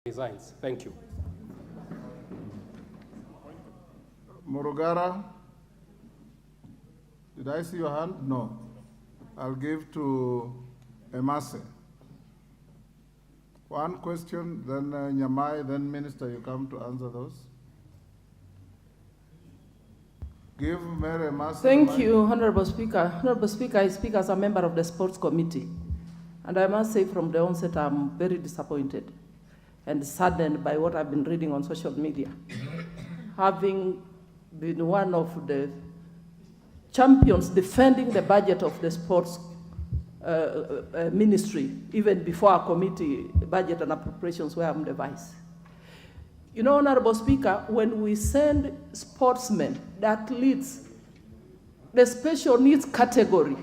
resigns. Thank you. Morugara, did I see your hand? No. I'll give to Emase. One question, then Nyamai, then Minister, you come to answer those. Give Mary Emase. Thank you, Honorable Speaker. Honorable Speaker, I speak as a member of the Sports Committee. And I must say from the onset, I'm very disappointed and saddened by what I've been reading on social media. Having been one of the champions defending the budget of the sports ministry, even before our committee budget and appropriations where I'm the vice. You know, Honorable Speaker, when we send sportsmen, the athletes, the special needs category,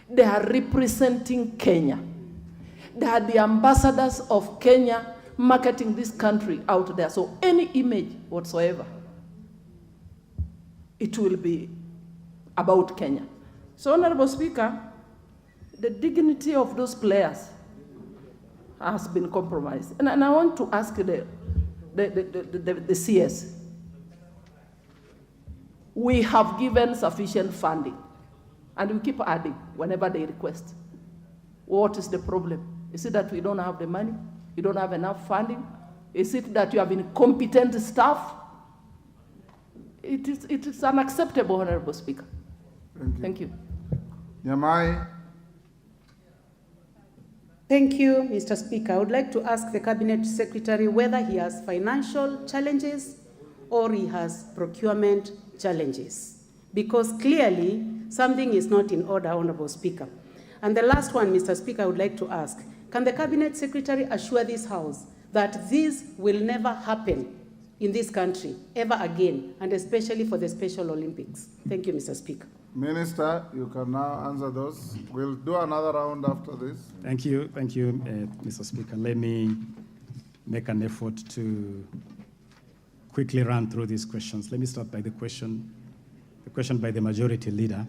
they are representing Kenya. They are the ambassadors of Kenya marketing this country out there. So any image whatsoever, it will be about Kenya. So, Honorable Speaker, the dignity of those players has been compromised. And I want to ask the CS. We have given sufficient funding, and we keep adding whenever they request. What is the problem? Is it that we don't have the money? You don't have enough funding? Is it that you have incompetent staff? It is unacceptable, Honorable Speaker. Thank you. Nyamai. Thank you, Mr. Speaker. I would like to ask the Cabinet Secretary whether he has financial challenges or he has procurement challenges, because clearly something is not in order, Honorable Speaker. And the last one, Mr. Speaker, I would like to ask, can the Cabinet Secretary assure this House that this will never happen in this country ever again, and especially for the Special Olympics? Thank you, Mr. Speaker. Minister, you can now answer those. We'll do another round after this. Thank you, Mr. Speaker. Let me make an effort to quickly run through these questions. Let me start by the question by the Majority Leader.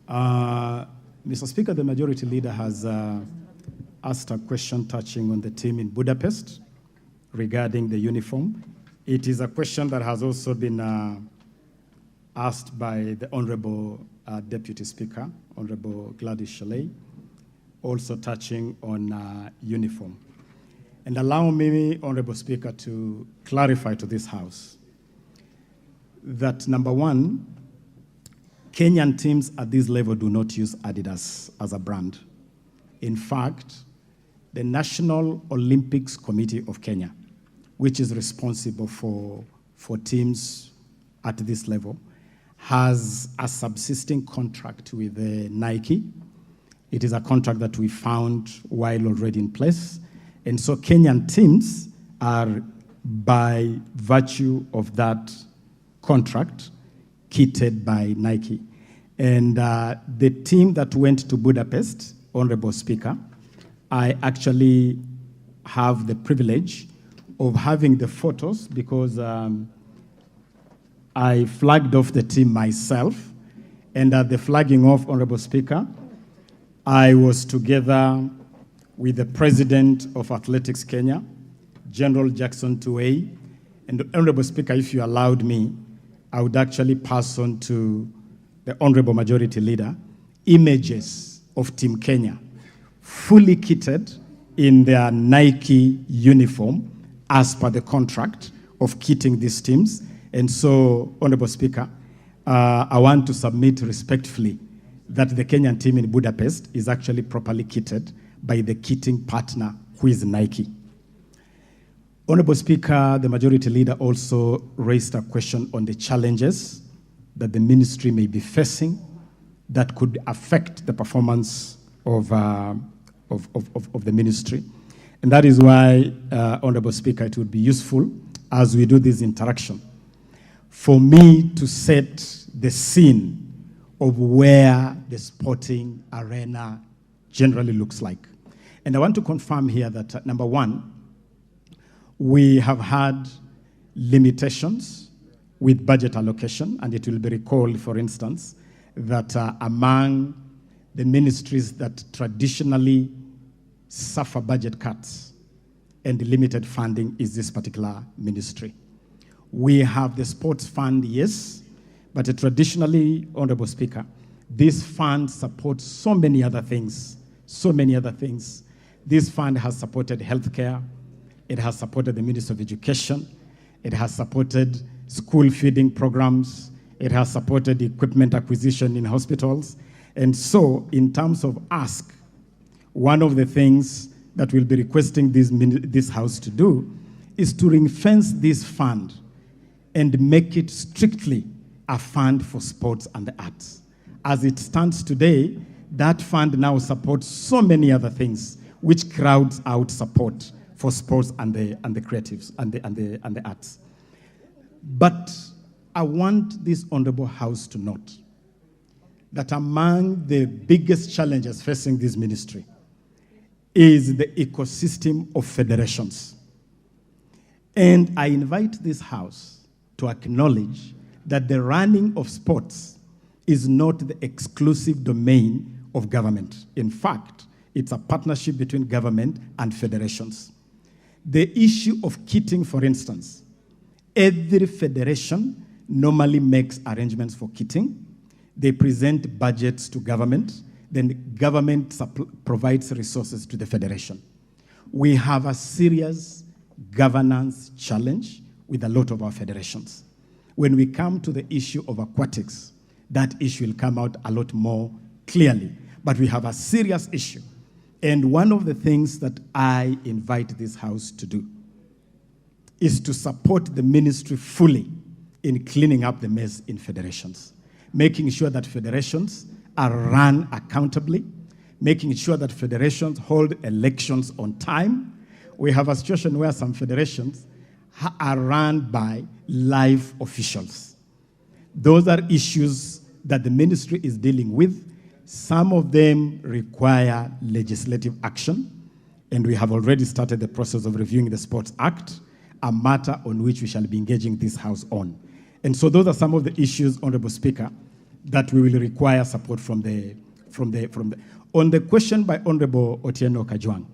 Mr. Speaker, the Majority Leader has asked a question touching on the team in Budapest regarding the uniform. It is a question that has also been asked by the Honorable Deputy Speaker, Honorable Gladys Shelley, also touching on uniform. And allow me, Honorable Speaker, to clarify to this House that, number one, Kenyan teams at this level do not use Adidas as a brand. In fact, the National Olympics Committee of Kenya, which is responsible for teams at this level, has a subsisting contract with Nike. It is a contract that we found while already in place. And so Kenyan teams are, by virtue of that contract, kitted by Nike. And the team that went to Budapest, Honorable Speaker, I actually have the privilege of having the photos because I flagged off the team myself. And at the flagging off, Honorable Speaker, I was together with the President of Athletics Kenya, General Jackson Tuwei. And Honorable Speaker, if you allowed me, I would actually pass on to the Honorable Majority Leader images of Team Kenya fully kitted in their Nike uniform as per the contract of kitting these teams. And so, Honorable Speaker, I want to submit respectfully that the Kenyan team in Budapest is actually properly kitted by the kitting partner, who is Nike. Honorable Speaker, the Majority Leader also raised a question on the challenges that the ministry may be facing that could affect the performance of the ministry. And that is why, Honorable Speaker, it would be useful as we do this interaction for me to set the scene of where the sporting arena generally looks like. And I want to confirm here that, number one, we have had limitations with budget allocation, and it will be recalled, for instance, that among the ministries that traditionally suffer budget cuts, and limited funding is this particular ministry. We have the sports fund, yes, but traditionally, Honorable Speaker, this fund supports so many other things, so many other things. This fund has supported healthcare, it has supported the Ministry of Education, it has supported school feeding programs, it has supported equipment acquisition in hospitals. And so, in terms of ask, one of the things that we'll be requesting this House to do is to ring-fence this fund and make it strictly a fund for sports and the arts. As it stands today, that fund now supports so many other things which crowds out support for sports and the creatives and the arts. But I want this Honorable House to note that among the biggest challenges facing this ministry is the ecosystem of federations. And I invite this House to acknowledge that the running of sports is not the exclusive domain of government. In fact, it's a partnership between government and federations. The issue of kitting, for instance, every federation normally makes arrangements for kitting. They present budgets to government, then government provides resources to the federation. We have a serious governance challenge with a lot of our federations. When we come to the issue of aquatics, that issue will come out a lot more clearly. But we have a serious issue. And one of the things that I invite this House to do is to support the ministry fully in cleaning up the mess in federations, making sure that federations are run accountably, making sure that federations hold elections on time. We have a situation where some federations are run by live officials. Those are issues that the ministry is dealing with. Some of them require legislative action, and we have already started the process of reviewing the Sports Act, a matter on which we shall be engaging this House on. And so those are some of the issues, Honorable Speaker, that we will require support from the. On the question by Honorable Otieno Kajwang,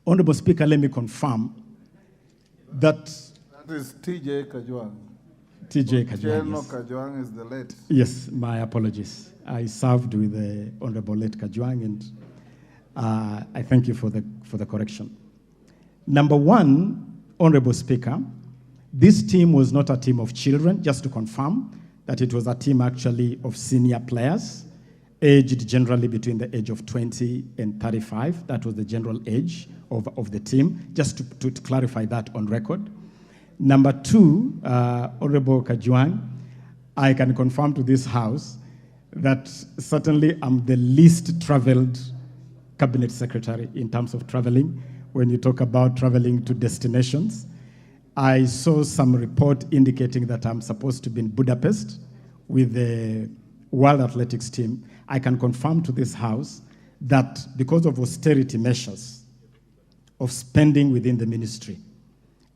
Honorable Speaker, let me confirm that. That is T.J. Kajwang. T.J. Kajwang. Otieno Yes. Kajwang is the late. Yes, my apologies. I served with the Honorable late Kajwang, and I thank you for the correction. Number one, Honorable Speaker, this team was not a team of children, just to confirm that it was a team actually of senior players, aged generally between the age of 20 and 35. That was the general age of the team, just to clarify that on record. Number two, Honorable Kajwang, I can confirm to this House that certainly I'm the least traveled cabinet secretary in terms of traveling. When you talk about traveling to destinations, I saw some report indicating that I'm supposed to be in Budapest with the World Athletics team. I can confirm to this House that because of austerity measures of spending within the ministry,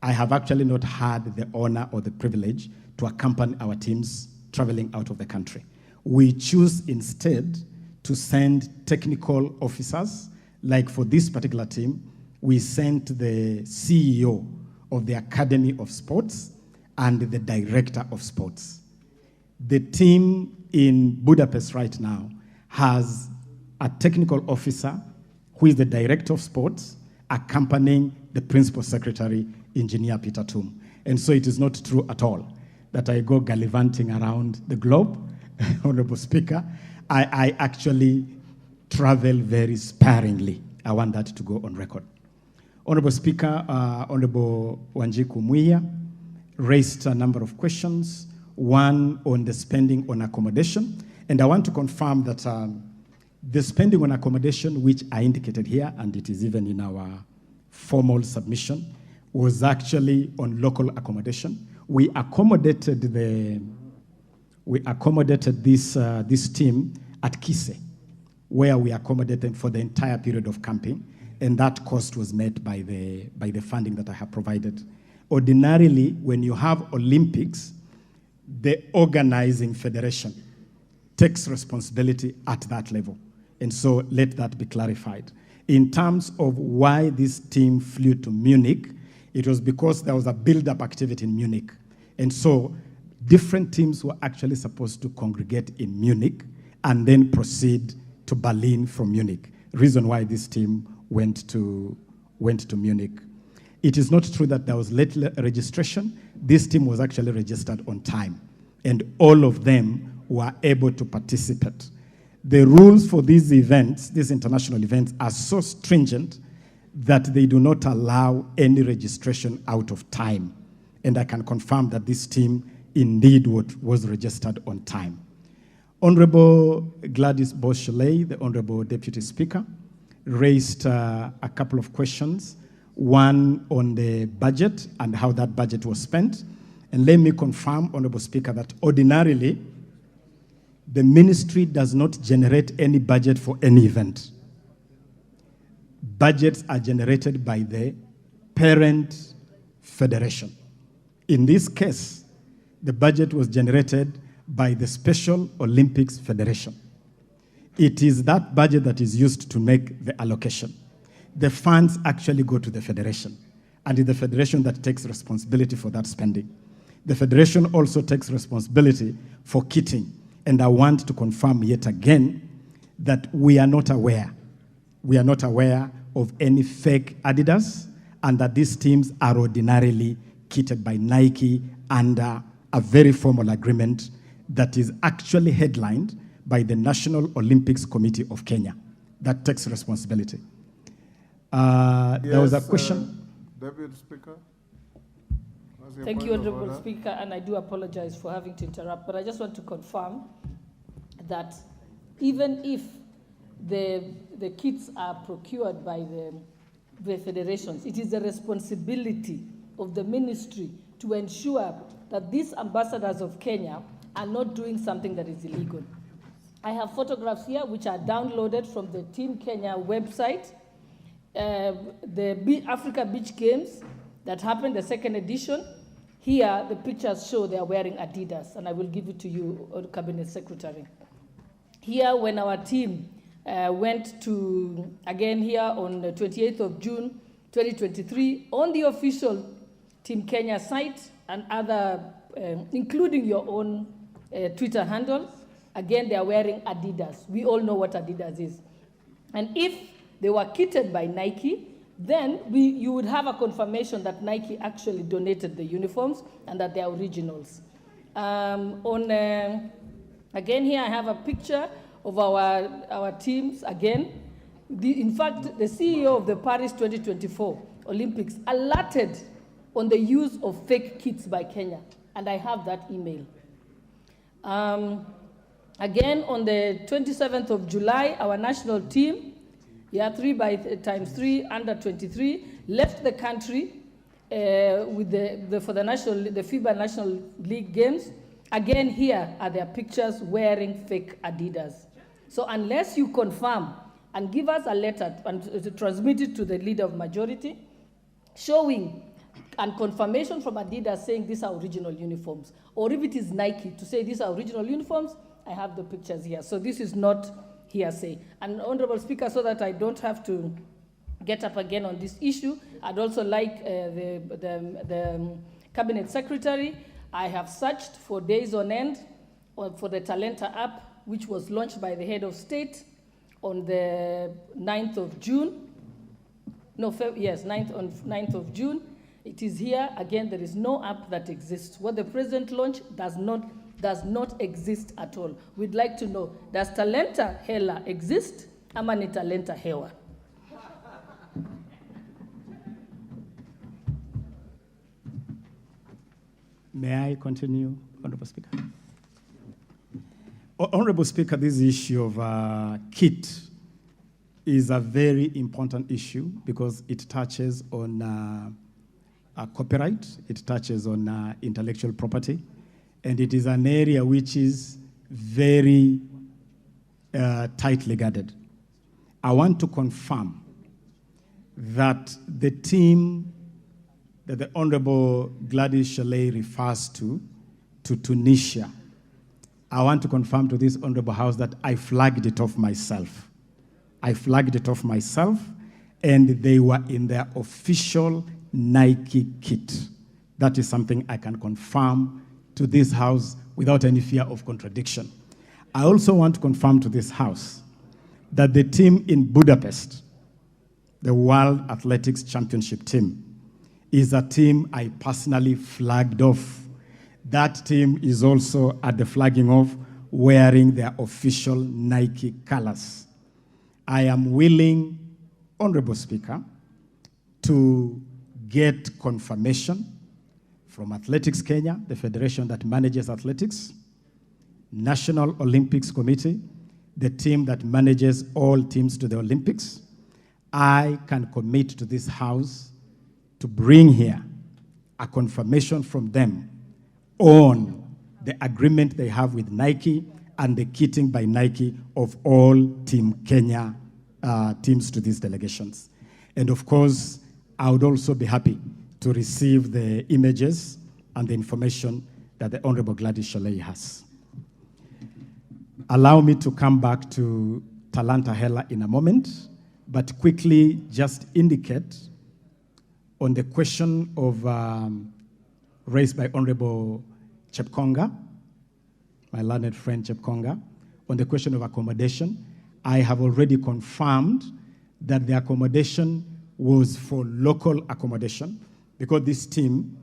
I have actually not had the honor or the privilege to accompany our teams traveling out of the country. We choose instead to send technical officers, like for this particular team, we sent the CEO of the Academy of Sports and the Director of Sports. The team in Budapest right now has a technical officer who is the Director of Sports accompanying the Principal Secretary, Engineer Peter Tum. And so it is not true at all that I go gallivanting around the globe, Honorable Speaker. I actually travel very sparingly. I want that to go on record. Honorable Speaker, Honorable Wanjiku Muia raised a number of questions, one on the spending on accommodation. And I want to confirm that the spending on accommodation, which I indicated here, and it is even in our formal submission, was actually on local accommodation. We accommodated this team at Kise, where we accommodated for the entire period of camping, and that cost was met by the funding that I have provided. Ordinarily, when you have Olympics, the organizing federation takes responsibility at that level. And so let that be clarified. In terms of why this team flew to Munich, it was because there was a build-up activity in Munich. And so different teams were actually supposed to congregate in Munich and then proceed to Berlin from Munich. Reason why this team went to Munich. It is not true that there was late registration. This team was actually registered on time, and all of them were able to participate. The rules for these events, these international events, are so stringent that they do not allow any registration out of time. And I can confirm that this team indeed was registered on time. Honorable Gladys Boschley, the Honorable Deputy Speaker, raised a couple of questions, one on the budget and how that budget was spent. And let me confirm, Honorable Speaker, that ordinarily, the ministry does not generate any budget for any event. Budgets are generated by the parent federation. In this case, the budget was generated by the Special Olympics Federation. It is that budget that is used to make the allocation. The funds actually go to the federation, and it's the federation that takes responsibility for that spending. The federation also takes responsibility for kitting, and I want to confirm yet again that we are not aware of any fake Adidas, and that these teams are ordinarily kitted by Nike under a very formal agreement that is actually headlined by the National Olympics Committee of Kenya. That takes responsibility. There was a question. Deputy Speaker. Thank you, Honorable Speaker, and I do apologize for having to interrupt, but I just want to confirm that even if the kits are procured by the federations, it is the responsibility of the ministry to ensure that these ambassadors of Kenya are not doing something that is illegal. I have photographs here which are downloaded from the Team Kenya website. The Africa Beach Games that happened, the second edition. Here, the pictures show they are wearing Adidas, and I will give it to you, Cabinet Secretary. Here, when our team went to, again here on the 28th of June, 2023, on the official Team Kenya site and other, including your own Twitter handle, again, they are wearing Adidas. We all know what Adidas is. And if they were kitted by Nike, then you would have a confirmation that Nike actually donated the uniforms and that they are originals. Again, here I have a picture of our teams again. In fact, the CEO of the Paris 2024 Olympics alerted on the use of fake kits by Kenya, and I have that email. Again, on the 27th of July, our national team, 3x3 under 23, left the country for the FIBA National League Games. Again, here are their pictures wearing fake Adidas. So unless you confirm and give us a letter and transmit it to the leader of majority, showing and confirmation from Adidas saying these are original uniforms, or if it is Nike to say these are original uniforms, I have the pictures here. So this is not hearsay. And Honorable Speaker, so that I don't have to get up again on this issue, I'd also like the Cabinet Secretary. I have searched for days on end for the Talenta app, which was launched by the head of state on the 9th of June. No, yes, 9th of June. It is here. Again, there is no app that exists. What the president launched does not exist at all. We'd like to know, does Talenta Hela exist? Ama ni Talenta Hewa? May I continue, Honorable Speaker? Honorable Speaker, this issue of kit is a very important issue because it touches on copyright, it touches on intellectual property, and it is an area which is very tightly guarded. I want to confirm that the team that the Honorable Gladys Chalet refers to Tunisia, I want to confirm to this Honorable House that I flagged it off myself. I flagged it off myself, and they were in their official Nike kit. That is something I can confirm to this House without any fear of contradiction. I also want to confirm to this House that the team in Budapest, the World Athletics Championship team, is a team I personally flagged off. That team is also at the flagging off wearing their official Nike colors. I am willing, Honorable Speaker, to get confirmation from Athletics Kenya, the federation that manages athletics, National Olympics Committee, the team that manages all teams to the Olympics. I can commit to this House to bring here a confirmation from them on the agreement they have with Nike and the kitting by Nike of all Team Kenya teams to these delegations. And of course, I would also be happy to receive the images and the information that the Honorable Gladys Sholei has. Allow me to come back to Talanta Hela in a moment, but quickly just indicate on the question of raised by Honorable Chepkonga, my learned friend Chepkonga, on the question of accommodation. I have already confirmed that the accommodation was for local accommodation because this team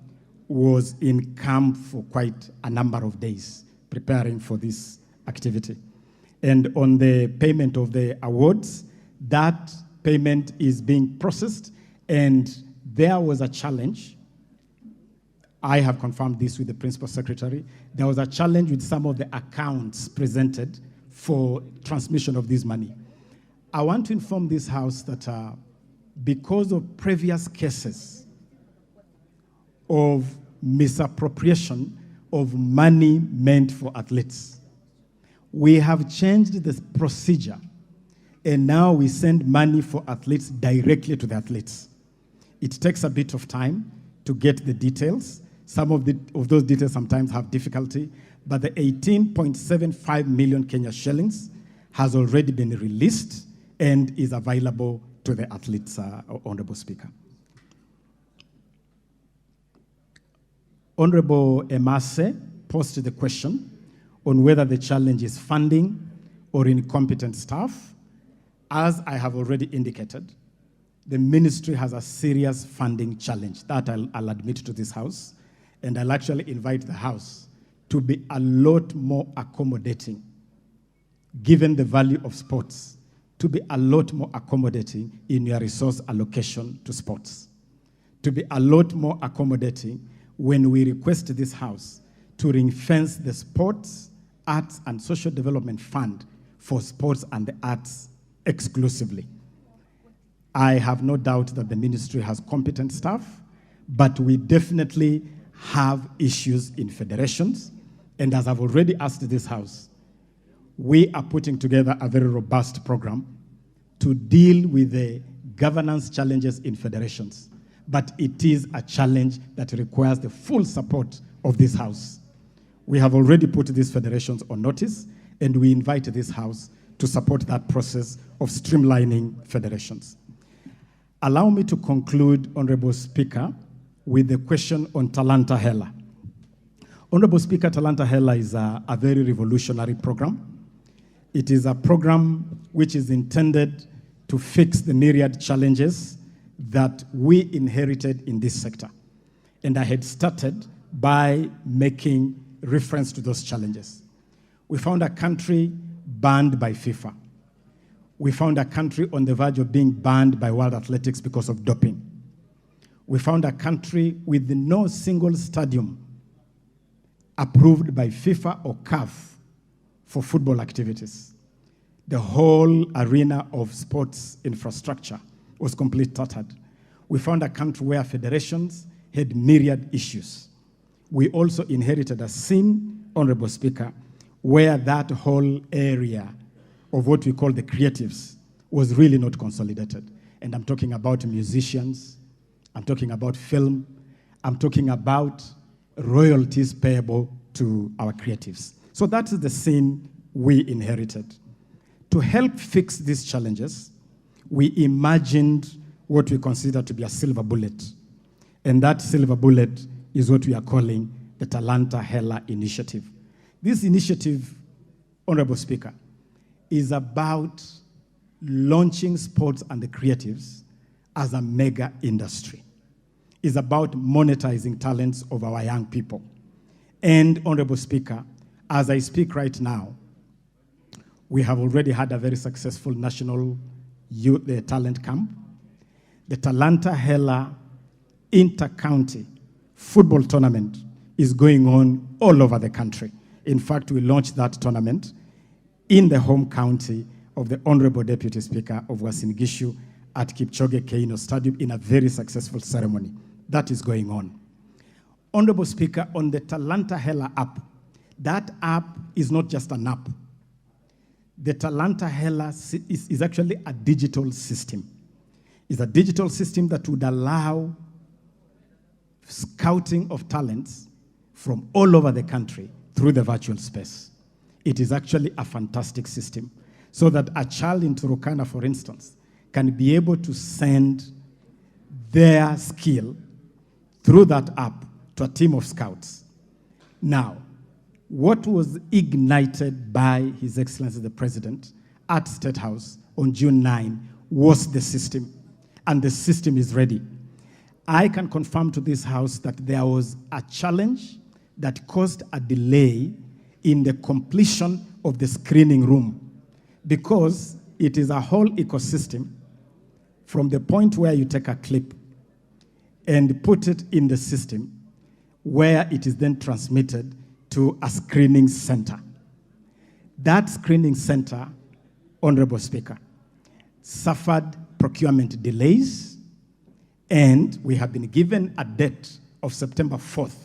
was in camp for quite a number of days preparing for this activity. And on the payment of the awards, that payment is being processed, and there was a challenge. I have confirmed this with the Principal Secretary. There was a challenge with some of the accounts presented for transmission of this money. I want to inform this House that because of previous cases of misappropriation of money meant for athletes, we have changed the procedure, and now we send money for athletes directly to the athletes. It takes a bit of time to get the details. Some of those details sometimes have difficulty, but the 18.75 million Kenya shillings has already been released and is available to the athletes, Honorable Speaker. Honorable Emase posed the question on whether the challenge is funding or incompetent staff. As I have already indicated, the ministry has a serious funding challenge. That I'll admit to this House, and I'll actually invite the House to be a lot more accommodating, given the value of sports, to be a lot more accommodating in your resource allocation to sports, to be a lot more accommodating when we request this House to ring-fence the Sports, Arts and Social Development Fund for sports and the arts exclusively. I have no doubt that the ministry has competent staff, but we definitely have issues in federations. And as I've already asked this House, we are putting together a very robust program to deal with the governance challenges in federations. But it is a challenge that requires the full support of this House. We have already put these federations on notice, and we invite this House to support that process of streamlining federations. Allow me to conclude, Honorable Speaker, with the question on Talanta Hela. Honorable Speaker, Talanta Hela is a very revolutionary program. It is a program which is intended to fix the myriad challenges that we inherited in this sector. And I had started by making reference to those challenges. We found a country banned by FIFA. We found a country on the verge of being banned by World Athletics because of doping. We found a country with no single stadium approved by FIFA or CAF for football activities. The whole arena of sports infrastructure was completely tattered. We found a country where federations had myriad issues. We also inherited a scene, Honorable Speaker, where that whole area of what we call the creatives was really not consolidated. And I'm talking about musicians, I'm talking about film, I'm talking about royalties payable to our creatives. So that is the scene we inherited. To help fix these challenges, we imagined what we consider to be a silver bullet. And that silver bullet is what we are calling the Talanta Hela Initiative. This initiative, Honorable Speaker, is about launching sports and the creatives as a mega industry. It's about monetizing talents of our young people. And, Honorable Speaker, as I speak right now, we have already had a very successful national youth talent camp. The Talanta Hela Inter-County Football Tournament is going on all over the country. In fact, we launched that tournament in the home county of the Honorable Deputy Speaker of Uasin Gishu at Kipchoge Keino Stadium in a very successful ceremony. That is going on. Honorable Speaker, on the Talanta Hela app, that app is not just an app. The Talanta Hela is actually a digital system. It's a digital system that would allow scouting of talents from all over the country through the virtual space. It is actually a fantastic system, so that a child in Turkana, for instance, can be able to send their skill through that app to a team of scouts. Now, what was ignited by His Excellency the President at State House on June 9 was the system, and the system is ready. I can confirm to this House that there was a challenge that caused a delay in the completion of the screening room, because it is a whole ecosystem from the point where you take a clip and put it in the system, where it is then transmitted to a screening center. That screening center, Honorable Speaker, suffered procurement delays, and we have been given a date of September 4th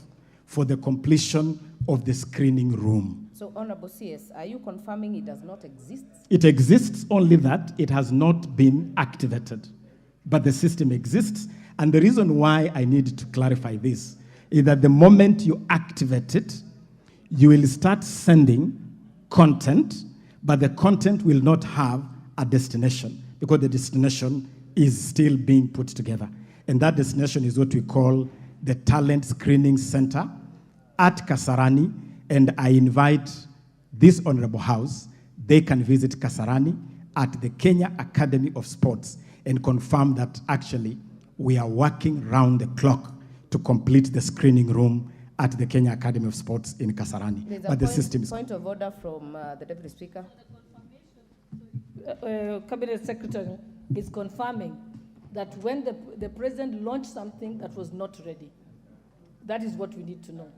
for the completion of the screening room. So, Honorable CS, are you confirming it does not exist? It exists, only that it has not been activated. But the system exists, and the reason why I need to clarify this is that the moment you activate it, you will start sending content, but the content will not have a destination, because the destination is still being put together. And that destination is what we call the Talent Screening Center at Kasarani, and I invite this Honorable House, they can visit Kasarani at the Kenya Academy of Sports and confirm that actually we are working round the clock to complete the screening room at the Kenya Academy of Sports in Kasarani. But the system is... Point of order from the Deputy Speaker. Cabinet Secretary is confirming that when the President launched something that was not ready. That is what we need to know.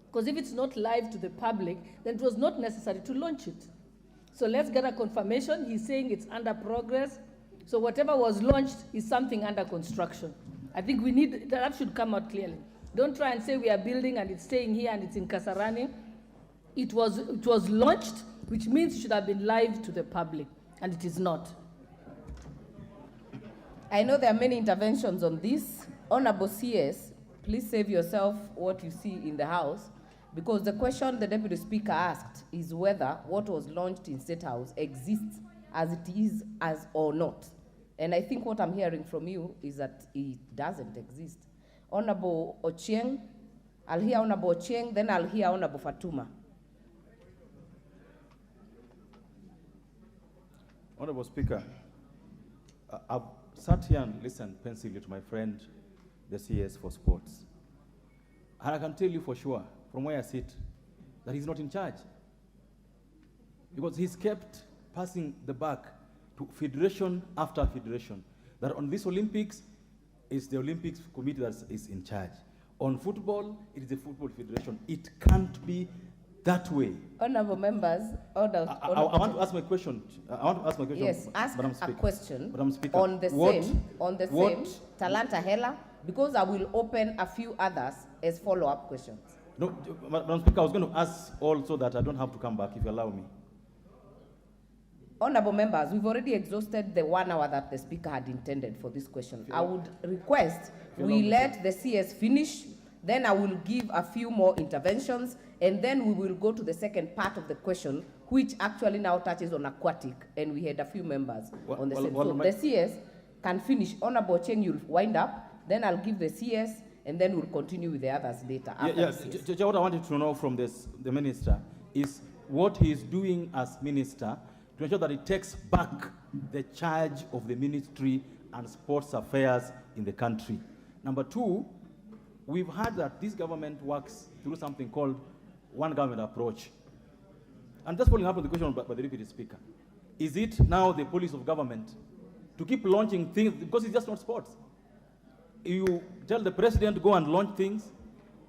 Because if it's not live to the public, then it was not necessary to launch it. So let's get a confirmation. He's saying it's under progress. So whatever was launched is something under construction. I think we need, that should come out clearly. Don't try and say we are building and it's staying here and it's in Kasarani. It was launched, which means it should have been live to the public, and it is not. I know there are many interventions on this. Honorable CS, please save yourself what you see in the House, because the question the Deputy Speaker asked is whether what was launched in State House exists as it is or not. And I think what I'm hearing from you is that it doesn't exist. Honorable Ochieng, I'll hear Honorable Ochieng, then I'll hear Honorable Fatuma. Honorable Speaker, I've sat here and listened pensively to my friend, the CS for Sports. And I can tell you for sure, from where I sit, that he's not in charge. Because he's kept passing the buck to federation after federation. That on this Olympics, it's the Olympics committee that is in charge. On football, it is the Football Federation. It can't be that way. Honorable members, I want to ask my question. Yes, ask a question Madam Speaker. on the same Talanta Hela, because I will open a few others as follow-up questions. No, Madam Speaker, I was going to ask also that I don't have to come back, if you allow me. Honorable members, we've already exhausted the 1 hour that the Speaker had intended for this question. I would request we let the CS finish, Then I will give a few more interventions, and then we will go to the second part of the question, which actually now touches on Aquatic, and we had a few members on the same. So the CS can finish. Honorable Cheng, you'll wind up, then I'll give the CS, and then we'll continue with the others later. What I wanted to know from the minister is what he is doing as minister to ensure that he takes back the charge of the ministry and sports affairs in the country. Number two, we've heard that this government works through something called one government approach. And just following up on the question by the Deputy Speaker, is it now the policy of government to keep launching things, because it's just not sports? You tell the president, go and launch things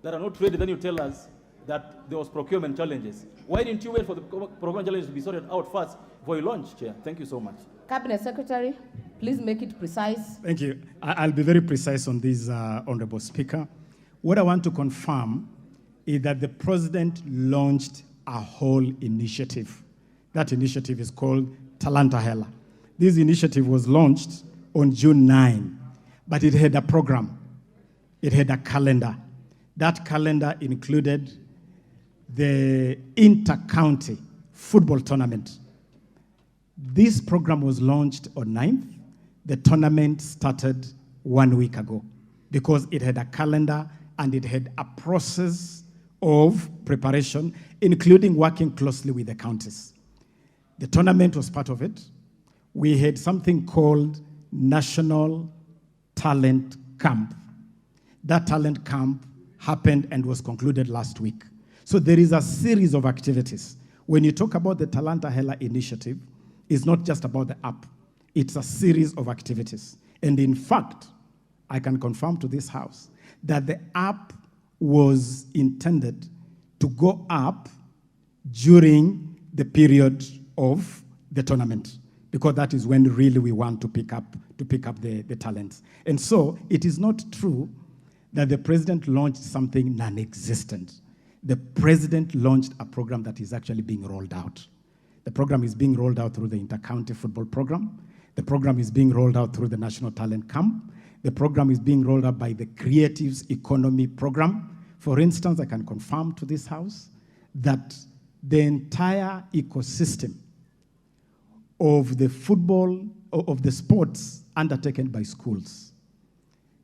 that are not ready, then you tell us that there was procurement challenges. Why didn't you wait for the procurement challenges to be sorted out first before you launch, Chair? Thank you so much. Cabinet Secretary, please make it precise. Thank you. I'll be very precise on this, Honorable Speaker. What I want to confirm is that the President launched a whole initiative. That initiative is called Talanta Hela. This initiative was launched on June 9, but it had a program. It had a calendar. That calendar included the inter-county football tournament. This program was launched on 9th. The tournament started 1 week ago because it had a calendar and it had a process of preparation, including working closely with the counties. The tournament was part of it. We had something called National Talent Camp. That talent camp happened and was concluded last week. So there is a series of activities. When you talk about the Talanta Hela initiative, it's not just about the app. It's a series of activities. And in fact, I can confirm to this House that the app was intended to go up during the period of the tournament, because that is when really we want to pick up the talents. And so it is not true that the president launched something non-existent. The president launched a program that is actually being rolled out. The program is being rolled out through the inter-county football program. The program is being rolled out through the National Talent Camp. The program is being rolled out by the Creatives Economy program. For instance, I can confirm to this House that the entire ecosystem of the football, of the sports undertaken by schools,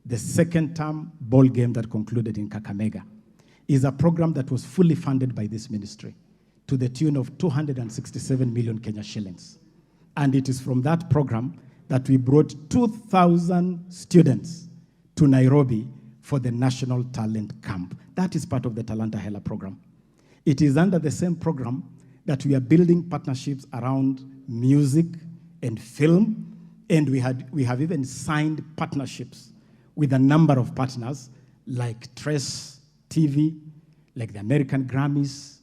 the second term ball game that concluded in Kakamega, is a program that was fully funded by this ministry to the tune of 267 million Kenya shillings. And it is from that program that we brought 2,000 students to Nairobi for the National Talent Camp. That is part of the Talanta Hela program. It is under the same program that we are building partnerships around music and film, and we have even signed partnerships with a number of partners like Trace TV, like the American Grammys,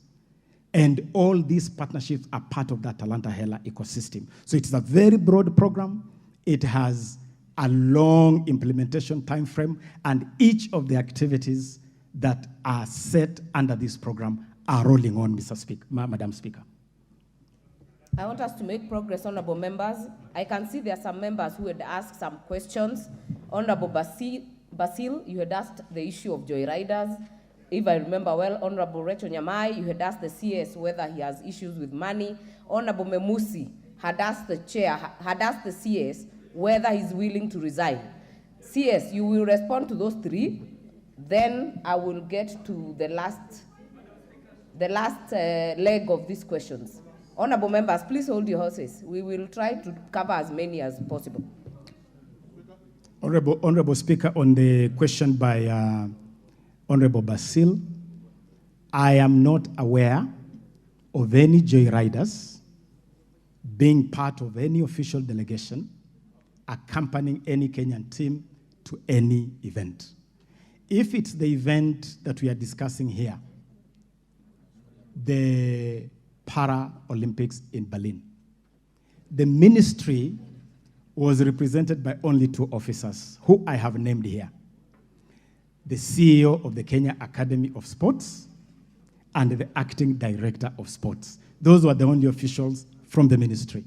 and all these partnerships are part of that Talanta Hela ecosystem. So it's a very broad program. It has a long implementation time frame, and each of the activities that are set under this program are rolling on, Mr. Speaker, Madam Speaker. I want us to make progress, honorable members. I can see there are some members who had asked some questions. Honorable Basil, you had asked the issue of joyriders. If I remember well, Honorable Rachel Nyamai, you had asked the CS whether he has issues with money. Honorable Memusi had asked the CS whether he's willing to resign. CS, you will respond to those three. Then I will get to the last leg of these questions. Honorable members, please hold your horses. We will try to cover as many as possible. Honorable Speaker, on the question by Honorable Basil, I am not aware of any joyriders being part of any official delegation accompanying any Kenyan team to any event. If it's the event that we are discussing here, the Paralympics in Berlin, the ministry was represented by only 2 officers who I have named here: the CEO of the Kenya Academy of Sports and the acting director of sports. Those were the only officials from the ministry.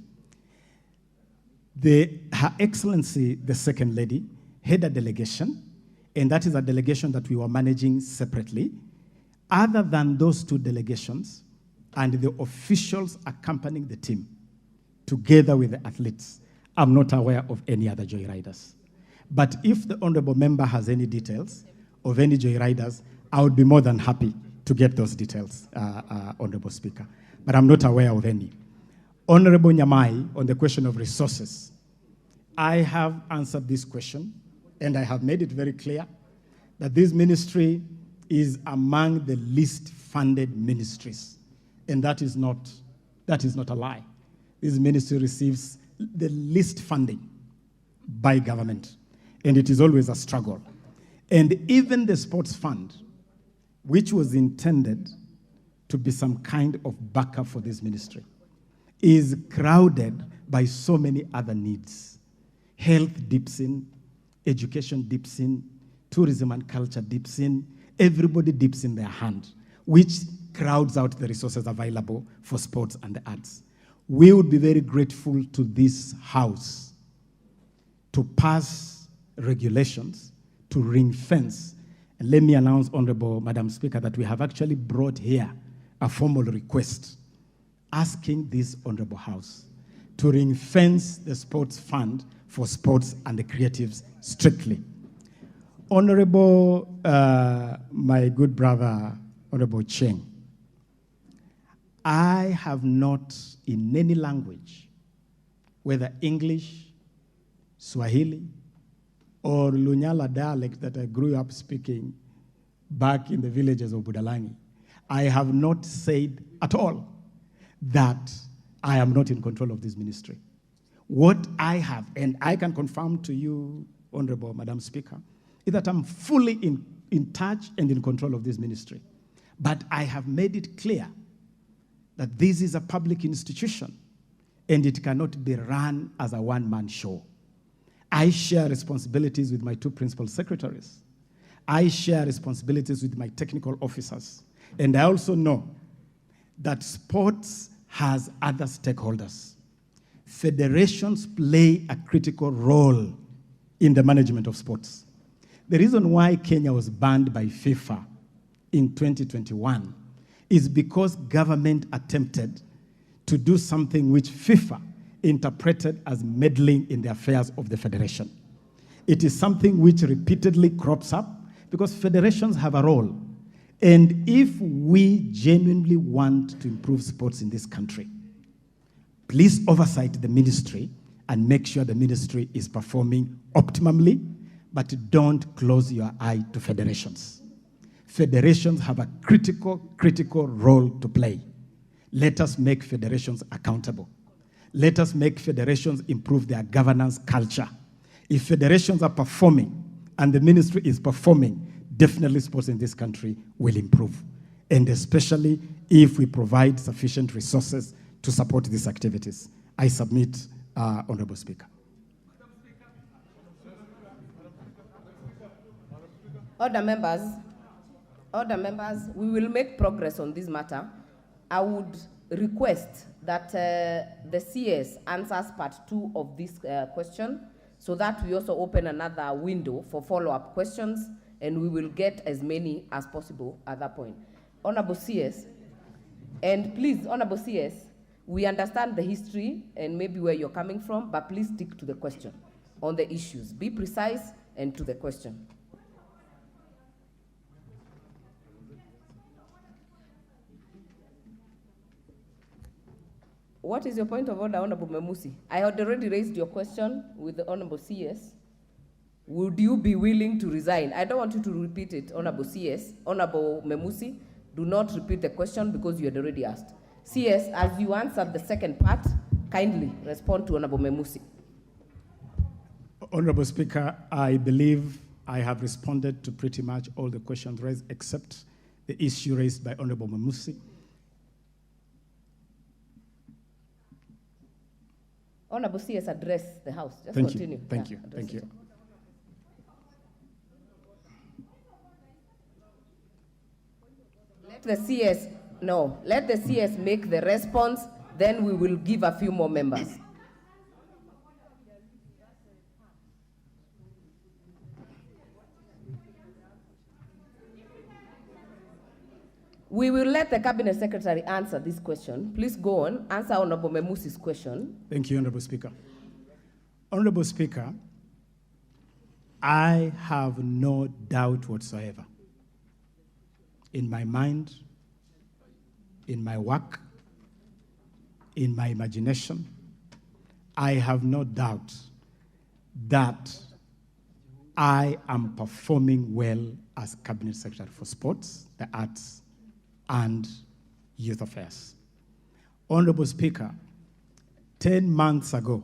Her Excellency, the Second Lady, had a delegation, and that is a delegation that we were managing separately. Other than those two delegations and the officials accompanying the team, together with the athletes, I'm not aware of any other joyriders. But if the honorable member has any details of any joyriders, I would be more than happy to get those details, Honorable Speaker. But I'm not aware of any. Honorable Nyamai, on the question of resources, I have answered this question, and I have made it very clear that this ministry is among the least funded ministries. And that is not a lie. This ministry receives the least funding by government, and it is always a struggle. And even the sports fund, which was intended to be some kind of backup for this ministry, is crowded by so many other needs. Health dips in, education dips in, tourism and culture dips in, everybody dips in their hand, which crowds out the resources available for sports and the arts. We would be very grateful to this House to pass regulations to ring fence. And let me announce, Honorable Madam Speaker, that we have actually brought here a formal request asking this Honorable House to ring fence the sports fund for sports and the creatives strictly. Honorable, my good brother, Honorable Cheng, I have not in any language, whether English, Swahili, or Lunyala dialect that I grew up speaking back in the villages of Budalangi, I have not said at all that I am not in control of this ministry. What I have, and I can confirm to you, Honorable Madam Speaker, is that I'm fully in touch and in control of this ministry. But I have made it clear that this is a public institution and it cannot be run as a one-man show. I share responsibilities with my two principal secretaries. I share responsibilities with my technical officers. And I also know that sports has other stakeholders. Federations play a critical role in the management of sports. The reason why Kenya was banned by FIFA in 2021 is because government attempted to do something which FIFA interpreted as meddling in the affairs of the federation. It is something which repeatedly crops up because federations have a role. And if we genuinely want to improve sports in this country, please oversight the ministry and make sure the ministry is performing optimally, but don't close your eye to federations. Federations have a critical role to play. Let us make federations accountable. Let us make federations improve their governance culture. If federations are performing and the ministry is performing, definitely sports in this country will improve. And especially if we provide sufficient resources to support these activities. I submit, Honorable Speaker. Other members, we will make progress on this matter. I would request that the CS answers part 2 of this question so that we also open another window for follow-up questions and we will get as many as possible at that point. Honorable CS, and please, Honorable CS, we understand the history and maybe where you're coming from, but please stick to the question on the issues. Be precise and to the question. What is your point of order, Honorable Memusi? I had already raised your question with the Honorable CS. Would you be willing to resign? I don't want you to repeat it, Honorable CS. Honorable Memusi, do not repeat the question because you had already asked. CS, as you answered the second part, kindly respond to Honorable Memusi. Honorable Speaker, I believe I have responded to pretty much all the questions raised except the issue raised by Honorable Memusi. Honorable CS, address the House. Just Thank continue. you. Thank you. Thank you. Let the CS make the response, then we will give a few more members. We will let the Cabinet Secretary answer this question. Please go on, answer Honorable Memusi's question. Thank you, Honorable Speaker. Honorable Speaker, I have no doubt whatsoever in my mind, in my work, in my imagination. I have no doubt that I am performing well as Cabinet Secretary for Sports, the Arts, and Youth Affairs. Honorable Speaker, 10 months ago,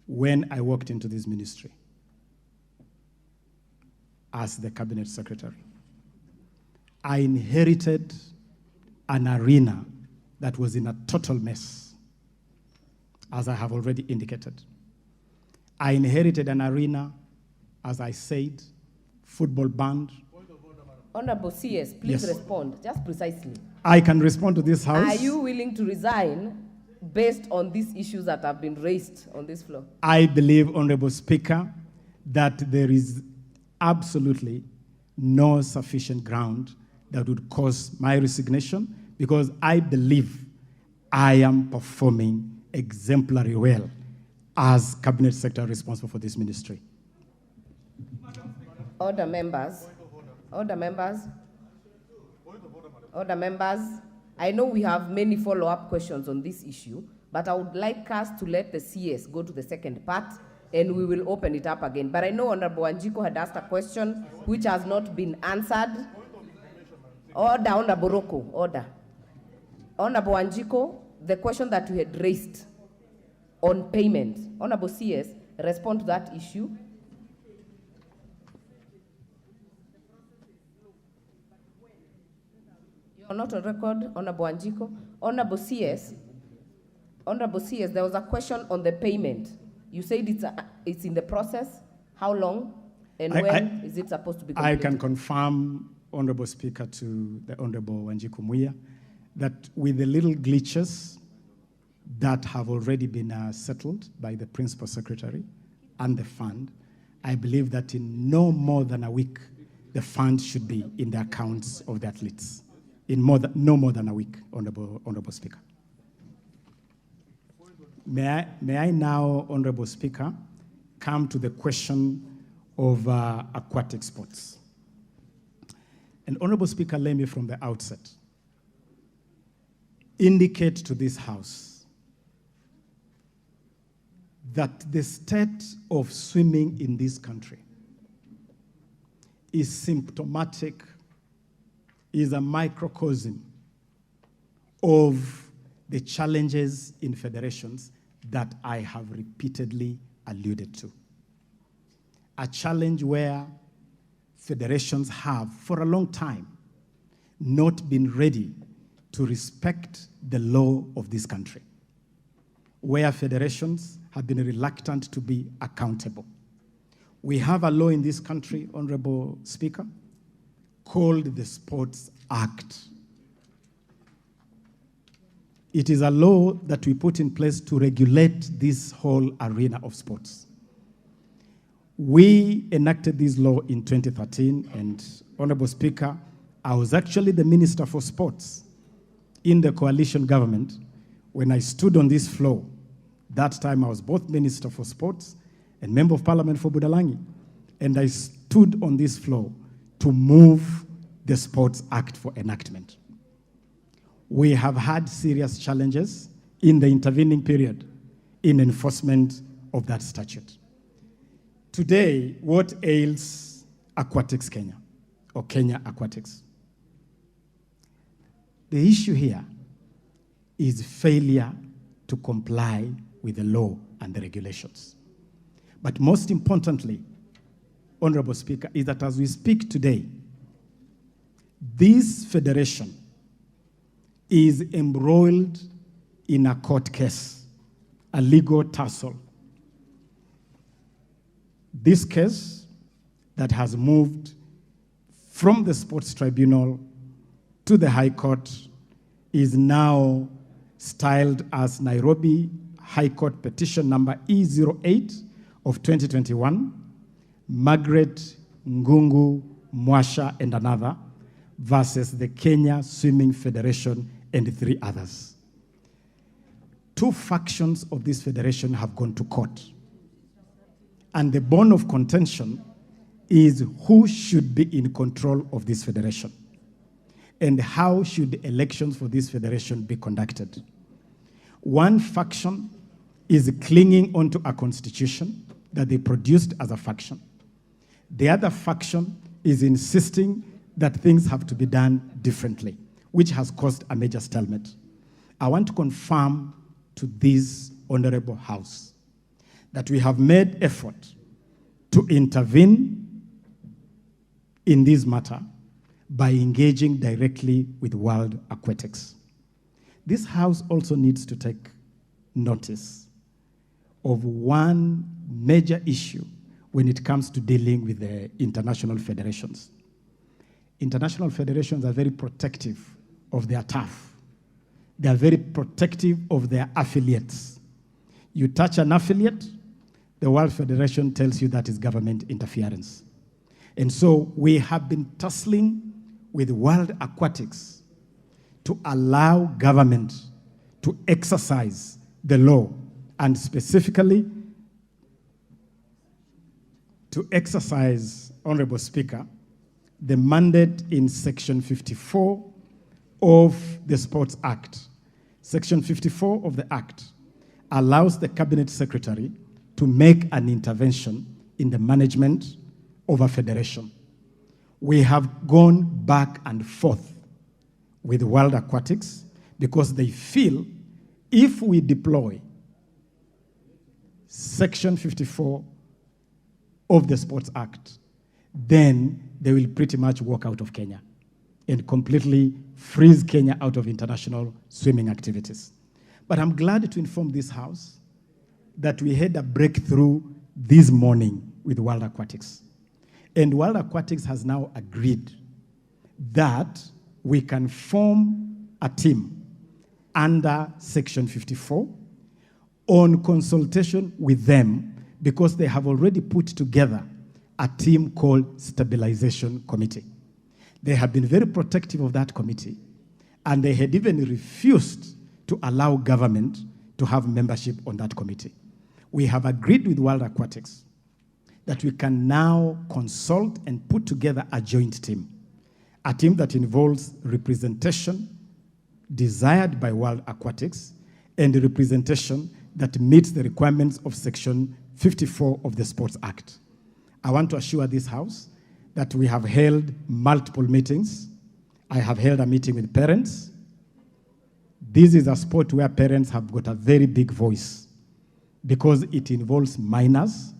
when I walked into this ministry as the Cabinet Secretary, I inherited an arena that was in a total mess, as I have already indicated. I inherited an arena, as I said, football banned. Honorable CS, please Yes. respond, just precisely. I can respond to this House. Are you willing to resign based on these issues that have been raised on this floor? I believe, Honorable Speaker, that there is absolutely no sufficient ground that would cause my resignation, because I believe I am performing exemplary well as Cabinet Secretary responsible for this ministry. Order, members. Order, members. Order, members. I know we have many follow-up questions on this issue, but I would like us to let the CS go to the second part, and we will open it up again. But I know Honorable Wanjiko had asked a question which has not been answered. Order, Honorable Roko, order. Honorable Wanjiko, the question that you had raised on payment. Honorable CS, respond to that issue. You're not on record, Honorable Wanjiko. Honorable CS, there was a question on the payment. You said it's in the process. How long and when is it supposed to be completed? I can confirm, Honorable Speaker, to the Honorable Wanjiko Muya, that with the little glitches that have already been settled by the Principal Secretary and the fund, I believe that in no more than a week, the fund should be in the accounts of the athletes. In no more than a week, Honorable Speaker. May I now, Honorable Speaker, come to the question of aquatic sports. And Honorable Speaker, let me from the outset indicate to this House that the state of swimming in this country is symptomatic, is a microcosm of the challenges in federations that I have repeatedly alluded to. A challenge where federations have, for a long time, not been ready to respect the law of this country, where federations have been reluctant to be accountable. We have a law in this country, Honorable Speaker, called the Sports Act. It is a law that we put in place to regulate this whole arena of sports. We enacted this law in 2013, and Honorable Speaker, I was actually the Minister for Sports in the coalition government when I stood on this floor. That time I was both Minister for Sports and Member of Parliament for Budalangi, and I stood on this floor to move the Sports Act for enactment. We have had serious challenges in the intervening period in enforcement of that statute. Today, what ails Aquatics Kenya, or Kenya Aquatics? The issue here is failure to comply with the law and the regulations. But most importantly, Honorable Speaker, is that as we speak today, this federation is embroiled in a court case, a legal tussle. This case that has moved from the Sports Tribunal to the High Court is now styled as Nairobi High Court Petition number E08 of 2021, Margaret Ngungu Mwasha and another, versus the Kenya Swimming Federation and 3 others. 2 factions of this federation have gone to court. And the bone of contention is who should be in control of this federation and how should elections for this federation be conducted. One faction is clinging onto a constitution that they produced as a faction. The other faction is insisting that things have to be done differently, which has caused a major stalemate. I want to confirm to this honorable House that we have made effort to intervene in this matter by engaging directly with World Aquatics. This House also needs to take notice of one major issue when it comes to dealing with the international federations. International federations are very protective of their turf. They are very protective of their affiliates. You touch an affiliate, the World Federation tells you that is government interference. And so we have been tussling with World Aquatics to allow government to exercise the law, and specifically to exercise, Honorable Speaker, the mandate in Section 54 of the Sports Act. Section 54 of the Act allows the Cabinet Secretary to make an intervention in the management of a federation. We have gone back and forth with World Aquatics because they feel if we deploy Section 54 of the Sports Act, then they will pretty much walk out of Kenya and completely freeze Kenya out of international swimming activities. But I'm glad to inform this House that we had a breakthrough this morning with World Aquatics. And World Aquatics has now agreed that we can form a team under Section 54 on consultation with them because they have already put together a team called Stabilization Committee. They have been very protective of that committee, and they had even refused to allow government to have membership on that committee. We have agreed with World Aquatics that we can now consult and put together a joint team, a team that involves representation desired by World Aquatics and representation that meets the requirements of Section 54 of the Sports Act. I want to assure this House that we have held multiple meetings. I have held a meeting with parents. This is a sport where parents have got a very big voice because it involves minors,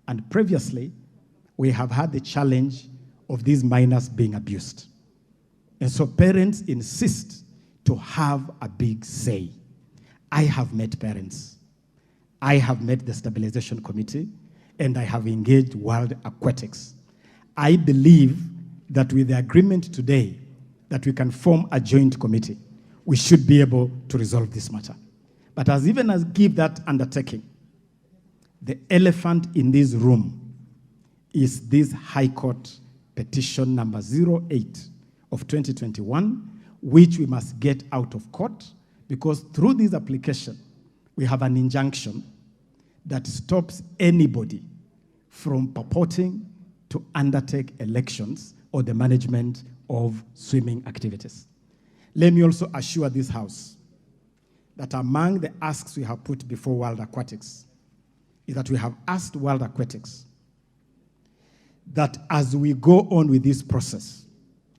and previously we have had the challenge of these minors being abused. And so parents insist to have a big say. I have met parents. I have met the Stabilization Committee, and I have engaged World Aquatics. I believe that with the agreement today that we can form a joint committee, we should be able to resolve this matter. But as even as give that undertaking, the elephant in this room is this High Court petition number 08 of 2021, which we must get out of court because through this application, we have an injunction that stops anybody from purporting to undertake elections or the management of swimming activities. Let me also assure this House that among the asks we have put before World Aquatics is that we have asked World Aquatics that as we go on with this process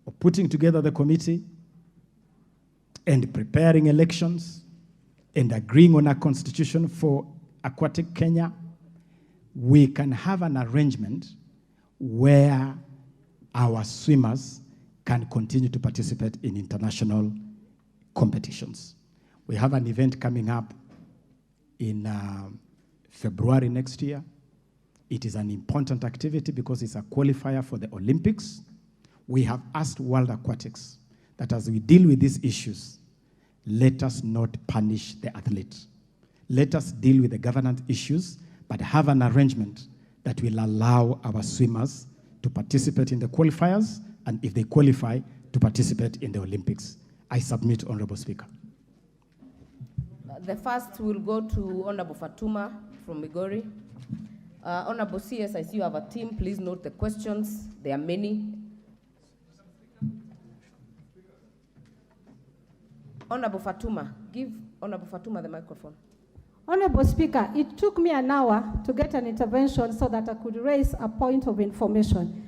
of putting together the committee and preparing elections and agreeing on a constitution for Aquatic Kenya, we can have an arrangement where our swimmers can continue to participate in international competitions. We have an event coming up in February next year. It is an important activity because it's a qualifier for the Olympics. We have asked World Aquatics that as we deal with these issues, let us not punish the athletes. Let us deal with the governance issues, but have an arrangement that will allow our swimmers to participate in the qualifiers, and if they qualify, to participate in the Olympics. I submit, Honorable Speaker. The first will go to Honorable Fatuma from Migori. Honorable CS, I see you have a team. Please note the questions. There are many. Honorable Fatuma, give Honorable Fatuma the microphone. Honorable Speaker, it took me an hour to get an intervention so that I could raise a point of information.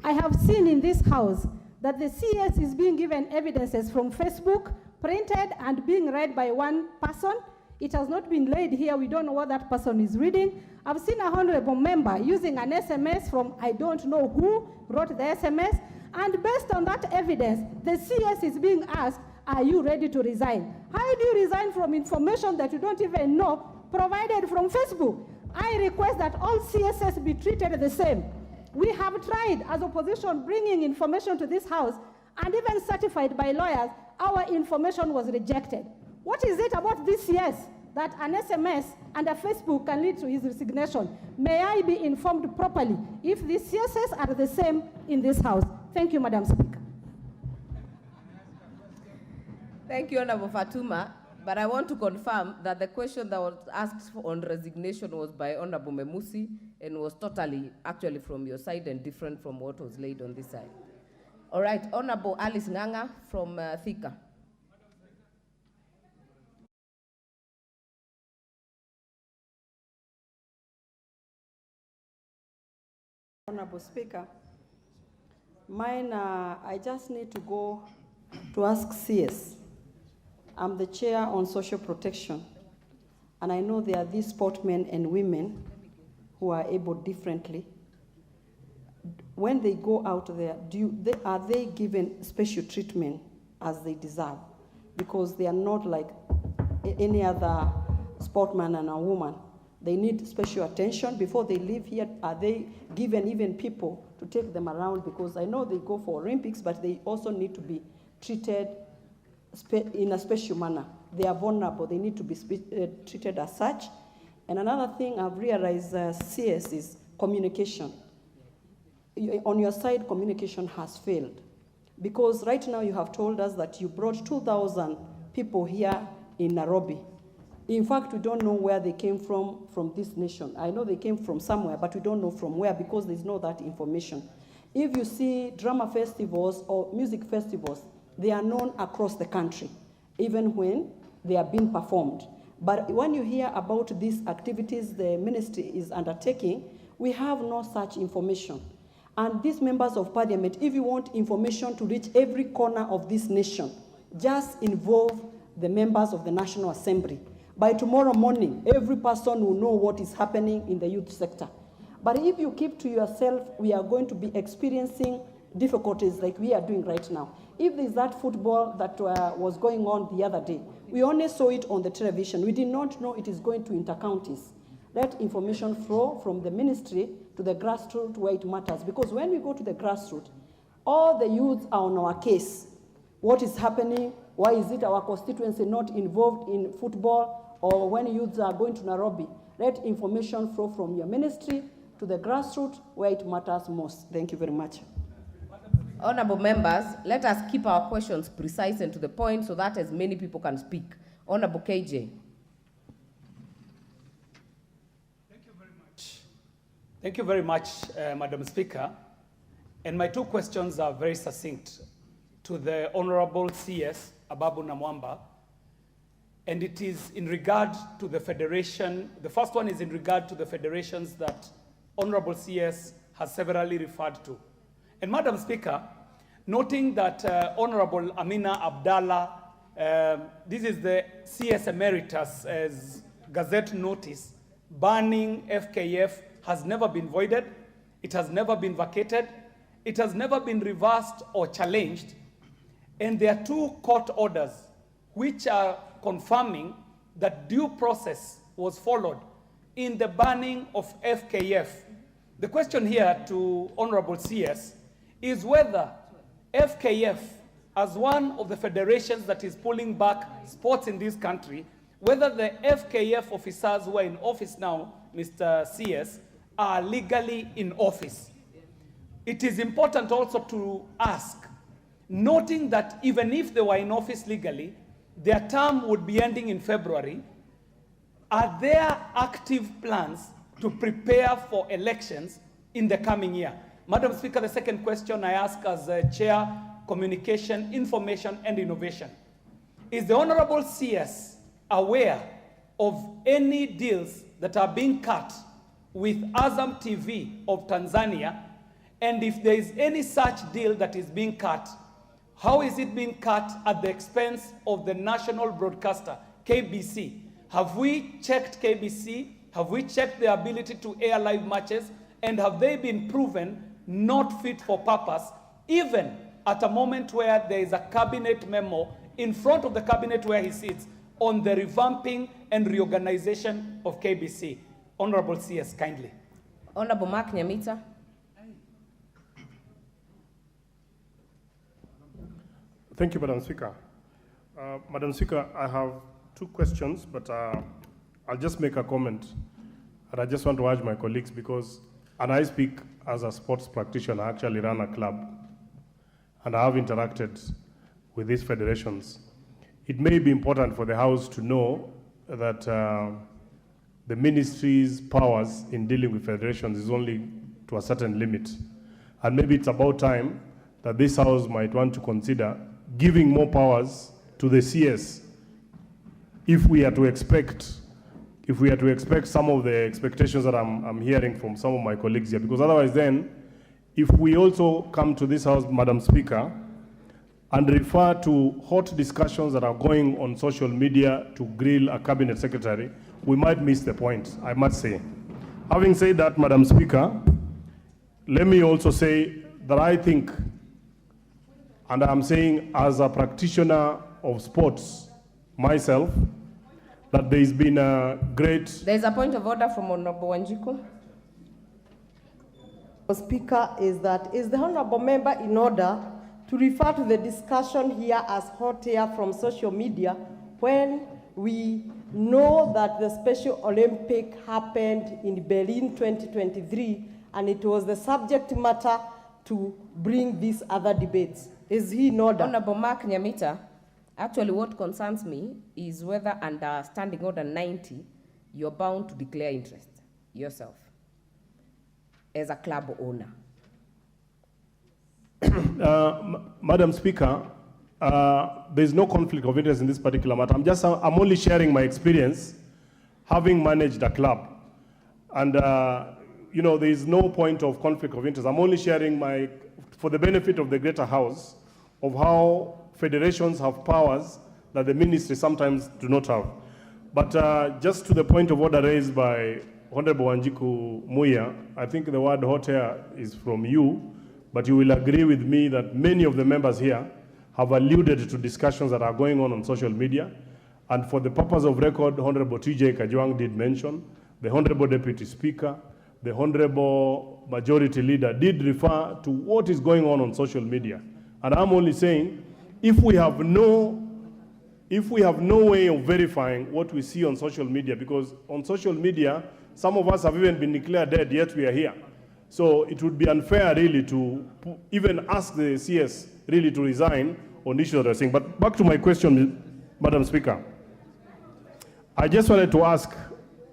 I have seen in this House that the CS is being given evidences from Facebook, printed and being read by one person. It has not been laid here. We don't know what that person is reading. I've seen a honorable member using an SMS from I don't know who wrote the SMS, and based on that evidence, the CS is being asked, are you ready to resign? How do you resign from information that you don't even know provided from Facebook? I request that all CSS be treated the same. We have tried as opposition bringing information to this House, and even certified by lawyers, our information was rejected. What is it about this CS that an SMS and a Facebook can lead to his resignation? May I be informed properly if the CSS are the same in this House? Thank you, Madam Speaker. Thank you, Honorable Fatuma. But I want to confirm that the question that was asked on resignation was by Honorable Memusi and was totally actually from your side and different from what was laid on this side. All right, Honorable Alice Nganga from Thika. Honorable Speaker, I just need to go to ask CS. I'm the chair on social protection, and I know there are these sportmen and women who are able differently. When they go out there, are they given special treatment as they deserve? Because they are not like any other sportman and a woman. They need special attention. Before they leave here, are they given even people to take them around? Because I know they go for Olympics, but they also need to be treated in a special manner. They are vulnerable. They need to be treated as such. And another thing I've realized, CS, is communication. On your side, communication has failed. Because right now you have told us that you brought 2,000 people here in Nairobi. In fact, we don't know where they came from this nation. I know they came from somewhere, but we don't know from where because there's no that information. If you see drama festivals or music festivals, they are known across the country, even when they are being performed. But when you hear about these activities the ministry is undertaking, we have no such information. And these members of parliament, if you want information to reach every corner of this nation, just involve the members of the National Assembly. By tomorrow morning, every person will know what is happening in the youth sector. But if you keep to yourself, we are going to be experiencing difficulties like we are doing right now. If there's that football that was going on the other day, we only saw it on the television. We did not know it is going to inter-counties. Let information flow from the ministry to the grassroots where it matters. Because when we go to the grassroots, all the youths are on our case. What is happening? Why is it our constituency not involved in football? Or when youths are going to Nairobi, let information flow from your ministry to the grassroots where it matters most. Thank you very much. Honorable members, let us keep our questions precise and to the point so that as many people can speak. Honorable KJ. Thank you very much, Madam Speaker. And my two questions are very succinct to the Honorable CS, Ababu Namwamba. And it is in regard to the federation. The first one is in regard to the federations that Honorable CS has severally referred to. And Madam Speaker, noting that Honorable Amina Abdallah, this is the CS Emeritus as Gazette notice, banning FKF has never been voided, it has never been vacated, it has never been reversed or challenged, and there are two court orders which are confirming that due process was followed in the banning of FKF. The question here to Honorable CS is whether FKF, as one of the federations that is pulling back sports in this country, whether the FKF officers who are in office now, Mr. CS, are legally in office. it is important also to ask, noting that even if they were in office legally, their term would be ending in February, are there active plans to prepare for elections in the coming year? Madam Speaker, the second question I ask as Chair, Communication, Information and Innovation. Is the Honorable CS aware of any deals that are being cut with Azam TV of Tanzania? And if there is any such deal that is being cut, how is it being cut at the expense of the national broadcaster, KBC? Have we checked KBC? Have we checked their ability to air live matches? And have they been proven not fit for purpose, even at a moment where there is a cabinet memo in front of the cabinet where he sits on the revamping and reorganization of KBC? Honorable CS, kindly. Honorable Mark Nyamita. Thank you, Madam Speaker. Madam Speaker, I have two questions, but I'll just make a comment. And I just want to urge my colleagues because, and I speak as a sports practitioner, I actually run a club, and I have interacted with these federations. It may be important for the House to know that the ministry's powers in dealing with federations is only to a certain limit. And maybe it's about time that this House might want to consider giving more powers to the CS if we are to expect some of the expectations that I'm hearing from some of my colleagues here, because otherwise then, if we also come to this House, Madam Speaker, and refer to hot discussions that are going on social media to grill a cabinet secretary, we might miss the point, I must say. Having said that, Madam Speaker, let me also say that I think, and I'm saying as a practitioner of sports myself, that there's been a great... There's a point of order from Honorable Wanjiku. Speaker, is the Honorable Member in order to refer to the discussion here as hot air from social media when we know that the Special Olympic happened in Berlin 2023 and it was the subject matter to bring these other debates. Is he in order? Honorable Mark Nyamita, actually what concerns me is whether under Standing Order 90, you're bound to declare interest yourself as a club owner. Madam Speaker, there's no conflict of interest in this particular matter. I'm only sharing my experience having managed a club. And, you know, there's no point of conflict of interest. I'm only sharing for the benefit of the greater House, of how federations have powers that the ministry sometimes do not have. But just to the point of order raised by Honorable Wanjiku Muya, I think the word hot air is from you, but you will agree with me that many of the members here have alluded to discussions that are going on social media. And for the purpose of record, Honorable TJ Kajwang did mention, the Honorable Deputy Speaker, the Honorable Majority Leader did refer to what is going on social media. And I'm only saying, if we have no way of verifying what we see on social media, because on social media, some of us have even been declared dead, yet we are here. So it would be unfair really to even ask the CS really to resign on issues that are saying. But back to my question, Madam Speaker. I just wanted to ask,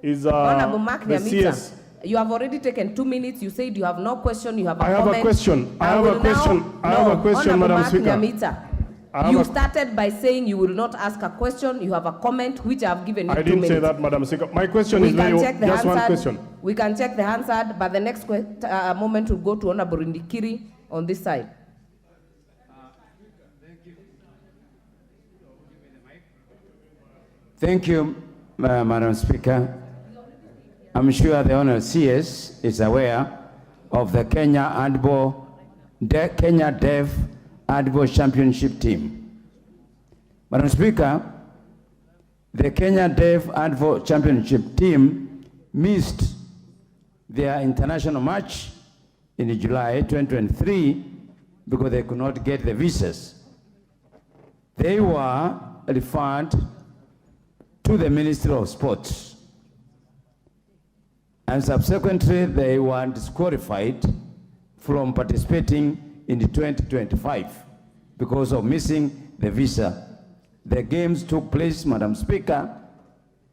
is Honorable Mark the Nyamita, CS... You have already taken 2 minutes. You said you have no question, you have a comment. I have a question. I have a question, Madam Speaker. Nyamita, you started by saying you will not ask a question. You have a comment, which I have given you 2 minutes. I didn't say that, Madam Speaker. My question is just one question. We can check the answer, but the next moment will go to Honorable Ndikiri on this side. Thank you, Madam Speaker. I'm sure the Honourable CS is aware of the Kenya Deaf Handball Championship team. Madam Speaker, the Kenya Deaf Handball Championship team missed their international match in July 2023 because they could not get the visas. They were referred to the Ministry of Sports. And subsequently, they were disqualified from participating in the 2025 because of missing the visa. The games took place, Madam Speaker,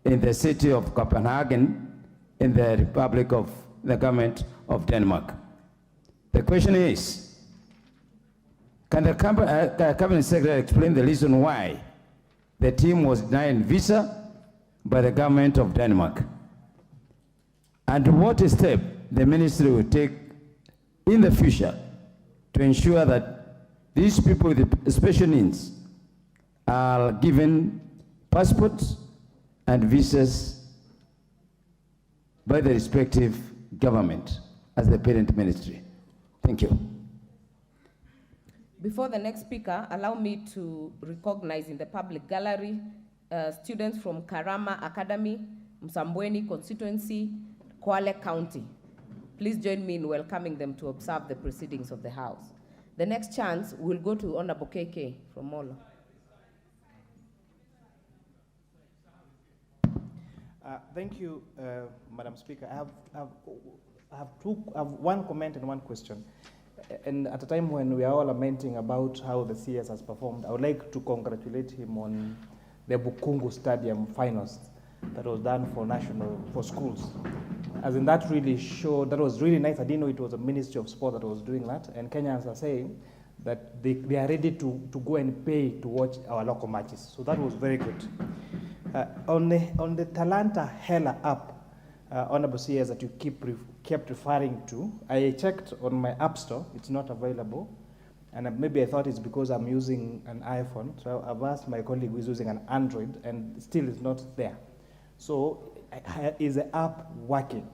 in the city of Copenhagen, in the Republic of the Government of Denmark. The question is, can the Cabinet Secretary explain the reason why the team was denied visa by the Government of Denmark? And what step the ministry will take in the future to ensure that these people with special needs are given passports and visas by the respective government as the parent ministry. Thank you. Before the next speaker, allow me to recognize in the public gallery students from Karama Academy, Msambweni constituency, Kwale County. Please join me in welcoming them to observe the proceedings of the House. The next chance will go to Honorable KK from Molo. Thank you, Madam Speaker. I have one comment and one question. And at a time when we are all lamenting about how the CS has performed, I would like to congratulate him on the Bukungu Stadium finals that was done for schools. As in that really showed, that was really nice. I didn't know it was a Ministry of Sport that was doing that. And Kenyans are saying that they are ready to go and pay to watch our local matches. So that was very good. On the Talanta Hela app, Honorable CS, that you kept referring to, I checked on my app store, it's not available. And maybe I thought it's because I'm using an iPhone. So I've asked my colleague who's using an Android, and still it's not there. So is the app working?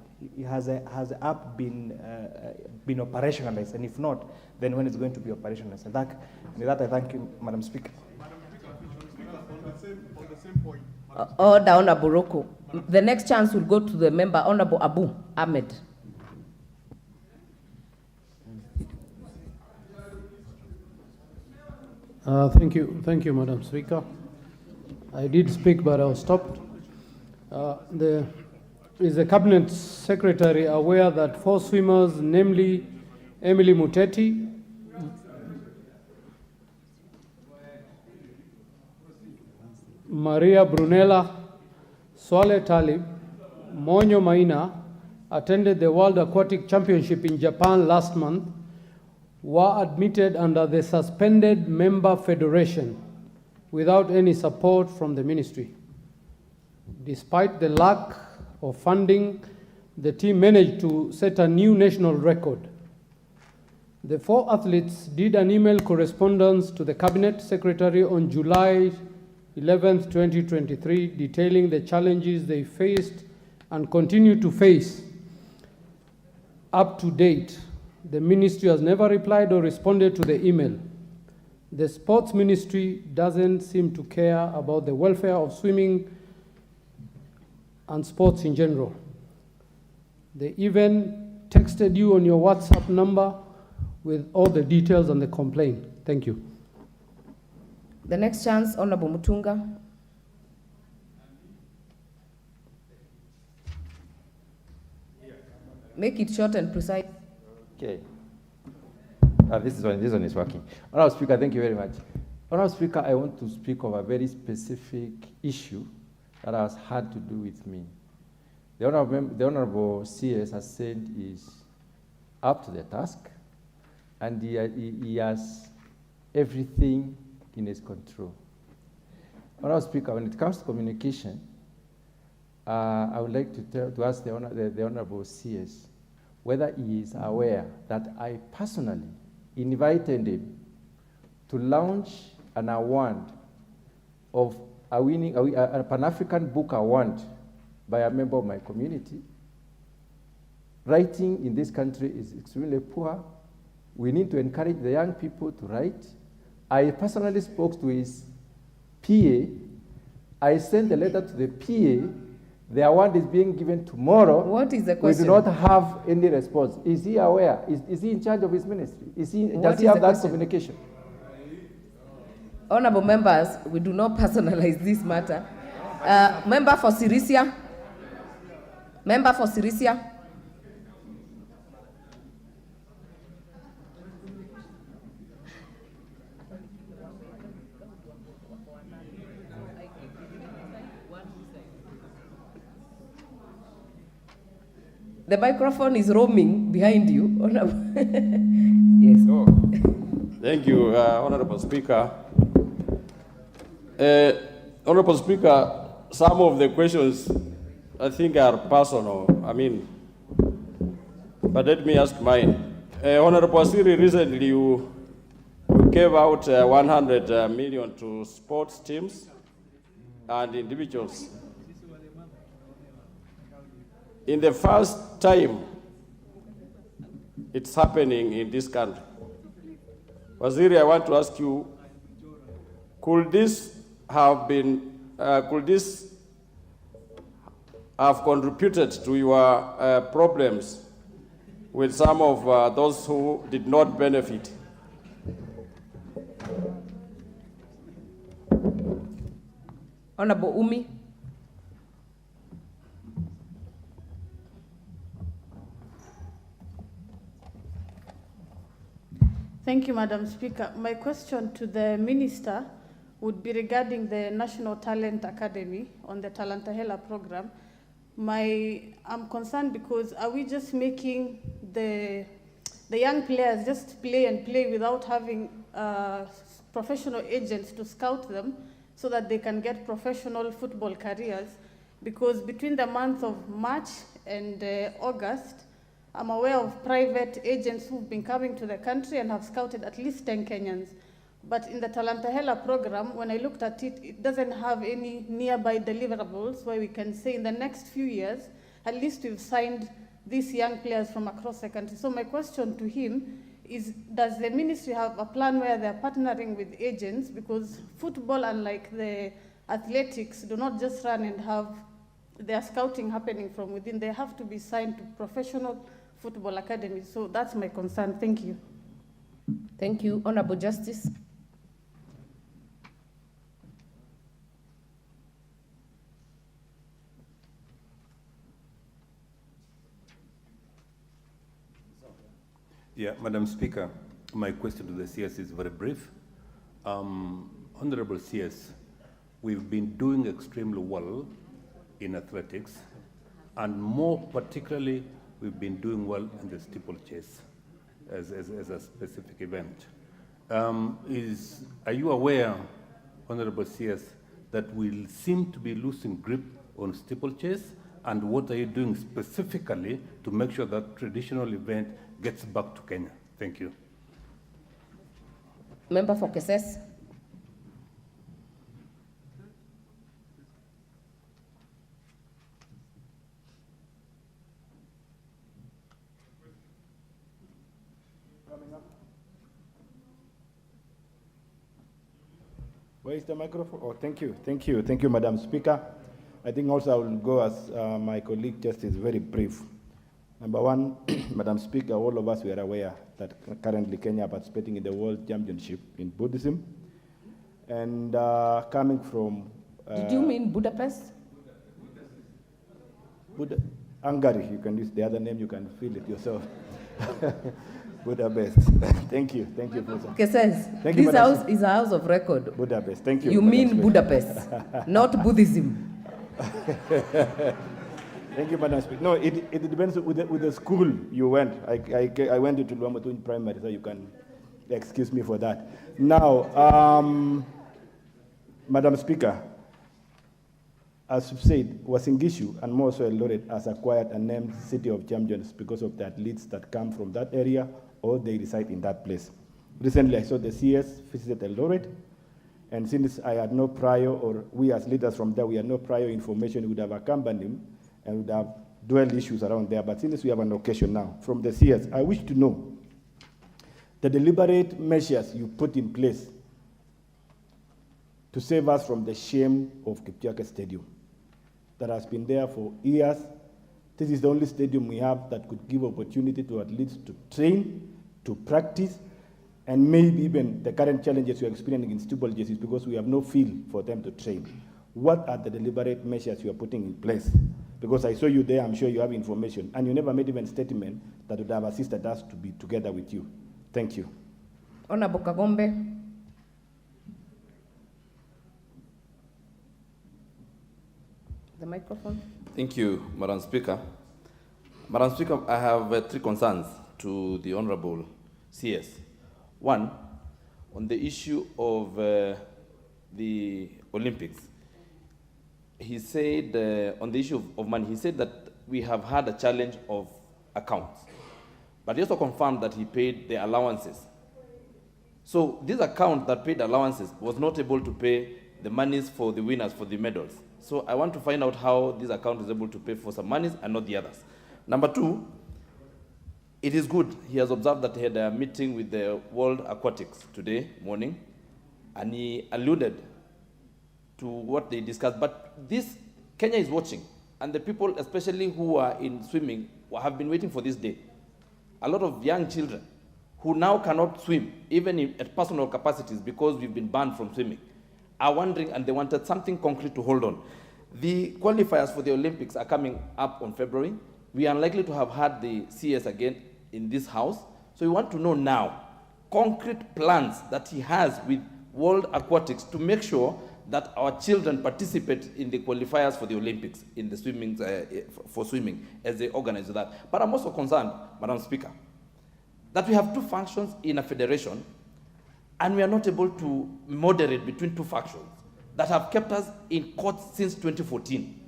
Has the app been operationalized? And if not, then when it's going to be operationalized? And with that I thank you, Madam Speaker. On the same point. Order, Honorable Roko. The next chance will go to the member, Honorable Abu Ahmed. Thank you, Madam Speaker. I did speak, but I was stopped. Is the Cabinet Secretary aware that 4 swimmers, namely Emily Muteti, Maria Brunella, Swale Talib, Monyo Maina, attended the World Aquatic Championship in Japan last month, were admitted under the suspended member federation without any support from the ministry? Despite the lack of funding, the team managed to set a new national record. The 4 athletes did an email correspondence to the Cabinet Secretary on July 11th, 2023, detailing the challenges they faced and continue to face. Up to date, the ministry has never replied or responded to the email. The sports ministry doesn't seem to care about the welfare of swimming and sports in general. They even texted you on your WhatsApp number with all the details on the complaint. Thank you. The next chance, Honorable Mutunga. Make it short and precise. Okay. This one is working. Honorable Speaker, thank you very much. Honorable Speaker, I want to speak of a very specific issue that has had to do with me. The Honorable CS has said is up to the task, and he has everything in his control. Honorable Speaker, when it comes to communication, I would like to ask the Honorable CS whether he is aware that I personally invited him to launch an award of a Pan-African Book Award by a member of my community. Writing in this country is extremely poor. We need to encourage the young people to write. I personally spoke to his PA. I sent a letter to the PA. The award is being given tomorrow. What is the question? We do not have any response. Is he aware? Is he in charge of his ministry? Does he have that communication? Honorable members, we do not personalize this matter. Member for Sirisia. Member for Sirisia. The microphone is roaming behind you. Yes. Oh. Thank you, Honorable Speaker. Honorable Speaker, some of the questions I think are personal. But let me ask mine. Honorable Siri, recently you gave out 100 million to sports teams and individuals. In the first time it's happening in this country, Waziri, I want to ask you, could this have contributed to your problems with some of those who did not benefit? Honorable Umi. Thank you, Madam Speaker. My question to the Minister would be regarding the National Talent Academy on the Talantahela program. I'm concerned because are we just making the young players just play and play without having professional agents to scout them so that they can get professional football careers? Because between the month of March and August, I'm aware of private agents who've been coming to the country and have scouted at least 10 Kenyans. But in the Talantahela program, when I looked at it, it doesn't have any nearby deliverables where we can say in the next few years, at least we've signed these young players from across the country. So my question to him is, does the ministry have a plan where they're partnering with agents? Because football, unlike the athletics, do not just run and have their scouting happening from within. They have to be signed to professional football academies. So that's my concern. Thank you. Thank you. Honorable Justice. Yeah, Madam Speaker, my question to the CS is very brief. Honorable CS, we've been doing extremely well in athletics, and more particularly, we've been doing well in the steeplechase as a specific event. Are you aware, Honorable CS, that we seem to be losing grip on steeplechase, and what are you doing specifically to make sure that traditional event gets back to Kenya? Thank you. Member for Keses. Where is the microphone? Oh, thank you, Madam Speaker. I think also I will go as my colleague Justice, very brief. Number one, Madam Speaker, all of us were aware that currently Kenya participating in the World Championship in Buddhism. And coming from... Did you mean Budapest? Hungary, you can use the other name, you can feel it yourself. Budapest. Thank you, Professor. Keses, Thank you, this house is a house of record. Budapest, thank you. You mean Budapest, not Buddhism. Thank you, Madam Speaker. No, it depends with the school you went. I went to Luamatu Primary, so you can excuse me for that. Now, Madam Speaker, as you said, Wasingishu and more so Eldoret has acquired a named City of Champions because of the athletes that come from that area or they reside in that place. Recently, I saw the CS visited Eldoret, and since I had no prior, or we as leaders from there, we had no prior information, we would have accompanied him and would have dwelled issues around there. But since we have an occasion now, from the CS, I wish to know the deliberate measures you put in place to save us from the shame of Kipchoge Stadium that has been there for years. This is the only stadium we have that could give opportunity to athletes to train, to practice, and maybe even the current challenges we are experiencing in steeplechase is because we have no field for them to train. What are the deliberate measures you are putting in place? Because I saw you there, I'm sure you have information, and you never made even a statement that would have assisted us to be together with you. Thank you. Honorable Kagombe. The microphone. Thank you, Madam Speaker. Madam Speaker, I have 3 concerns to the Honorable CS. One, on the issue of the Olympics. He said, on the issue of money, he said that we have had a challenge of accounts. But he also confirmed that he paid the allowances. So this account that paid allowances was not able to pay the monies for the winners for the medals. So I want to find out how this account is able to pay for some monies and not the others. Number 2, it is good. He has observed that he had a meeting with the World Aquatics today morning, and he alluded to what they discussed. But this, Kenya is watching, and the people, especially who are in swimming, have been waiting for this day. A lot of young children who now cannot swim, even at personal capacities, because we've been banned from swimming, are wondering, and they wanted something concrete to hold on. The qualifiers for the Olympics are coming up on February. We are unlikely to have had the CS again in this house. So we want to know now concrete plans that he has with World Aquatics to make sure that our children participate in the qualifiers for the Olympics, in the swimming, for swimming, as they organize that. But I'm also concerned, Madam Speaker, that we have 2 factions in a federation, and we are not able to moderate between 2 factions that have kept us in court since 2014.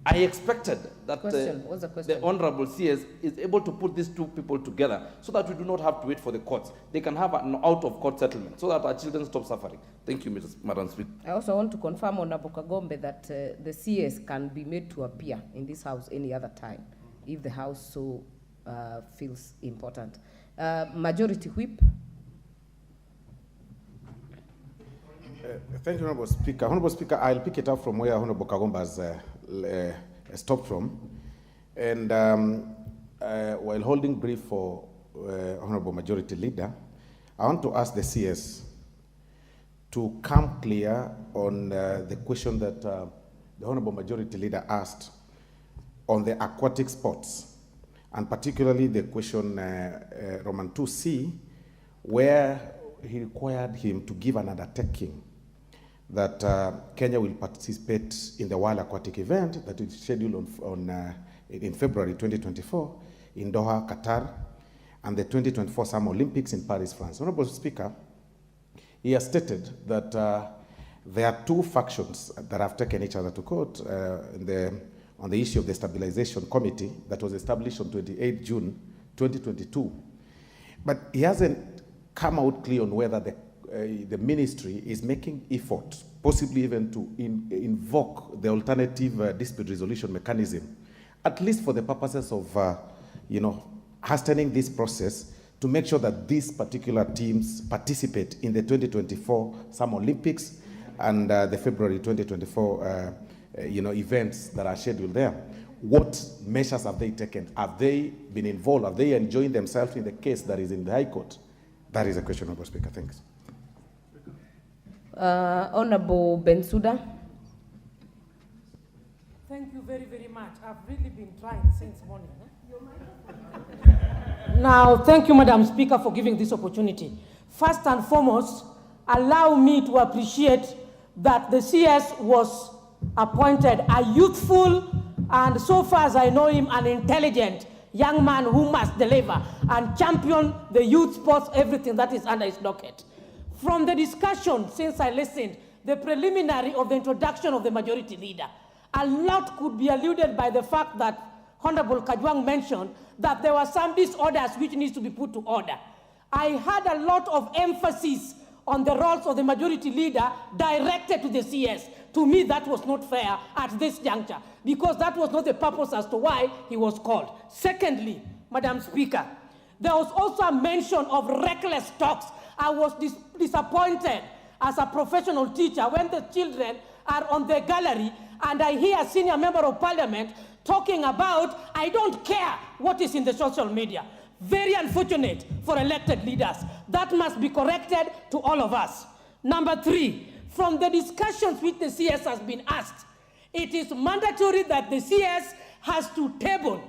I expected that the Honorable CS is able to put these 2 people together so that we do not have to wait for the courts. They can have an out-of-court settlement so that our children stop suffering. Thank you, Madam Speaker. I also want to confirm, Honorable Kagombe, that the CS can be made to appear in this house any other time if the house so feels important. Majority Whip. Thank you, Honorable Speaker. Honorable Speaker, I'll pick it up from where Honorable Kagomba has stopped from. And while holding brief for Honorable Majority Leader, I want to ask the CS to come clear on the question that the Honorable Majority Leader asked on the aquatic sports, and particularly the question Roman 2C, where he required him to give an undertaking that Kenya will participate in the World Aquatic event that is scheduled in February 2024 in Doha, Qatar, and the 2024 Summer Olympics in Paris, France. Honorable Speaker, he has stated that there are 2 factions that have taken each other to court on the issue of the Stabilization Committee that was established on 28 June 2022. But he hasn't come out clear on whether the ministry is making effort, possibly even to invoke the alternative dispute resolution mechanism, at least for the purposes of, hastening this process to make sure that these particular teams participate in the 2024 Summer Olympics and the February 2024, events that are scheduled there. What measures have they taken? Have they been involved? Have they enjoined themselves in the case that is in the High Court? That is a question, Honorable Speaker. Thanks. Honorable Bensouda. Thank you very, very much. I've really been trying since morning. Now, thank you, Madam Speaker, for giving this opportunity. First and foremost, allow me to appreciate that the CS was appointed a youthful and, so far as I know him, an intelligent young man who must deliver and champion the youth sports, everything that is under his docket. From the discussion, since I listened, the preliminary of the introduction of the Majority Leader, a lot could be alluded by the fact that Honorable Kajwang mentioned that there were some disorders which needs to be put to order. I had a lot of emphasis on the roles of the Majority Leader directed to the CS. To me, that was not fair at this juncture, because that was not the purpose as to why he was called. Secondly, Madam Speaker, there was also a mention of reckless talks. I was disappointed as a professional teacher when the children are on the gallery and I hear a senior member of parliament talking about, I don't care what is in the social media. Very unfortunate for elected leaders. That must be corrected to all of us. Number 3, from the discussions which the CS has been asked, it is mandatory that the CS has to table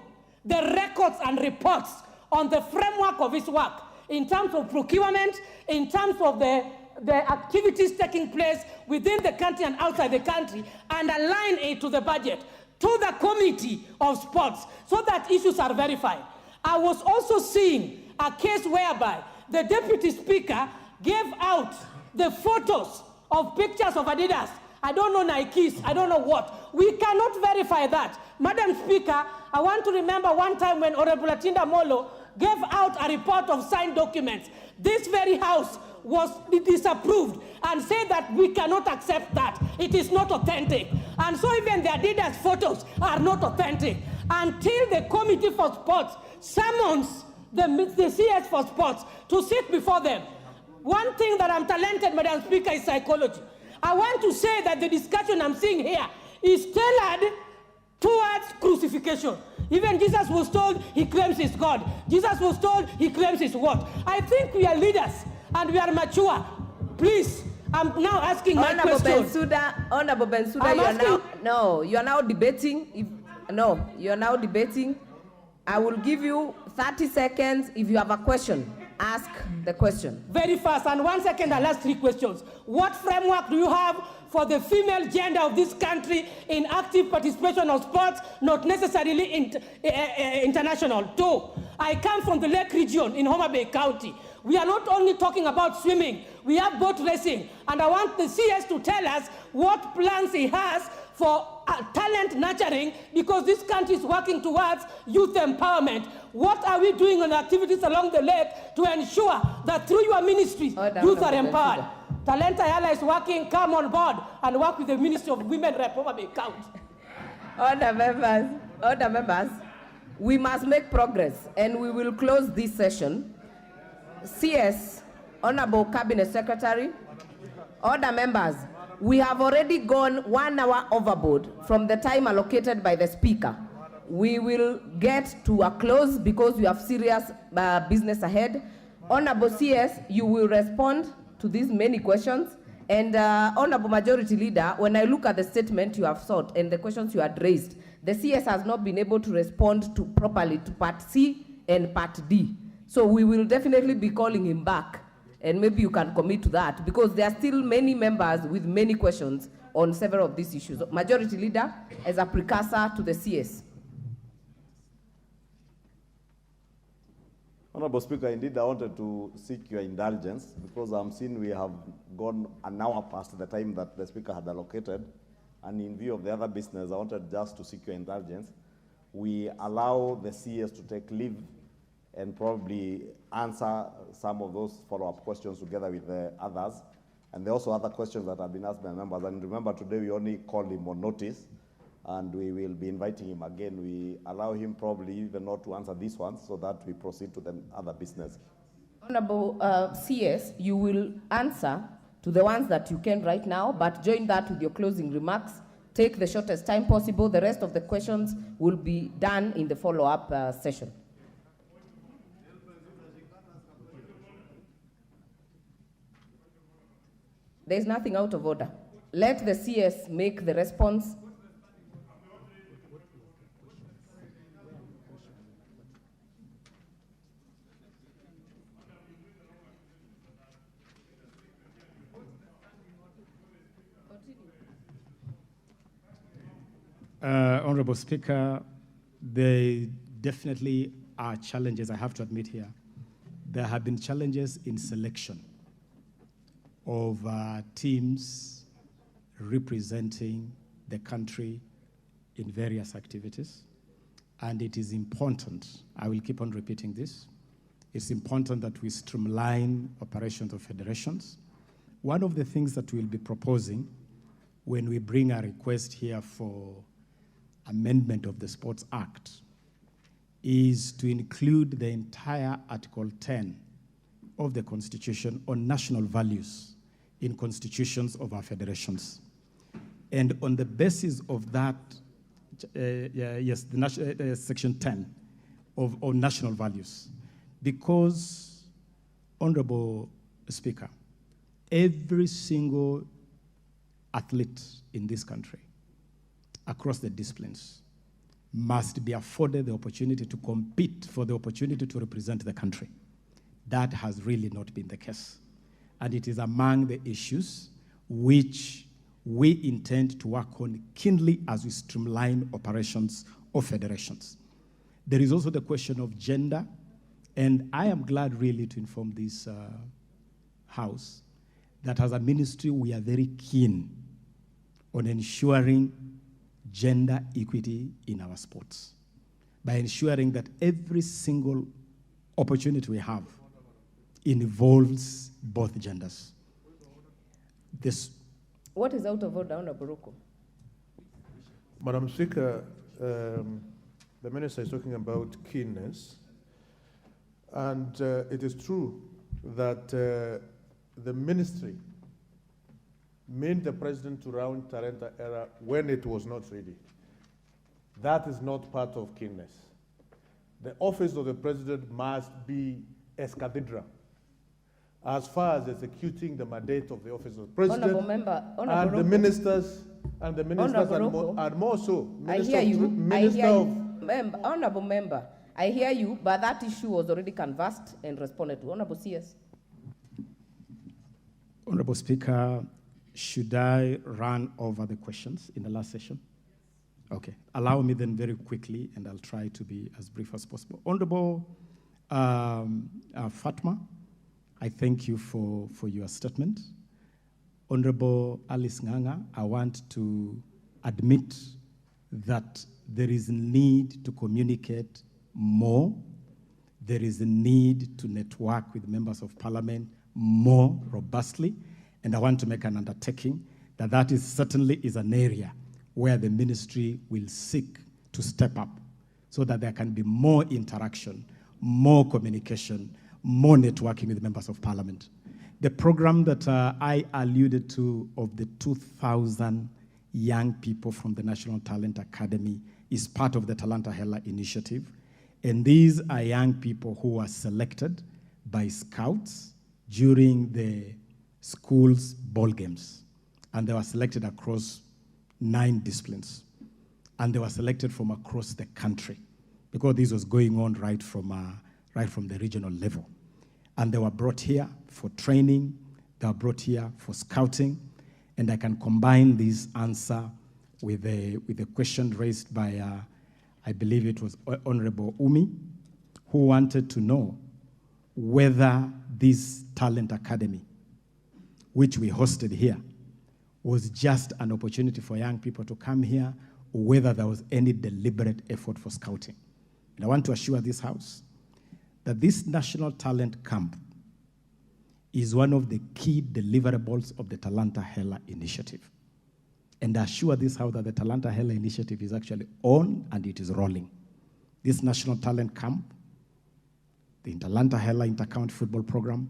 the records and reports on the framework of his work in terms of procurement, in terms of the activities taking place within the country and outside the country, and align it to the budget. to the Committee of Sports so that issues are verified. I was also seeing a case whereby the Deputy Speaker gave out the photos of pictures of Adidas. I don't know Nikes, I don't know what. We cannot verify that. Madam Speaker, I want to remember one time when Honorable Atinda Molo gave out a report of signed documents. This very house was disapproved and said that we cannot accept that. It is not authentic. And so even the Adidas photos are not authentic. Until the Committee for Sports summons the CS for Sports to sit before them. One thing that I'm talented, Madam Speaker, is psychology. I want to say that the discussion I'm seeing here is tailored towards crucifixion. Even Jesus was told he claims he's God. Jesus was told he claims he's what? I think we are leaders and we are mature. Please, I'm now asking my question. Honorable Bensouda, you are now debating. You are now debating. I will give you 30 seconds. If you have a question, ask the question. Very fast, and 1 second, I'll ask 3 questions. What framework do you have for the female gender of this country in active participation of sports, not necessarily international? 2, I come from the Lake region in Homa Bay County. We are not only talking about swimming, we have boat racing, and I want the CS to tell us what plans he has for talent nurturing, because this country is working towards youth empowerment. What are we doing on activities along the lake to ensure that through your ministry, youth are empowered? Talent Ayala is working, come on board and work with the Ministry of Women Rep Homa Bay County. Order members, we must make progress and we will close this session. CS, Honorable Cabinet Secretary, order members, we have already gone 1 hour overboard from the time allocated by the Speaker. We will get to a close because we have serious business ahead. Honorable CS, you will respond to these many questions. And Honorable Majority Leader, when I look at the statement you have sought and the questions you had raised, the CS has not been able to respond properly to Part C and Part D. So we will definitely be calling him back. And maybe you can commit to that, because there are still many members with many questions on several of these issues. Majority Leader, as a precursor to the CS. Honorable Speaker, indeed I wanted to seek your indulgence because I'm seeing we have gone an hour past the time that the Speaker had allocated, and in view of the other business, I wanted just to seek your indulgence. We allow the CS to take leave and probably answer some of those follow-up questions together with the others. And there are also other questions that have been asked by members. And remember, today we only called him on notice, and we will be inviting him again. We allow him probably even not to answer these ones so that we proceed to the other business. Honorable CS, you will answer to the ones that you can right now, but join that with your closing remarks. Take the shortest time possible. The rest of the questions will be done in the follow-up session. There is nothing out of order. Let the CS make the response. Honorable Speaker, there definitely are challenges, I have to admit here. There have been challenges in selection of teams representing the country in various activities. And it is important, I will keep on repeating this, it's important that we streamline operations of federations. One of the things that we'll be proposing when we bring a request here for amendment of the Sports Act is to include the entire Article 10 of the Constitution on national values in constitutions of our federations. And on the basis of that, Section 10 of national values, because, Honorable Speaker, every single athlete in this country, across the disciplines, must be afforded the opportunity to compete for the opportunity to represent the country. That has really not been the case. And it is among the issues which we intend to work on keenly as we streamline operations of federations. There is also the question of gender, and I am glad really to inform this House that as a ministry, we are very keen on ensuring gender equity in our sports by ensuring that every single opportunity we have involves both genders. What is out of order, Honorable Ruko? Madam Speaker, the Minister is talking about keenness, and it is true that the ministry made the President to round Talenta era when it was not ready. That is not part of keenness. The office of the President must be as cathedral as far as executing the mandate of the office of the President and the ministers and more so. I hear you. Honorable Member, I hear you, but that issue was already canvassed and responded to. Honorable CS. Honorable Speaker, should I run over the questions in the last session? Okay. Allow me then very quickly, and I'll try to be as brief as possible. Honorable Fatma, I thank you for your statement. Honorable Alice Nganga, I want to admit that there is a need to communicate more. There is a need to network with members of parliament more robustly. And I want to make an undertaking that that is certainly is an area where the ministry will seek to step up so that there can be more interaction, more communication, more networking with members of parliament. The program that I alluded to of the 2,000 young people from the National Talent Academy is part of the Talanta Hela initiative. And these are young people who were selected by scouts during the school's ball games. And they were selected across 9 disciplines. And they were selected from across the country because this was going on right from the regional level. And they were brought here for training. They were brought here for scouting. And I can combine this answer with a question raised by, I believe it was Honorable Umi, who wanted to know whether this talent academy, which we hosted here, was just an opportunity for young people to come here, or whether there was any deliberate effort for scouting. And I want to assure this House that this National Talent Camp is one of the key deliverables of the Talanta Hela initiative. And I assure this House that the Talanta Hela initiative is actually on and it is rolling. This National Talent Camp, the Talanta Hela Inter-County Football Program,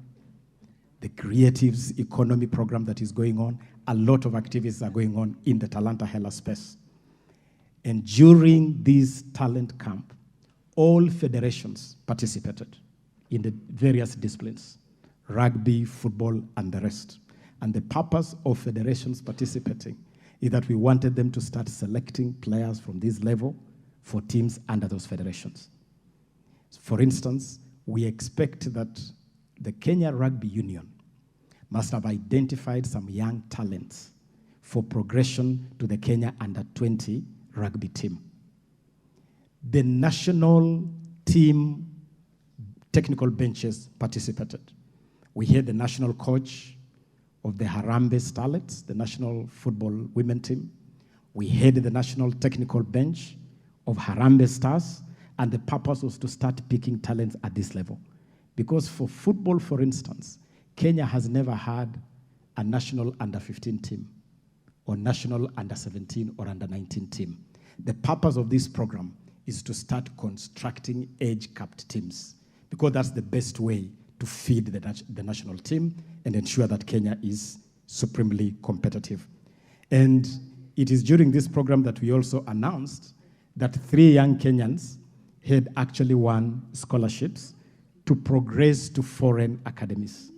the Creatives Economy Program that is going on, a lot of activities are going on in the Talanta Hela space. And during this talent camp, all federations participated in the various disciplines, rugby, football, and the rest. And the purpose of federations participating is that we wanted them to start selecting players from this level for teams under those federations. For instance, we expect that the Kenya Rugby Union must have identified some young talents for progression to the Kenya Under-20 rugby team. The national team technical benches participated. We had the national coach of the Harambee Starlets, the national football women team. We had the national technical bench of Harambee Stars, and the purpose was to start picking talents at this level. Because for football, for instance, Kenya has never had a national under-15 team or national under-17 or under-19 team. The purpose of this program is to start constructing age-capped teams because that's the best way to feed the national team and ensure that Kenya is supremely competitive. And it is during this program that we also announced that 3 young Kenyans had actually won scholarships to progress to foreign academies.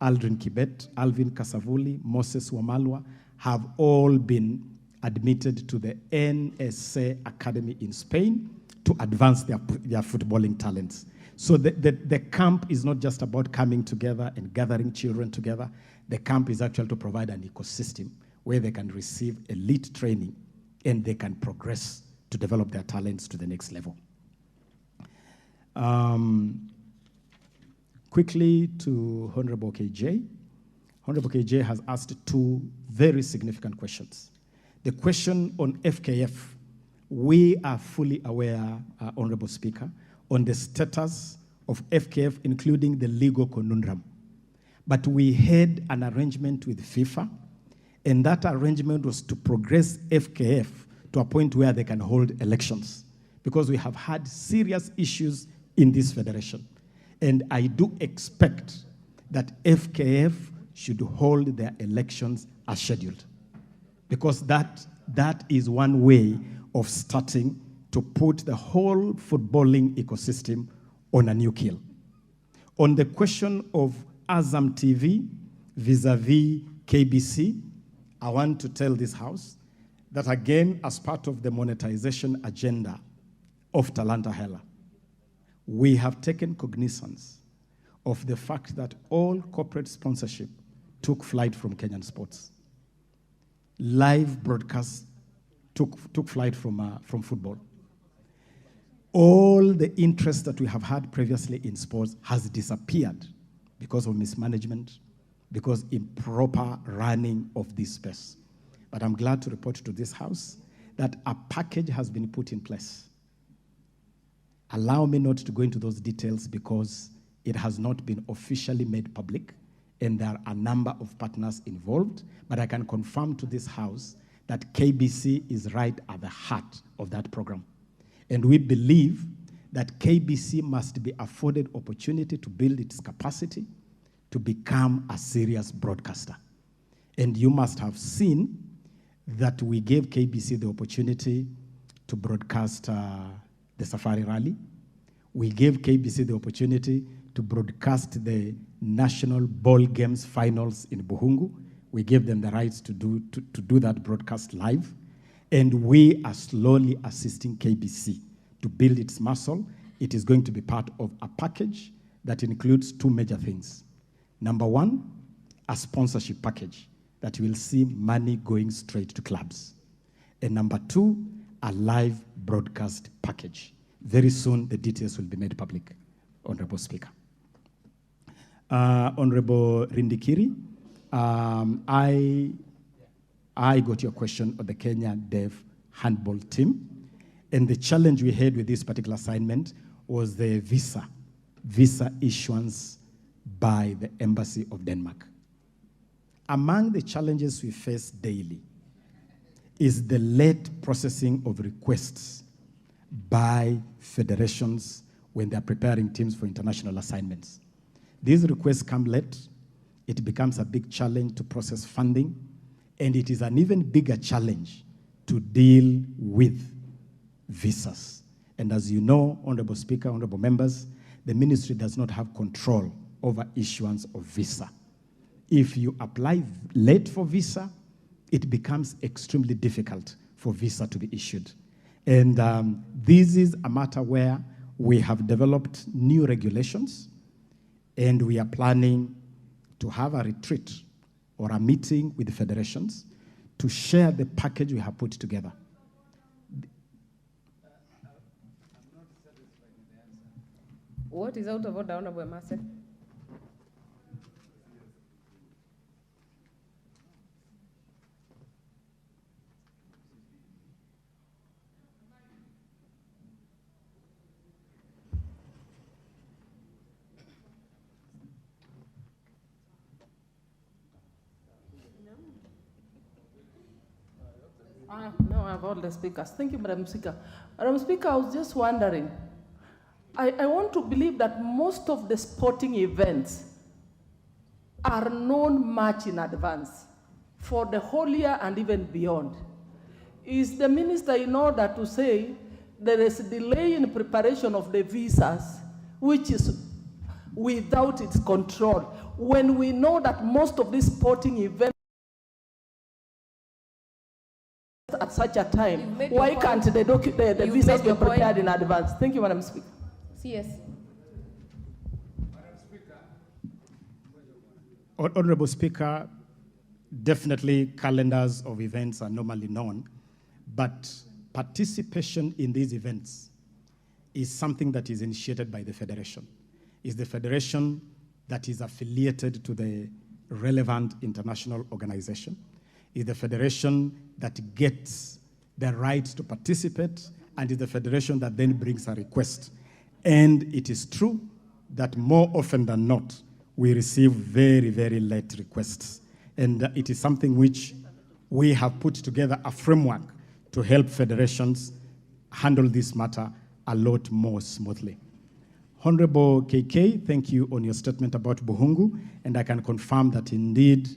Aldrin Kibet, Alvin Kasavuli, Moses Wamalwa have all been admitted to the NSA Academy in Spain to advance their footballing talents. So the camp is not just about coming together and gathering children together. The camp is actually to provide an ecosystem where they can receive elite training and they can progress to develop their talents to the next level. Quickly to Honorable KJ. Honorable KJ has asked two very significant questions. The question on FKF, we are fully aware, Honorable Speaker, on the status of FKF, including the legal conundrum. But we had an arrangement with FIFA, and that arrangement was to progress FKF to a point where they can hold elections, because we have had serious issues in this federation. And I do expect that FKF should hold their elections as scheduled, because that is one way of starting to put the whole footballing ecosystem on a new keel. On the question of Azam TV vis-a-vis KBC, I want to tell this House that again, as part of the monetization agenda of Talanta Hela, we have taken cognizance of the fact that all corporate sponsorship took flight from Kenyan sports. Live broadcasts took flight from football. All the interest that we have had previously in sports has disappeared because of mismanagement, because improper running of this space. But I'm glad to report to this House that a package has been put in place. Allow me not to go into those details because it has not been officially made public, and there are a number of partners involved, but I can confirm to this House that KBC is right at the heart of that program. And we believe that KBC must be afforded opportunity to build its capacity to become a serious broadcaster. And you must have seen that we gave KBC the opportunity to broadcast the Safari Rally. We gave KBC the opportunity to broadcast the National Ball Games finals in Buhungu. We gave them the rights to do that broadcast live. And we are slowly assisting KBC to build its muscle. It is going to be part of a package that includes two major things. Number one, a sponsorship package that will see money going straight to clubs. And number two, a live broadcast package. Very soon, the details will be made public, Honorable Speaker. Honorable Rindikiri, I got your question on the Kenya Deaf handball team. And the challenge we had with this particular assignment was the visa issuance by the Embassy of Denmark. Among the challenges we face daily is the late processing of requests by federations when they're preparing teams for international assignments. These requests come late, it becomes a big challenge to process funding, and it is an even bigger challenge to deal with visas. And as you know, Honorable Speaker, Honorable Members, the ministry does not have control over issuance of visa. If you apply late for visa, it becomes extremely difficult for visa to be issued. And this is a matter where we have developed new regulations, and we are planning to have a retreat or a meeting with the federations to share the package we have put together. What is out of order, Honorable Emase? No, I have all the speakers. Thank you, Madam Speaker. Madam Speaker, I was just wondering, I want to believe that most of the sporting events are known much in advance for the whole year and even beyond. Is the minister in order to say there is a delay in preparation of the visas, which is without its control, when we know that most of these sporting events at such a time, why can't the visas be prepared in advance? Thank you, Madam Speaker. Yes. Honorable Speaker, Definitely, calendars of events are normally known, but participation in these events is something that is initiated by the Federation. It's the Federation that is affiliated to the relevant international organization. It's the Federation that gets the right to participate, and it's the Federation that then brings a request. And it is true that more often than not, we receive very, very late requests. And it is something which we have put together a framework to help federations handle this matter a lot more smoothly. Honorable KK, thank you on your statement about Buhungu, and I can confirm that indeed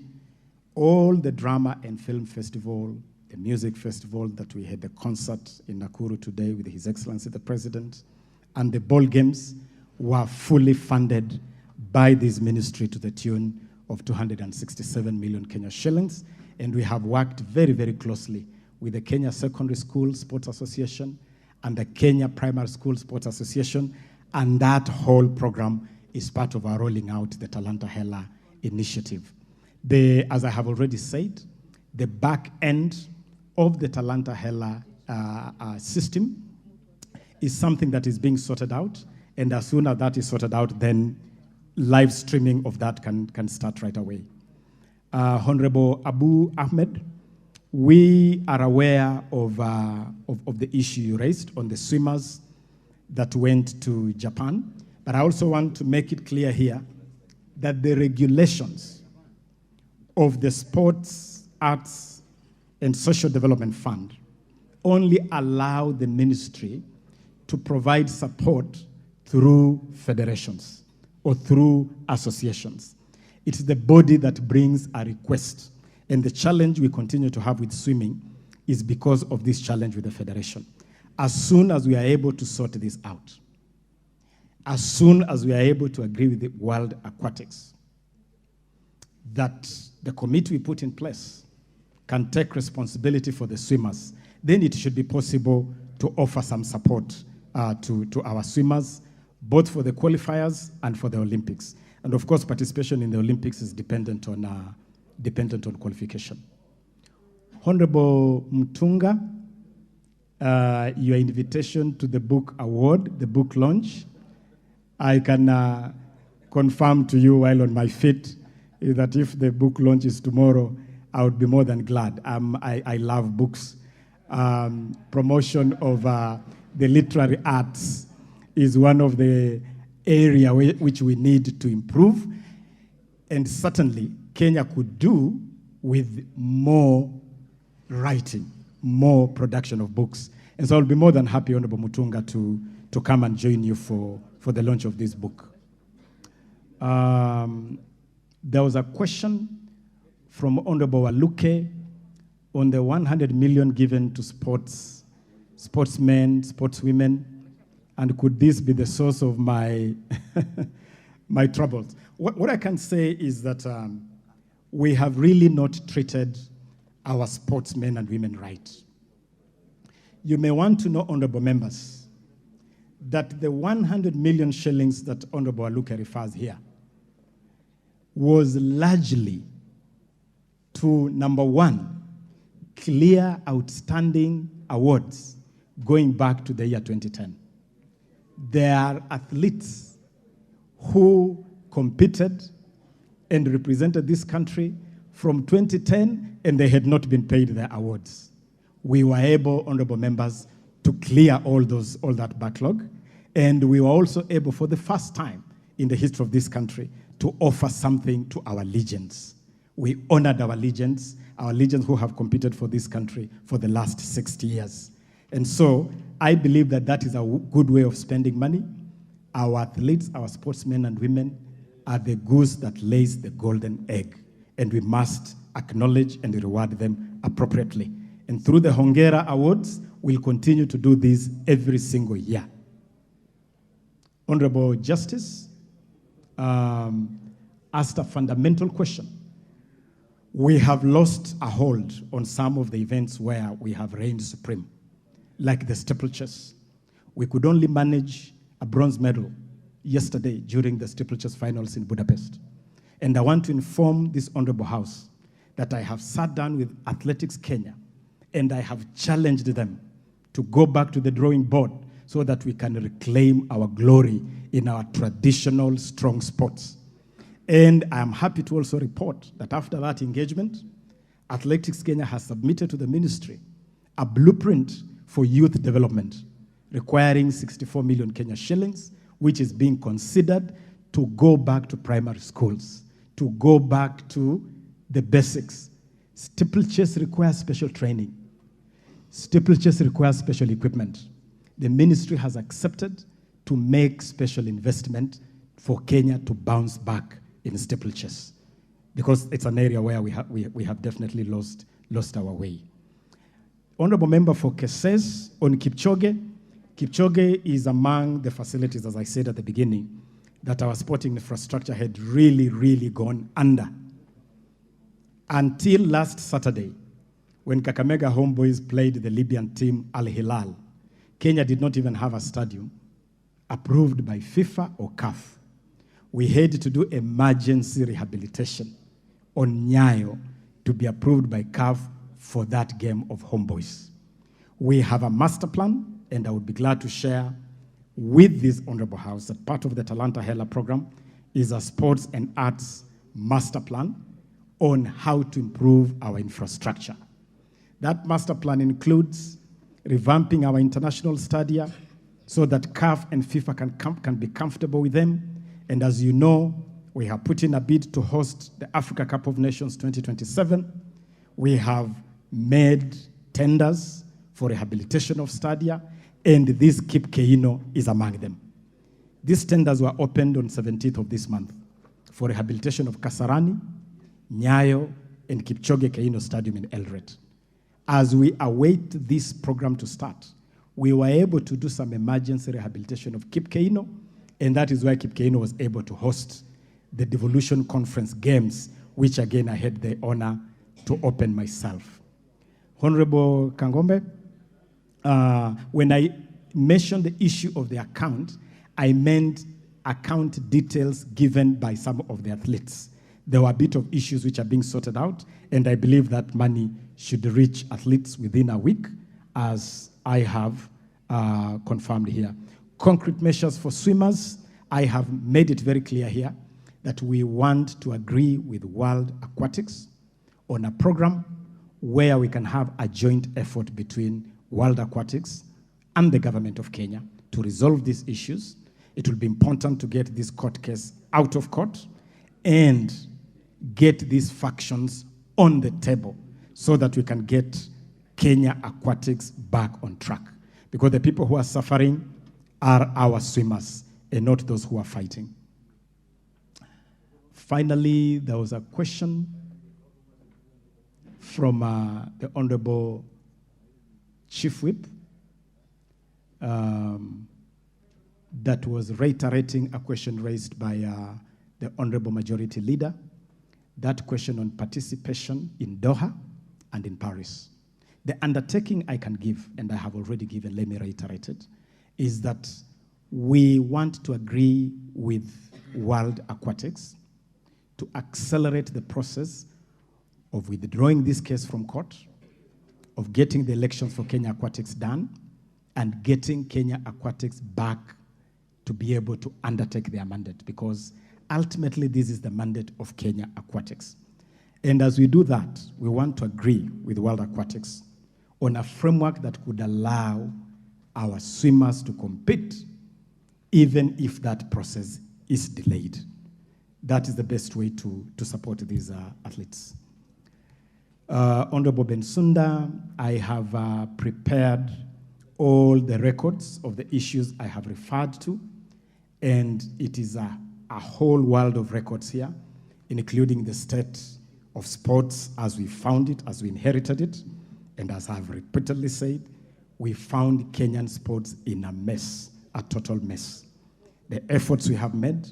all the drama and film festival, the music festival that we had, the concert in Nakuru today with His Excellency the President, and the ball games were fully funded by this ministry to the tune of 267 million Kenya shillings. And we have worked very, very closely with the Kenya Secondary School Sports Association and the Kenya Primary School Sports Association. And that whole program is part of our rolling out the Talanta Hela initiative. As I have already said, the back end of the Talanta Hela system is something that is being sorted out. And as soon as that is sorted out, then live streaming of that can start right away. Honorable Abu Ahmed, we are aware of the issue you raised on the swimmers that went to Japan, but I also want to make it clear here that the regulations of the Sports, Arts, and Social Development Fund only allow the ministry to provide support through federations or through associations. It's the body that brings a request. And the challenge we continue to have with swimming is because of this challenge with the federation. As soon as we are able to sort this out, as soon as we are able to agree with the World Aquatics, that the committee we put in place can take responsibility for the swimmers, then it should be possible to offer some support to our swimmers, both for the qualifiers and for the Olympics. And of course, participation in the Olympics is dependent on qualification. Honorable Mutunga, your invitation to the book award, the book launch, I can confirm to you while on my feet that if the book launch is tomorrow, I would be more than glad. I love books. Promotion of the literary arts is one of the areas which we need to improve. And certainly, Kenya could do with more writing, more production of books. And so I'll be more than happy, Honorable Mutunga, to come and join you for the launch of this book. There was a question from Honorable Waluke on the 100 million given to sportsmen, sportswomen, and could this be the source of my my troubles? What I can say is that we have really not treated our sportsmen and women right. You may want to know, honorable members, that the 100 million shillings that Honorable Aluke refers here was largely to, number one, clear outstanding awards going back to the year 2010. There are athletes who competed and represented this country from 2010, and they had not been paid their awards. We were able, honorable members, to clear all that backlog, and we were also able, for the first time in the history of this country, to offer something to our legends. We honored our legends who have competed for this country for the last 60 years. And so I believe that that is a good way of spending money. Our athletes, our sportsmen and women are the goose that lays the golden egg, and we must acknowledge and reward them appropriately. And through the Hongera Awards, we'll continue to do this every single year. Honorable Justice asked a fundamental question. We have lost a hold on some of the events where we have reigned supreme, like the steeplechase. We could only manage a bronze medal yesterday during the steeplechase finals in Budapest. And I want to inform this honorable house that I have sat down with Athletics Kenya and I have challenged them to go back to the drawing board so that we can reclaim our glory in our traditional strong sports. And I am happy to also report that after that engagement, Athletics Kenya has submitted to the ministry a blueprint for youth development requiring 64 million Kenya shillings, which is being considered to go back to primary schools, to go back to the basics. Steeplechase requires special training. Steeplechase requires special equipment. The ministry has accepted to make special investment for Kenya to bounce back in steeplechase, because it's an area where we have definitely lost our way. Honorable member for Keses on Kipchoge. Kipchoge is among the facilities, as I said at the beginning, that our sporting infrastructure had really gone under. Until last Saturday, when Kakamega Homeboys played the Libyan team Al Hilal, Kenya did not even have a stadium approved by FIFA or CAF. We had to do emergency rehabilitation on Nyayo to be approved by CAF for that game of Homeboys. We have a master plan, and I would be glad to share with this Honorable House that part of the Talanta Hela program is a sports and arts master plan on how to improve our infrastructure. That master plan includes revamping our international stadia so that CAF and FIFA can be comfortable with them. And as you know, we have put in a bid to host the Africa Cup of Nations 2027. We have made tenders for rehabilitation of stadia, and this Kip Keino is among them. These tenders were opened on 17th of this month for rehabilitation of Kasarani, Nyayo, and Kipchoge Keino Stadium in Eldoret. As we await this program to start, we were able to do some emergency rehabilitation of Kip Keino, and that is why Kip Keino was able to host the Devolution Conference Games, which again I had the honor to open myself. Honorable Kangombe, when I mentioned the issue of the account, I meant account details given by some of the athletes. There were a bit of issues which are being sorted out, and I believe that money should reach athletes within a week, as I have confirmed here. Concrete measures for swimmers, I have made it very clear here that we want to agree with World Aquatics on a program where we can have a joint effort between World Aquatics and the government of Kenya to resolve these issues. It will be important to get this court case out of court and get these factions on the table so that we can get Kenya Aquatics back on track. Because the people who are suffering are our swimmers and not those who are fighting. Finally, there was a question from the Honorable Chief Whip that was reiterating a question raised by the Honorable Majority Leader, that question on participation in Doha and in Paris. The undertaking I can give, and I have already given, let me reiterate it, is that we want to agree with World Aquatics to accelerate the process of withdrawing this case from court, of getting the elections for Kenya Aquatics done, and getting Kenya Aquatics back to be able to undertake their mandate, because ultimately this is the mandate of Kenya Aquatics. And as we do that, we want to agree with World Aquatics on a framework that could allow our swimmers to compete, even if that process is delayed. That is the best way to support these athletes. Honorable Bensunda, I have prepared all the records of the issues I have referred to, and it is a whole world of records here, including the state of sports as we found it, as we inherited it, and as I've repeatedly said, we found Kenyan sports in a mess, a total mess. The efforts we have made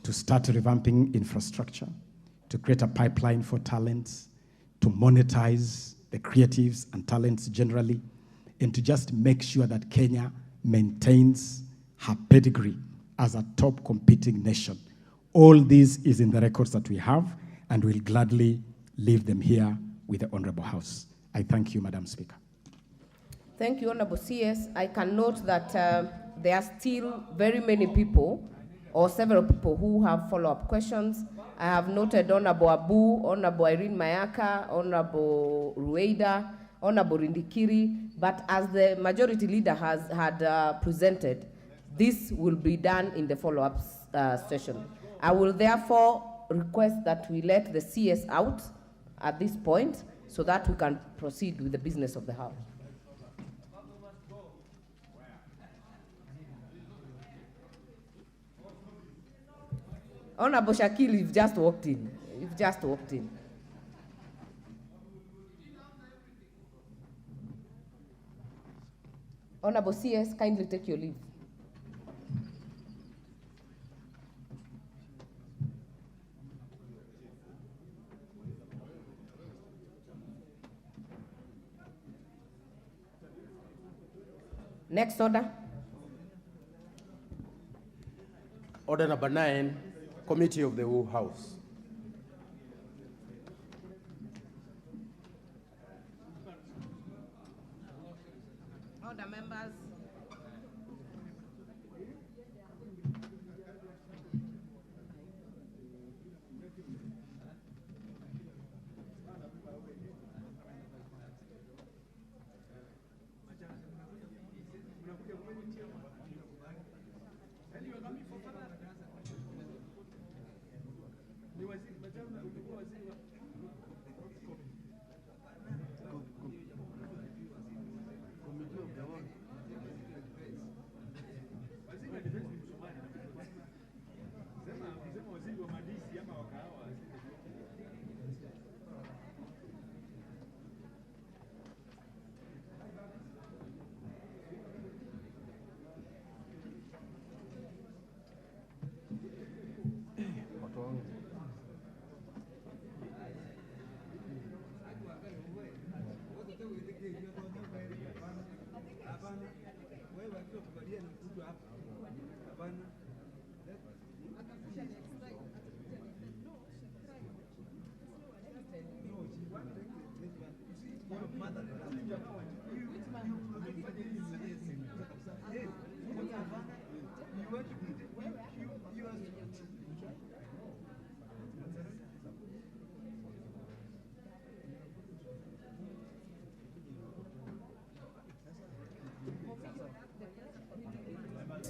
to start revamping infrastructure, to create a pipeline for talents, to monetize the creatives and talents generally, and to just make sure that Kenya maintains her pedigree as a top competing nation. All this is in the records that we have, and we'll gladly leave them here with the Honorable House. I thank you, Madam Speaker. Thank you, Honorable CS. I can note that there are still very many people or several people who have follow-up questions. I have noted Honorable Abu, Honorable Irene Mayaka, Honorable Rueda, Honorable Rindikiri, but as the majority leader had presented, this will be done in the follow-up session. I will therefore request that we let the CS out at this point so that we can proceed with the business of the House. Honorable Shakil, you've just walked in. You've just walked in. Honorable CS, kindly take your leave. Next order. Order number 9, Committee of the Whole House. Order, members.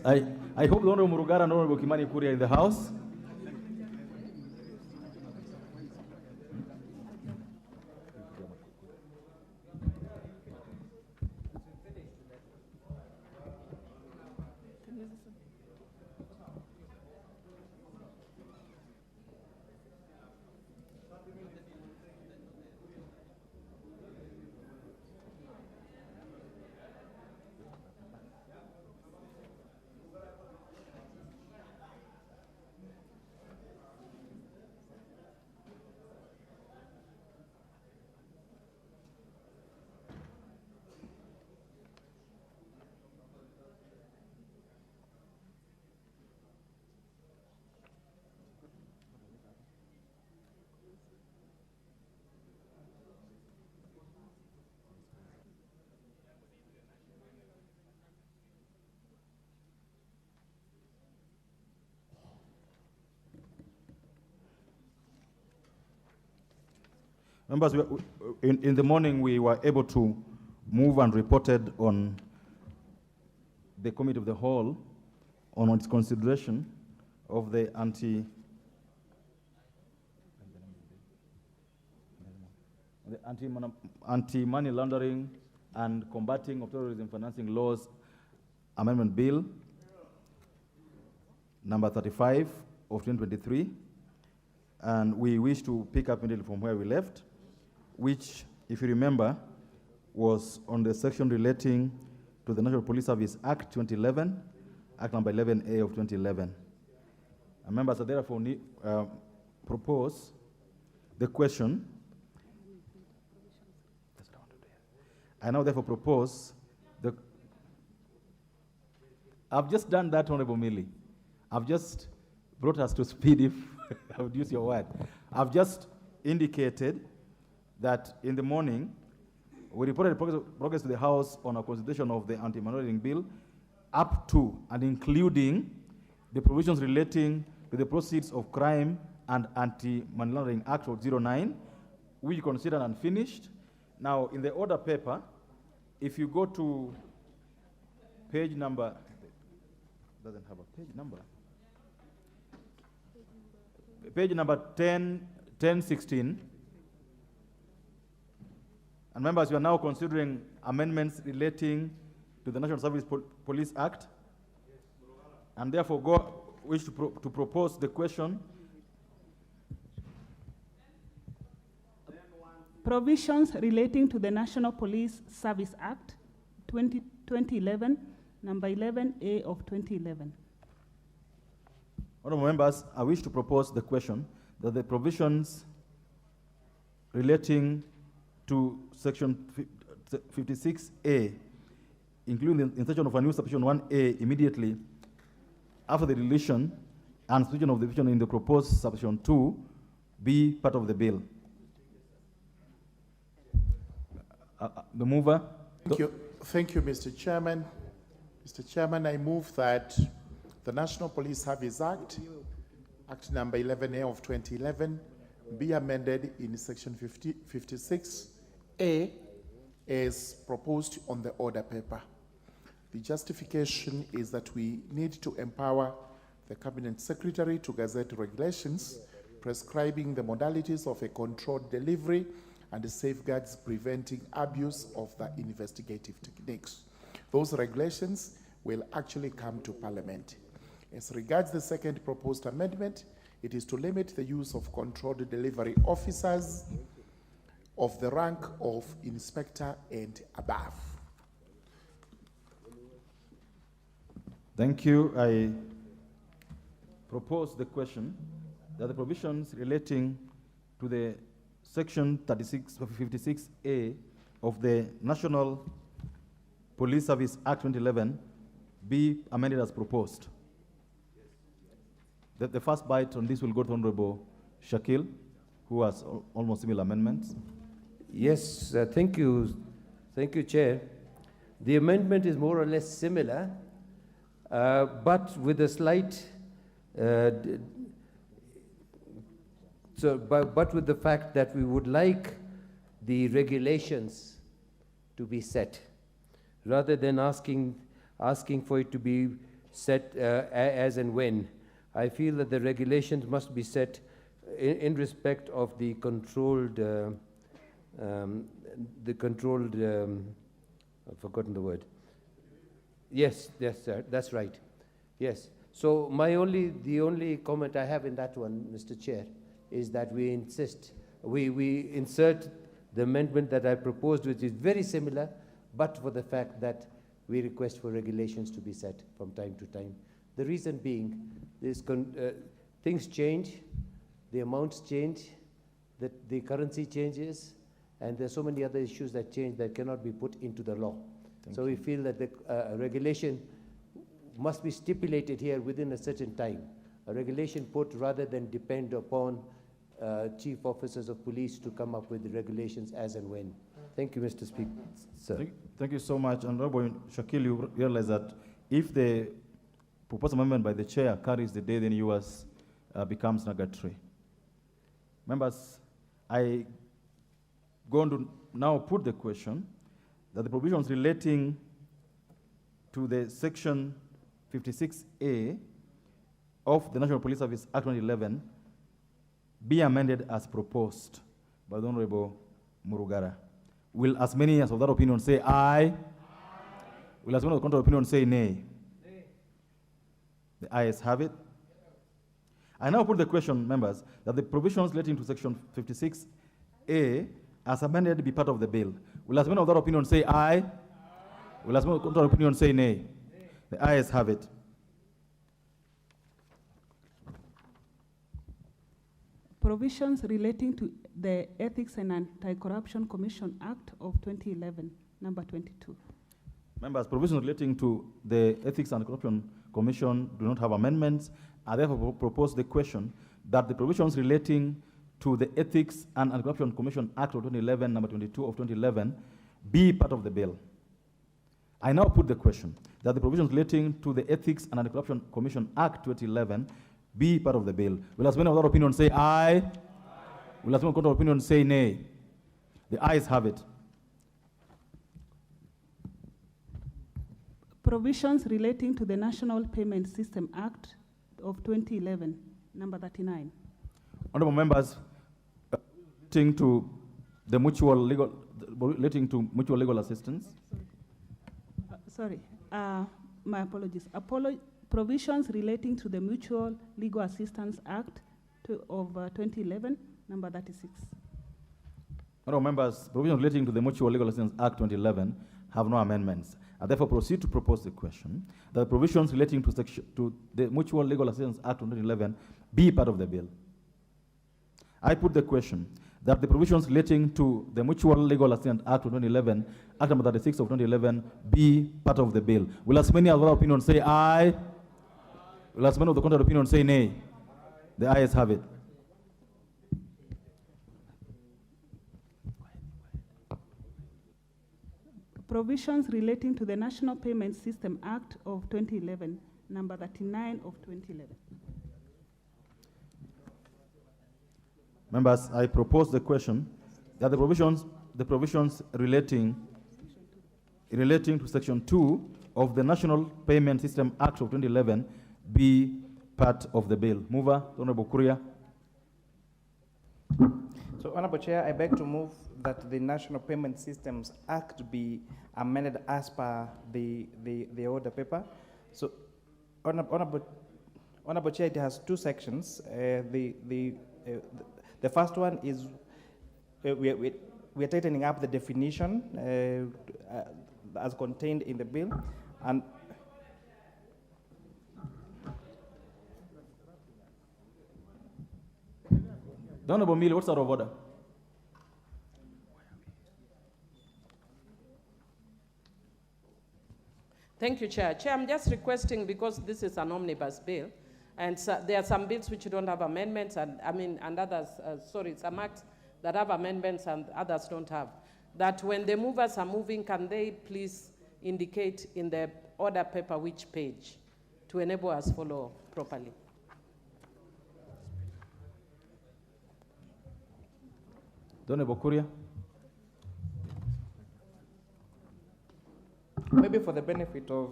I hope the Honorable Murugara and Honorable Kimani Kuria are in the House. Members, in the morning we were able to move and reported on the Committee of the Whole on its consideration of the anti-money laundering and combating of terrorism financing laws amendment bill number 35 of 2023, and we wish to pick up immediately from where we left, which, if you remember, was on the section relating to the National Police Service Act 2011, Act number 11A of 2011. And members, I therefore propose the question. I now therefore propose the. I've just done that, Honorable Millie. I've just brought us to speed, if I would use your word. I've just indicated that in the morning, we reported progress to the House on a consideration of the anti-money laundering bill up to and including the provisions relating to the proceeds of crime and anti-money laundering act of 09, which you considered unfinished. Now, in the order paper, if you go to page number, doesn't have a page number. Page number 1016. And members, we are now considering amendments relating to the National Service Police Act. And therefore, wish to propose the question. Provisions relating to the National Police Service Act 2011, number 11A of 2011. Honourable members, I wish to propose the question that the provisions relating to section 56A, including the insertion of a new subsection 1A immediately after the deletion and substitution of the provision in the proposed subsection 2, be part of the bill. The mover. Thank you, Mr. Chairman. Mr. Chairman, I move that the National Police Service Act, Act number 11A of 2011, be amended in section 56A as proposed on the order paper. The justification is that we need to empower the Cabinet Secretary to gazette regulations prescribing the modalities of a controlled delivery and the safeguards preventing abuse of the investigative techniques. Those regulations will actually come to Parliament. As regards the second proposed amendment, it is to limit the use of controlled delivery officers of the rank of inspector and above. Thank you. I propose the question that the provisions relating to the section 56A of the National Police Service Act 2011 be amended as proposed. The first bite on this will go to Honorable Shakil, who has almost similar amendments. Yes, thank you, Chair. The amendment is more or less similar, but with a slight, but with the fact that we would like the regulations to be set, rather than asking for it to be set as and when. I feel that the regulations must be set in respect of the controlled, I've forgotten the word. Yes, sir, that's right. Yes. So the only comment I have in that one, Mr. Chair, is that we insert the amendment that I proposed, which is very similar, but for the fact that we request for regulations to be set from time to time. The reason being, things change, the amounts change, the currency changes, and there's so many other issues that change that cannot be put into the law. So we feel that the regulation must be stipulated here within a certain time. A regulation put rather than depend upon chief officers of police to come up with the regulations as and when. Thank you, Mr. Speaker. Sir. Thank you so much. Honorable Shakil, you realize that if the proposed amendment by the chair carries the day, then yours becomes nugatory. Members, I going to now put the question that the provisions relating to the section 56A of the National Police Service Act 2011 be amended as proposed by the Honorable Murugara. Will as many as of that opinion say aye? Will as many of the contrary opinion say nay? The ayes have it. I now put the question, members, that the provisions relating to section 56A as amended be part of the bill. Will as many of that opinion say aye? Will as many of the contrary opinion say nay? The ayes have it. Provisions relating to the Ethics and Anti-Corruption Commission Act of 2011, number 22. Members, provisions relating to the Ethics and Corruption Commission do not have amendments. I therefore propose the question that the provisions relating to the Ethics and Anti-Corruption Commission Act of 2011, number 22 of 2011, be part of the bill. I now put the question that the provisions relating to the Ethics and Anti-Corruption Commission Act 2011 be part of the bill. Will as many of that opinion say aye? Aye. Will as many of that opinion say nay? The ayes have it. Provisions relating to the National Payment System Act of 2011, number 39. Honorable members, relating to the mutual legal assistance. My apologies. Provisions relating to the Mutual Legal Assistance Act of 2011, number 36. Honorable members, provisions relating to the Mutual Legal Assistance Act 2011 have no amendments. I therefore proceed to propose the question that the provisions relating to the Mutual Legal Assistance Act of 2011 be part of the bill. I put the question that the provisions relating to the Mutual Legal Assistance Act of 2011, Act number 36 of 2011, be part of the bill. Will as many of our opinions say aye? Will as many of the contrary opinion say nay? The ayes have it. Provisions relating to the National Payment System Act of 2011, number 39 of 2011. Members, I propose the question that the provisions relating to Section 2 of the National Payment System Act of 2011 be part of the bill. Mover, Honorable Kuria. So, Honorable Chair, I beg to move that the National Payment Systems Act be amended as per the order paper. So, Honorable Chair, it has two sections. The first one is we are tightening up the definition as contained in the bill, and the Honorable Mili, what's out of order? Thank you, Chair. Chair, I'm just requesting, because this is an omnibus bill, and so there are some bills which don't have amendments, and others, some acts that have amendments and others don't have, that when the movers are moving, can they please indicate in the order paper which page to enable us follow properly? Honorable Kuria. Maybe for the benefit of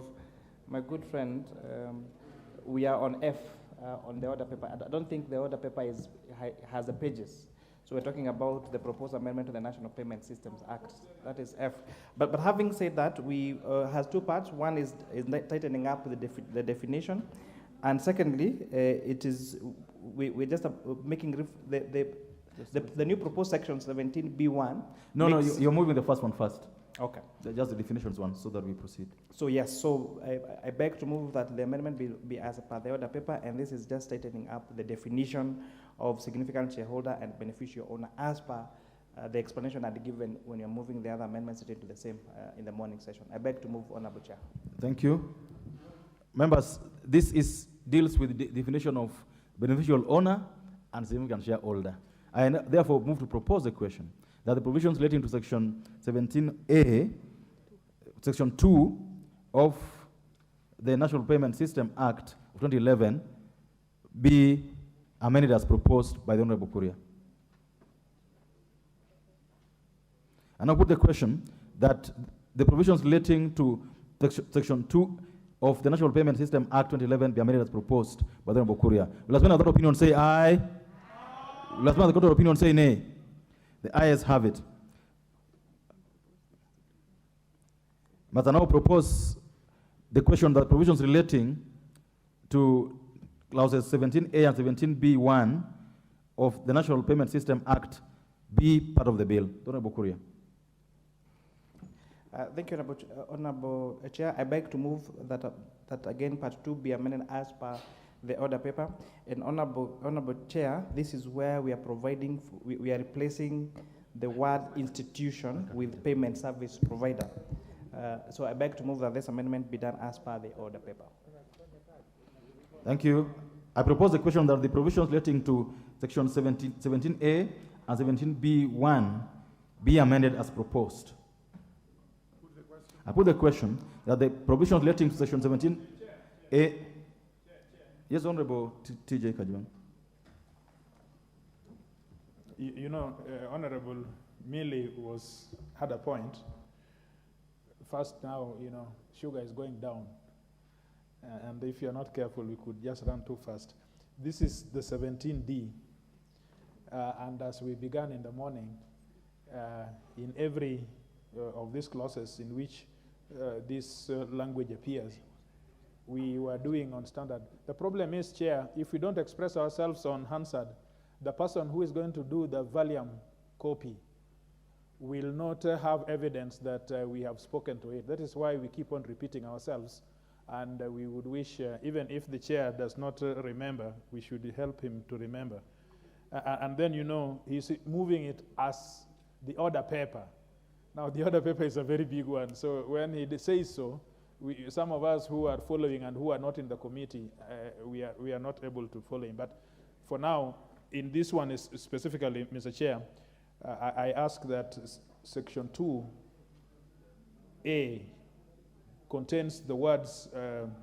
my good friend, we are on F on the order paper. I don't think the order paper has the pages. So we're talking about the proposed amendment to the National Payment Systems Act. That is F. But having said that, we has two parts. One is tightening up the definition, and secondly, we're just making the new proposed section 17B1. No, you're moving the first one first. Okay. Just the definitions one, so that we proceed. So yes, I beg to move that the amendment be as per the order paper, and this is just tightening up the definition of significant shareholder and beneficial owner as per the explanation I'd given when you're moving the other amendments into the same in the morning session. I beg to move, Honorable Chair. Thank you. Members, this deals with the definition of beneficial owner and significant shareholder. I therefore move to propose the question that the provisions relating to Section 17A, Section 2 of the National Payment System Act of 2011 be amended as proposed by the Honorable Kuria. And I put the question that the provisions relating to Section 2 of the National Payment System Act 2011 be amended as proposed by the Honorable Kuria. Will as many other opinion say aye? Will as many other opinion say nay? The ayes have it. But I now propose the question that provisions relating to clauses 17A and 17B1 of the National Payment System Act be part of the bill. Honorable Kuria. Thank you, Honorable Chair. I beg to move that again Part 2 be amended as per the order paper. And Honorable Chair, this is where we are providing, we are replacing the word institution with payment service provider. So I beg to move that this amendment be done as per the order paper. Thank you. I propose the question that the provisions relating to Section 17A and 17B1 be amended as proposed. I put the question that the provisions relating to Section 17A. Yes, Honorable TJ Kajuan. You know, Honorable Millie had a point. First, now, you know, sugar is going down. And if you're not careful, we could just run too fast. This is the 17D. And as we began in the morning, in every of these clauses in which this language appears, we were doing on standard. The problem is, Chair, if we don't express ourselves on Hansard, the person who is going to do the volume copy will not have evidence that we have spoken to it. That is why we keep on repeating ourselves. And we would wish, even if the chair does not remember, we should help him to remember. And then, you know, he's moving it as the order paper. Now, the order paper is a very big one. So when he says so, some of us who are following and who are not in the committee, we are not able to follow him. But for now, in this one specifically, Mr. Chair, I ask that Section 2A contains the words,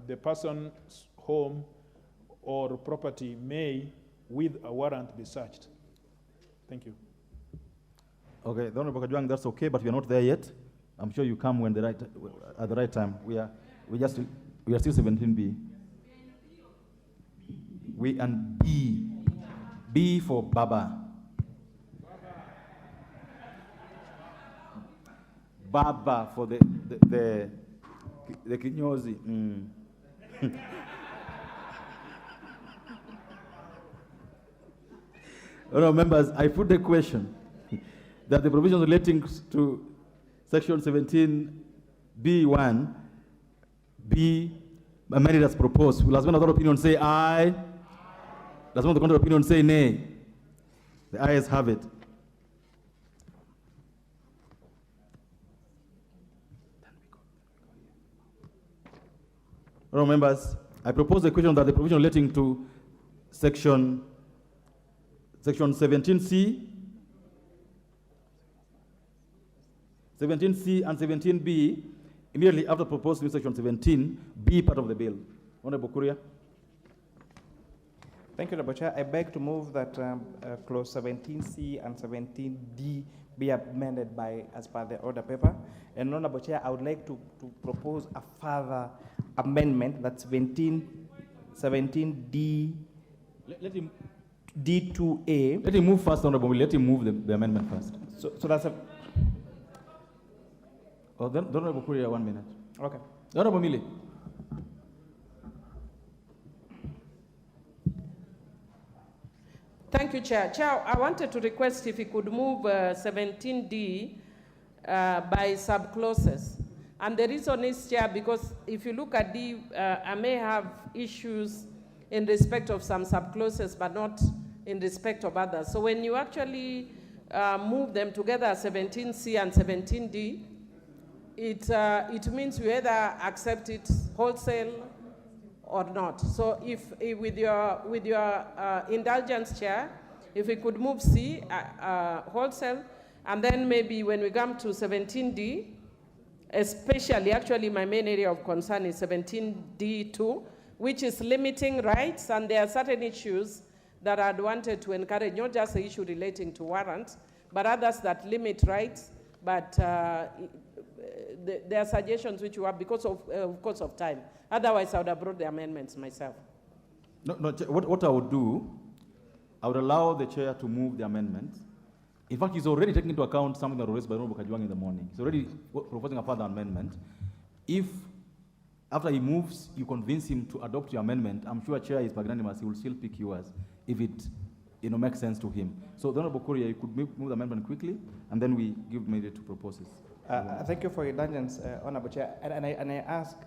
the person's home or property may, with a warrant, be searched. Thank you. Okay, Honorable Kajwang, that's okay, but we are not there yet. I'm sure you come at the right time. We are still 17B. We and B for Baba. Baba for the kinyozi. Honorable members, I put the question that the provisions relating to Section 17B1 be amended as proposed. Will husband of the opinion say aye? Does one of the contrary opinion say nay? The ayes have it. Honorable members, I propose the question that the provision relating to Section 17C, 17C and 17B, immediately after proposed new Section 17, be part of the bill. Honorable Kuria. Thank you, Honorable Chair. I beg to move that clause 17C and 17D be amended as per the order paper. And Honorable Chair, I would like to propose a further amendment, that's 17D. Let him D2A. Let him move first, Honorable. Let him move the amendment first. So that's a. Oh, then Honorable Kuria, 1 minute. Okay. Honorable Mili. Thank you, Chair. Chair, I wanted to request if he could move 17D by subclauses. And the reason is, Chair, because if you look at D, I may have issues in respect of some subclauses, but not in respect of others. So when you actually move them together, 17C and 17D, it means you either accept it wholesale or not. So if with your indulgence, Chair, if we could move C wholesale, and then maybe when we come to 17D, especially, actually my main area of concern is 17D2, which is limiting rights, and there are certain issues that I'd wanted to encourage, not just the issue relating to warrants, but others that limit rights, but there are suggestions which you have because of course of time. Otherwise, I would have brought the amendments myself. No, what I would do, I would allow the chair to move the amendments. In fact, he's already taking into account something that was raised by Honorable Kajwang in the morning. He's already proposing a further amendment. If, after he moves, you convince him to adopt your amendment, I'm sure Chair is magnanimous, he will still pick yours if it makes sense to him. So, the Honorable Korea, you could move the amendment quickly, and then we give immediate to proposes. Thank you for your indulgence, Honorable Chair. And I ask,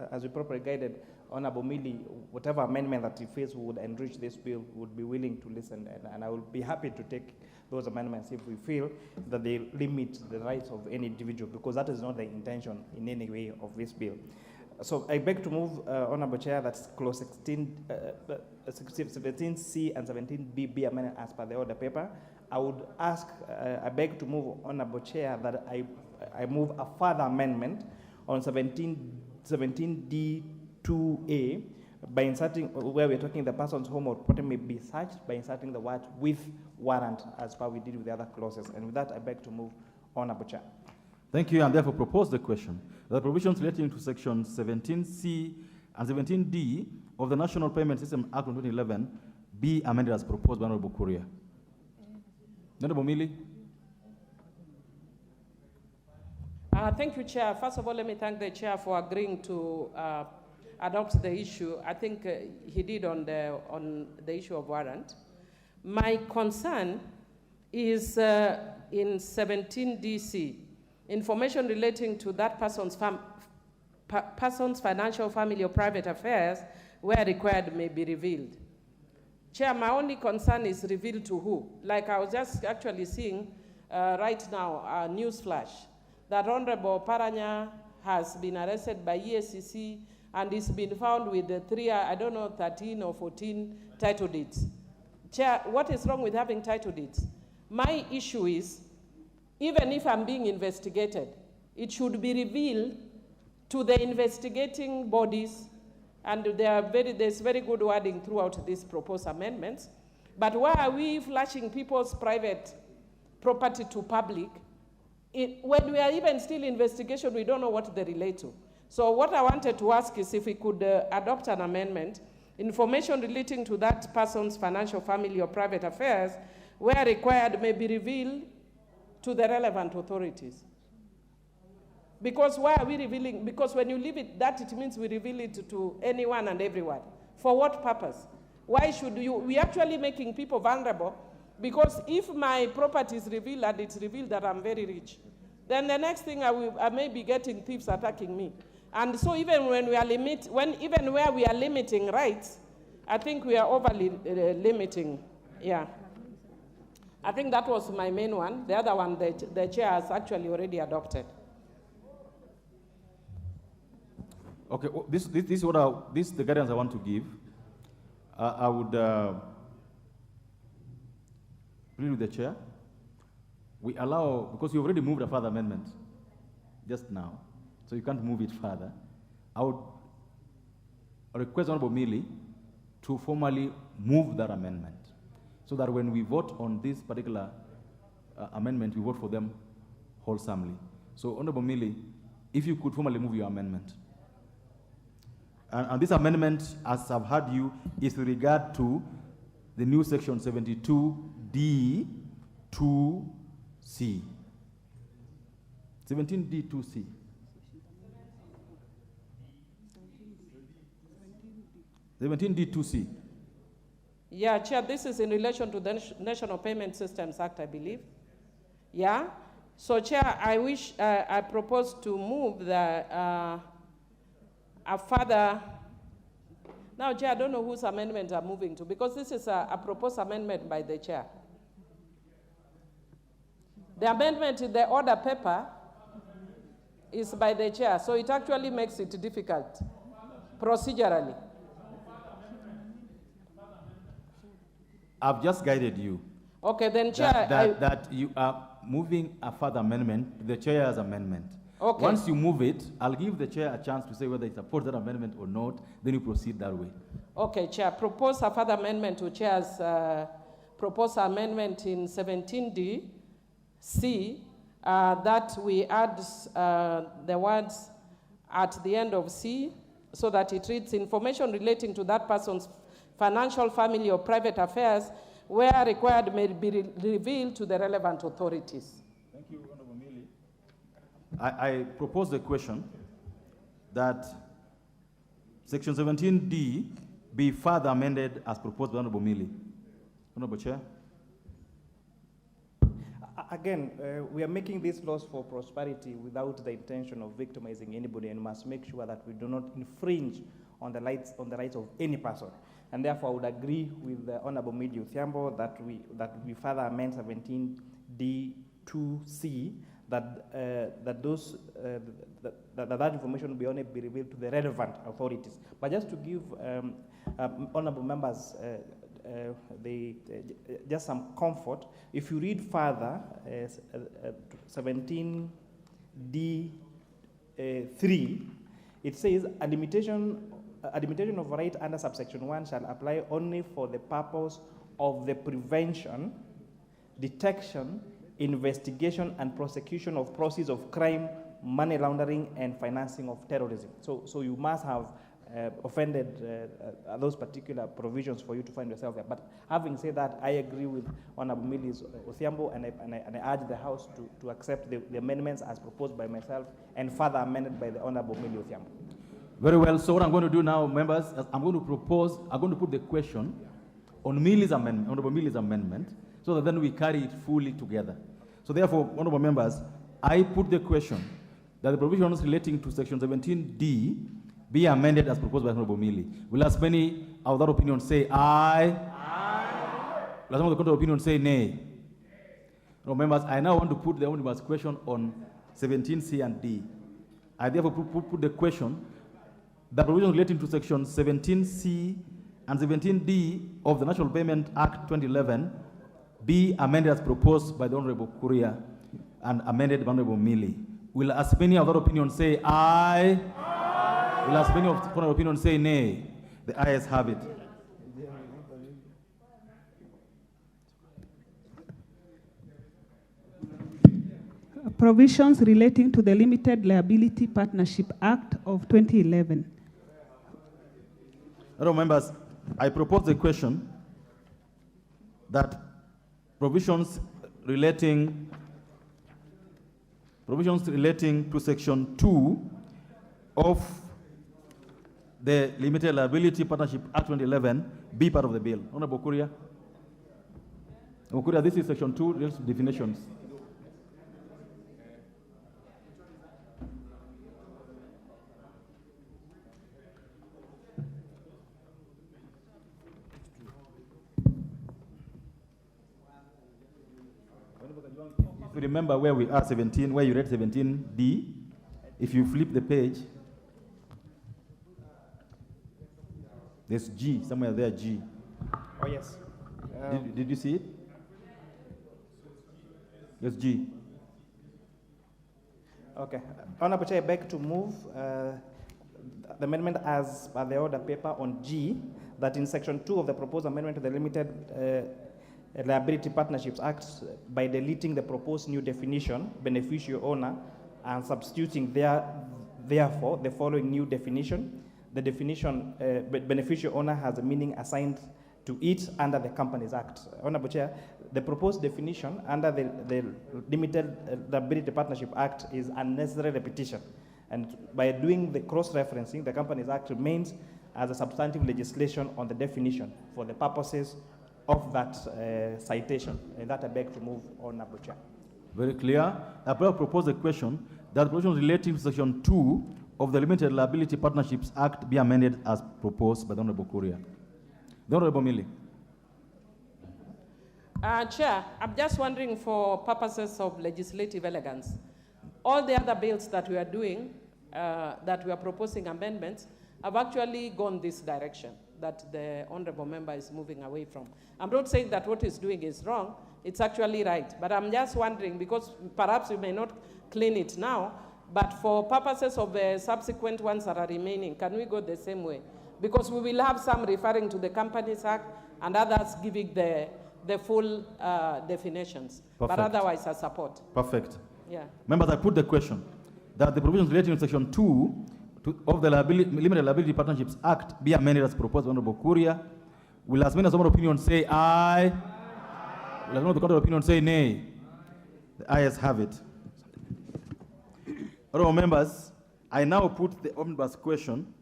as we properly guided, Honorable Millie, whatever amendment that he feels would enrich this bill, would be willing to listen, and I will be happy to take those amendments if we feel that they limit the rights of any individual, because that is not the intention in any way of this bill. So I beg to move, Honorable Chair, that clause 17C and 17B be amended as per the order paper. I would ask, I beg to move, Honorable Chair, that I move a further amendment on 17D2A by inserting, where we're talking the person's home or property may be searched, by inserting the word with warrant as per we did with the other clauses. And with that, I beg to move, Honorable Chair. Thank you, and therefore propose the question. The provisions relating to section 17C and 17D of the National Payment System Act of 2011 be amended as proposed by Honorable Kuria. Honorable Mili. Thank you, Chair. First of all, let me thank the Chair for agreeing to adopt the issue. I think he did on the issue of warrant. My concern is in 17DC, information relating to that person's financial, family, or private affairs, where required, may be revealed. Chair, my only concern is revealed to who? Like I was just actually seeing right now a news flash that Honorable Paranya has been arrested by EACC and is been found with the 13 or 14 title deeds. Chair, what is wrong with having title deeds? My issue is, even if I'm being investigated, it should be revealed to the investigating bodies, and there's very good wording throughout these proposed amendments. But why are we flashing people's private property to public? When we are even still investigation, we don't know what they relate to. So what I wanted to ask is if we could adopt an amendment, information relating to that person's financial, family, or private affairs, where required, may be revealed to the relevant authorities. Because why are we revealing? Because when you leave it that, it means we reveal it to anyone and everyone. For what purpose? Why should we actually making people vulnerable? Because if my property is revealed and it's revealed that I'm very rich, then the next thing I may be getting thieves attacking me. And so even when we are even where we are limiting rights, I think we are overly limiting. Yeah. I think that was my main one. The other one, the chair has actually already adopted. Okay, this is what this is the guidance I want to give. I would plead with the chair. We allow, because you already moved a further amendment just now, so you can't move it further. I would request Honorable Mili to formally move that amendment, so that when we vote on this particular amendment, we vote for them wholesomely. So, Honorable Mili, if you could formally move your amendment. And this amendment, as I've heard you, is with regard to the new section 72D2C. 17D2C. 17D2C. Yeah, Chair, this is in relation to the National Payment Systems Act, I believe. Yeah? So, Chair, I propose to move a further. Now, Chair, I don't know whose amendment I'm moving to, because this is a proposed amendment by the Chair. The amendment in the order paper is by the Chair, so it actually makes it difficult procedurally. I've just guided you. Okay, then, Chair, that you are moving a further amendment, the Chair's amendment. Okay. Once you move it, I'll give the Chair a chance to say whether he supports that amendment or not, then you proceed that way. Okay, Chair, propose a further amendment to Chair's proposed amendment in 17D, C, that we add the words at the end of C, so that it reads, information relating to that person's financial, family, or private affairs, where required, may be revealed to the relevant authorities. Thank you, Honorable Mili. I propose the question that Section 17D be further amended as proposed by Honorable Mili. Honorable Chair. Again, we are making these laws for prosperity without the intention of victimizing anybody, and must make sure that we do not infringe on the rights of any person. And therefore, I would agree with the Honorable Midi Uthiambo that we further amend 17D2C, that that information will only be revealed to the relevant authorities. But just to give honourable members just some comfort, if you read further 17D3, it says a limitation of right under subsection 1 shall apply only for the purpose of the prevention, detection, investigation, and prosecution of processes of crime, money laundering, and financing of terrorism. So you must have offended those particular provisions for you to find yourself there. But having said that, I agree with Honorable Millis Othiambo, and I urge the House to accept the amendments as proposed by myself and further amended by the Honorable Millis Othiambo. Very well. So what I'm going to do now, members, I'm going to put the question on Millis' amendment, Honorable Millis' amendment, so that then we carry it fully together. So therefore, honorable members, I put the question that the provisions relating to section 17D be amended as proposed by Honorable Milli. Will as many of that opinion say aye? Aye. Will as many of the contrary opinion say nay? Honorable members, I now want to put the omnibus question on 17C and D. I therefore put the question that provisions relating to section 17C and 17D of the National Payment Act 2011 be amended as proposed by the Honorable Kuria and amended by Honorable Milli. Will as many of that opinion say aye? Aye. Will as many of the contrary opinion say nay? The ayes have it. Provisions relating to the Limited Liability Partnership Act of 2011. Honorable members, I propose the question that provisions relating to section 2 of the Limited Liability Partnership Act 2011 be part of the bill. Honorable Kuria. Honorable Kuria, this is section 2, related to definitions. If you remember where we are, 17, where you read 17D, if you flip the page, there's G, somewhere there, G. Oh, yes. Did you see it? Yes, G. Okay. Honorable Chair, I beg to move the amendment as per the order paper on G, that in section 2 of the proposed amendment to the Limited Liability Partnerships Act, by deleting the proposed new definition, beneficial owner, and substituting therefore the following new definition. The definition beneficial owner has a meaning assigned to it under the Companies Act. Honorable Chair, the proposed definition under the Limited Liability Partnership Act is unnecessary repetition. And by doing the cross-referencing, the Companies Act remains as a substantive legislation on the definition for the purposes of that citation. And that I beg to move, Honorable Chair. Very clear. I propose a question that provisions relating to section 2 of the Limited Liability Partnerships Act be amended as proposed by the Honorable Kuria. The Honorable Milli. Chair, I'm just wondering, for purposes of legislative elegance, all the other bills that we are doing, that we are proposing amendments, have actually gone this direction that the honorable member is moving away from. I'm not saying that what he's doing is wrong, it's actually right, but I'm just wondering, because perhaps we may not clean it now, but for purposes of the subsequent ones that are remaining, can we go the same way? Because we will have some referring to the Companies Act and others giving the full definitions. Perfect. But otherwise I support. Perfect. Yeah. Members, I put the question that the provisions relating to section 2 of the Limited Liability Partnerships Act be amended as proposed by Honorable Kuria. Will as many as honorable opinion say aye? Aye. Will as many of the contrary opinion say nay? The ayes have it. Honorable members, I now put the omnibus question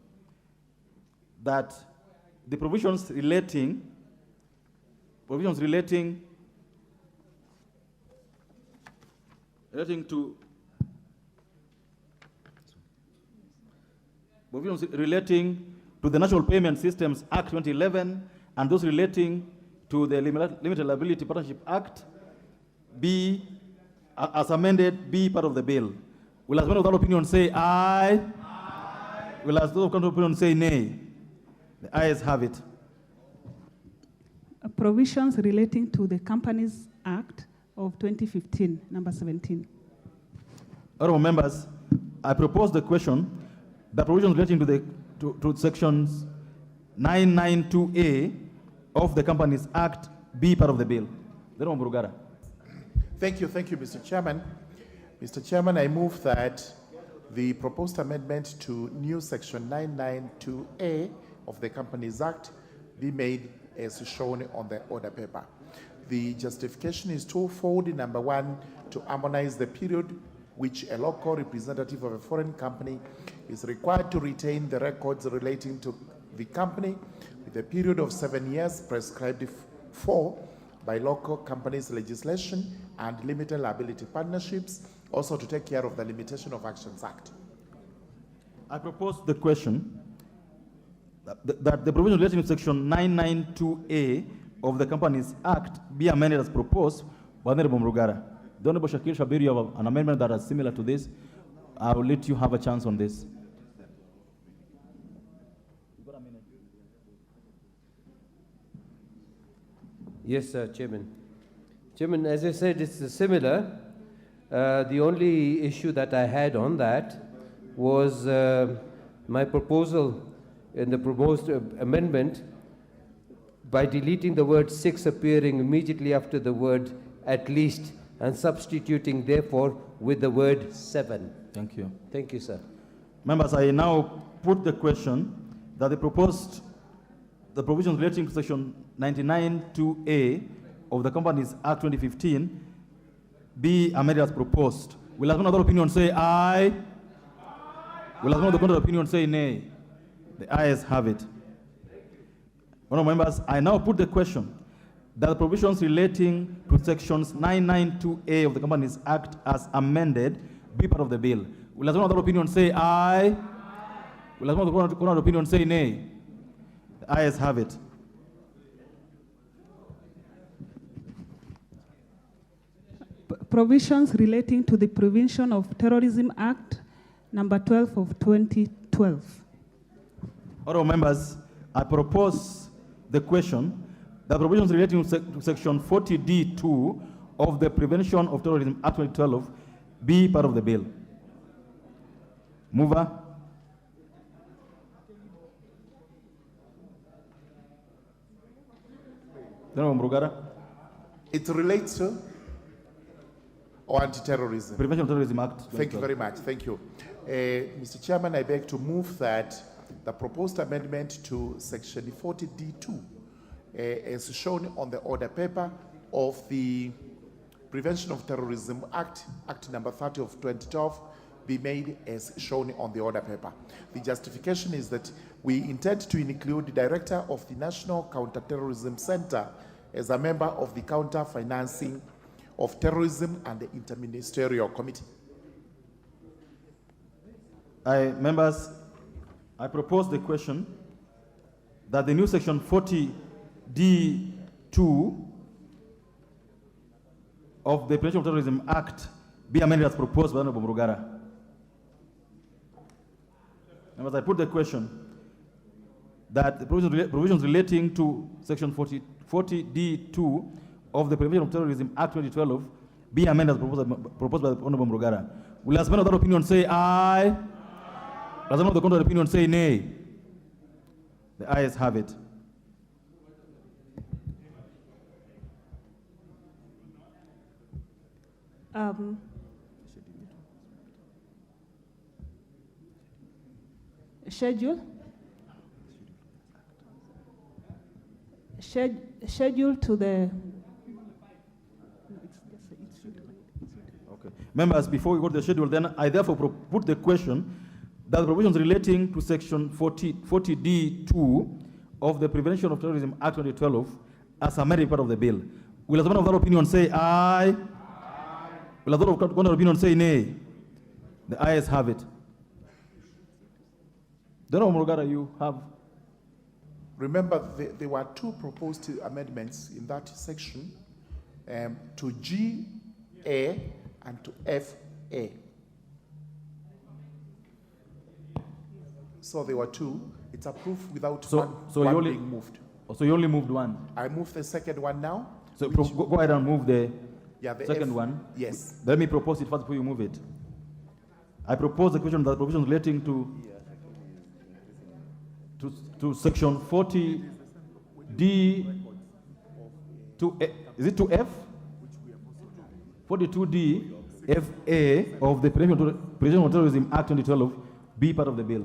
that the provisions relating to provisions relating to the National Payment Systems Act 2011 and those relating to the Limited Liability Partnership Act be as amended, be part of the bill? Will as many of that opinion say aye? Will as those of that opinion say nay? The ayes have it. Provisions relating to the Companies Act of 2015, number 17. Honorable members, I propose the question that provisions relating to sections 992A of the Companies Act be part of the bill. Honorable Murugara. Thank you, Mr. Chairman. Mr. Chairman, I move that the proposed amendment to new section 992A of the Companies Act be made as shown on the order paper. The justification is twofold. Number one, to harmonize the period which a local representative of a foreign company is required to retain the records relating to the company with a period of 7 years prescribed for by local companies legislation and limited liability partnerships, also to take care of the Limitation of Actions Act. I propose the question that the provision relating to section 992A of the Companies Act be amended as proposed by Honorable Murugara. The Honorable Shakil Shabir, you have an amendment that is similar to this. I will let you have a chance on this. Yes, Chairman. Chairman, as I said, it's similar. The only issue that I had on that was my proposal in the proposed amendment by deleting the word 6 appearing immediately after the word at least and substituting therefore with the word 7. Thank you. Thank you, sir. Members, I now put the question that the provisions relating to section 992A of the Companies Act 2015 be amended as proposed. Will another opinion say aye? Will another opinion say nay? The ayes have it. Honourable members, I now put the question that the provisions relating to sections 992A of the Companies Act as amended be part of the bill. Will another opinion say aye? Will another opinion say nay? The ayes have it. Provisions relating to the Prevention of Terrorism Act, number 12 of 2012. Honourable members, I propose the question that provisions relating to section 40D2 of the Prevention of Terrorism Act 2012 be part of the bill. Mover. It relates to anti-terrorism. Prevention of Terrorism Act. Thank you very much. Thank you. Mr. Chairman, I beg to move that the proposed amendment to section 40D2 as shown on the order paper of the Prevention of Terrorism Act, Act number 30 of 2012, be made as shown on the order paper. The justification is that we intend to include the Director of the National Counter-Terrorism Center as a member of the Counter-Financing of Terrorism and the Interministerial Committee. Members, I propose the question that the new section 40D2 of the Prevention of Terrorism Act be amended as proposed by Honorable Murugara. Members, I put the question that the provisions relating to section 40D2 of the Prevention of Terrorism Act 2012 be amended as proposed by Honorable Murugara. Will as many of that opinion say aye? Does anyone of the contrary opinion say nay? The ayes have it. Schedule to the... Okay. Members, before we go to the schedule, then I therefore put the question that the provisions relating to section 40D2 of the Prevention of Terrorism Act 2012 as amended part of the bill. Will someone of that opinion say aye? Will the other opinion say nay? The ayes have it. Honorable Murugara, you have. Remember, there were two proposed amendments in that section to GA and to FA. So there were two. It's approved without one being moved. So you only moved one? I moved the second one now. So go ahead and move the second F, one. Yes. Let me propose it first before you move it. I propose the question that provisions relating to section 40D to is it to F? 42D FA of the Prevention of Terrorism Act 2012 be part of the bill.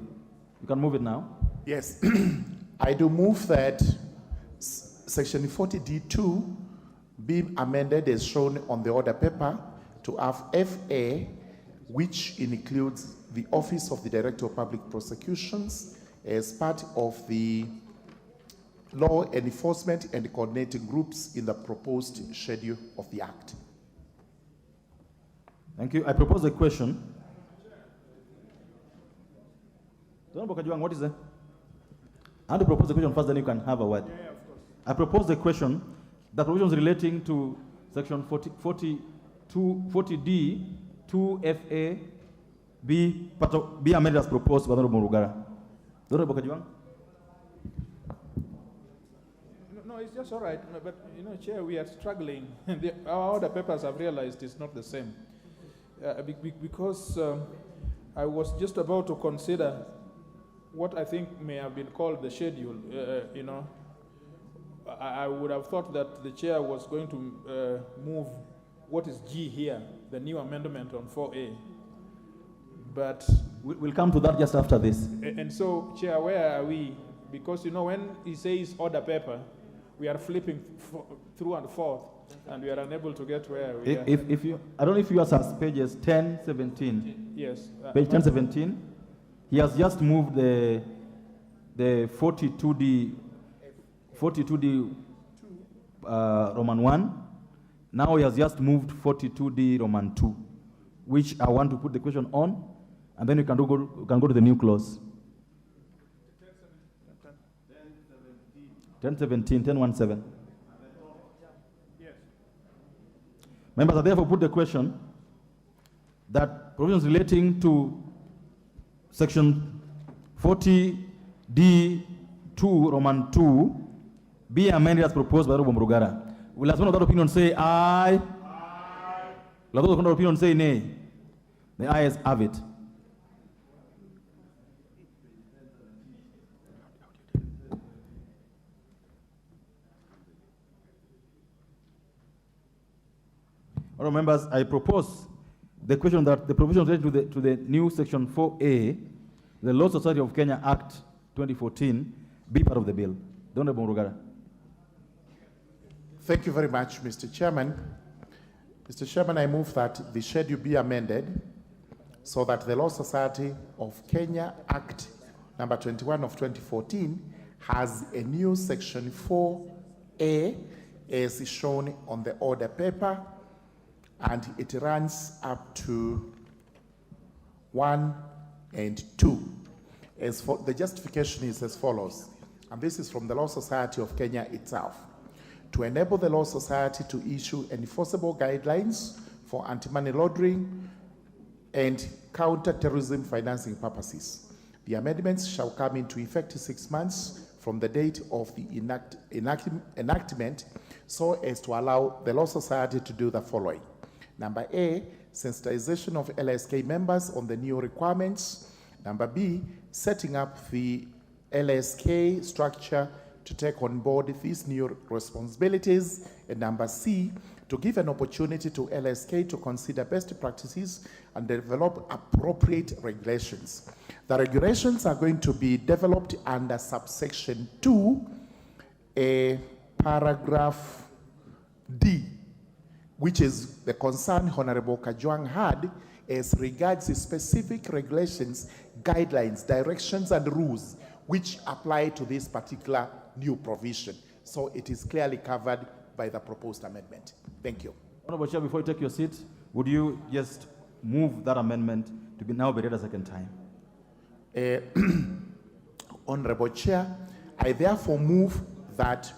You can move it now. Yes. I do move that section 40D2 be amended as shown on the order paper to have FA, which includes the Office of the Director of Public Prosecutions as part of the law enforcement and coordinating groups in the proposed schedule of the Act. Thank you. I propose a question. What is that? I want to propose the question first, then you can have a word. Yeah, of course. I propose the question that provisions relating to section 40D 2FA be amended as proposed by the Honorable Murugara. Honorable Kajuang? No, it's just all right. But, Chair, we are struggling. Our order papers have realized it's not the same. Because I was just about to consider what I think may have been called the schedule. I would have thought that the chair was going to move what is G here, the new amendment on 4A. But we'll come to that just after this. And so, Chair, where are we? Because when he says order paper, we are flipping through and forth, and we are unable to get where we are. If you, I don't know if you have pages 10, 17. Yes. Page 10, 17. He has just moved the 42D Roman 1. Now he has just moved 42D Roman 2, which I want to put the question on, and then you can go to the new clause. 1017, 1017. Yes. Members, I therefore put the question that provisions relating to section 40D2 Roman 2 be amended as proposed by Honorable Murugara. Will as one of that opinion say aye? Aye. Will those of that opinion say nay? The ayes have it. All right, members, I propose the question that the provisions related to the new section 4A, the Law Society of Kenya Act 2014, be part of the bill. The Honorable Murugara. Thank you very much, Mr. Chairman. Mr. Chairman, I move that the schedule be amended so that the Law Society of Kenya Act number 21 of 2014 has a new section 4A as shown on the order paper, and it runs up to 1 and 2. As for the justification is as follows, and this is from the Law Society of Kenya itself. To enable the Law Society to issue enforceable guidelines for anti-money laundering and counter-terrorism financing purposes. The amendments shall come into effect 6 months from the date of the enactment, so as to allow the Law Society to do the following. Number A, sensitization of LSK members on the new requirements. Number B, setting up the LSK structure to take on board these new responsibilities. And number C, to give an opportunity to LSK to consider best practices and develop appropriate regulations. The regulations are going to be developed under subsection 2, paragraph D, which is the concern Honorable Kajuang had as regards the specific regulations, guidelines, directions, and rules which apply to this particular new provision. So it is clearly covered by the proposed amendment. Thank you. Honorable Chair, before you take your seat, would you just move that amendment to be now read a second time? Honorable Chair, I therefore move that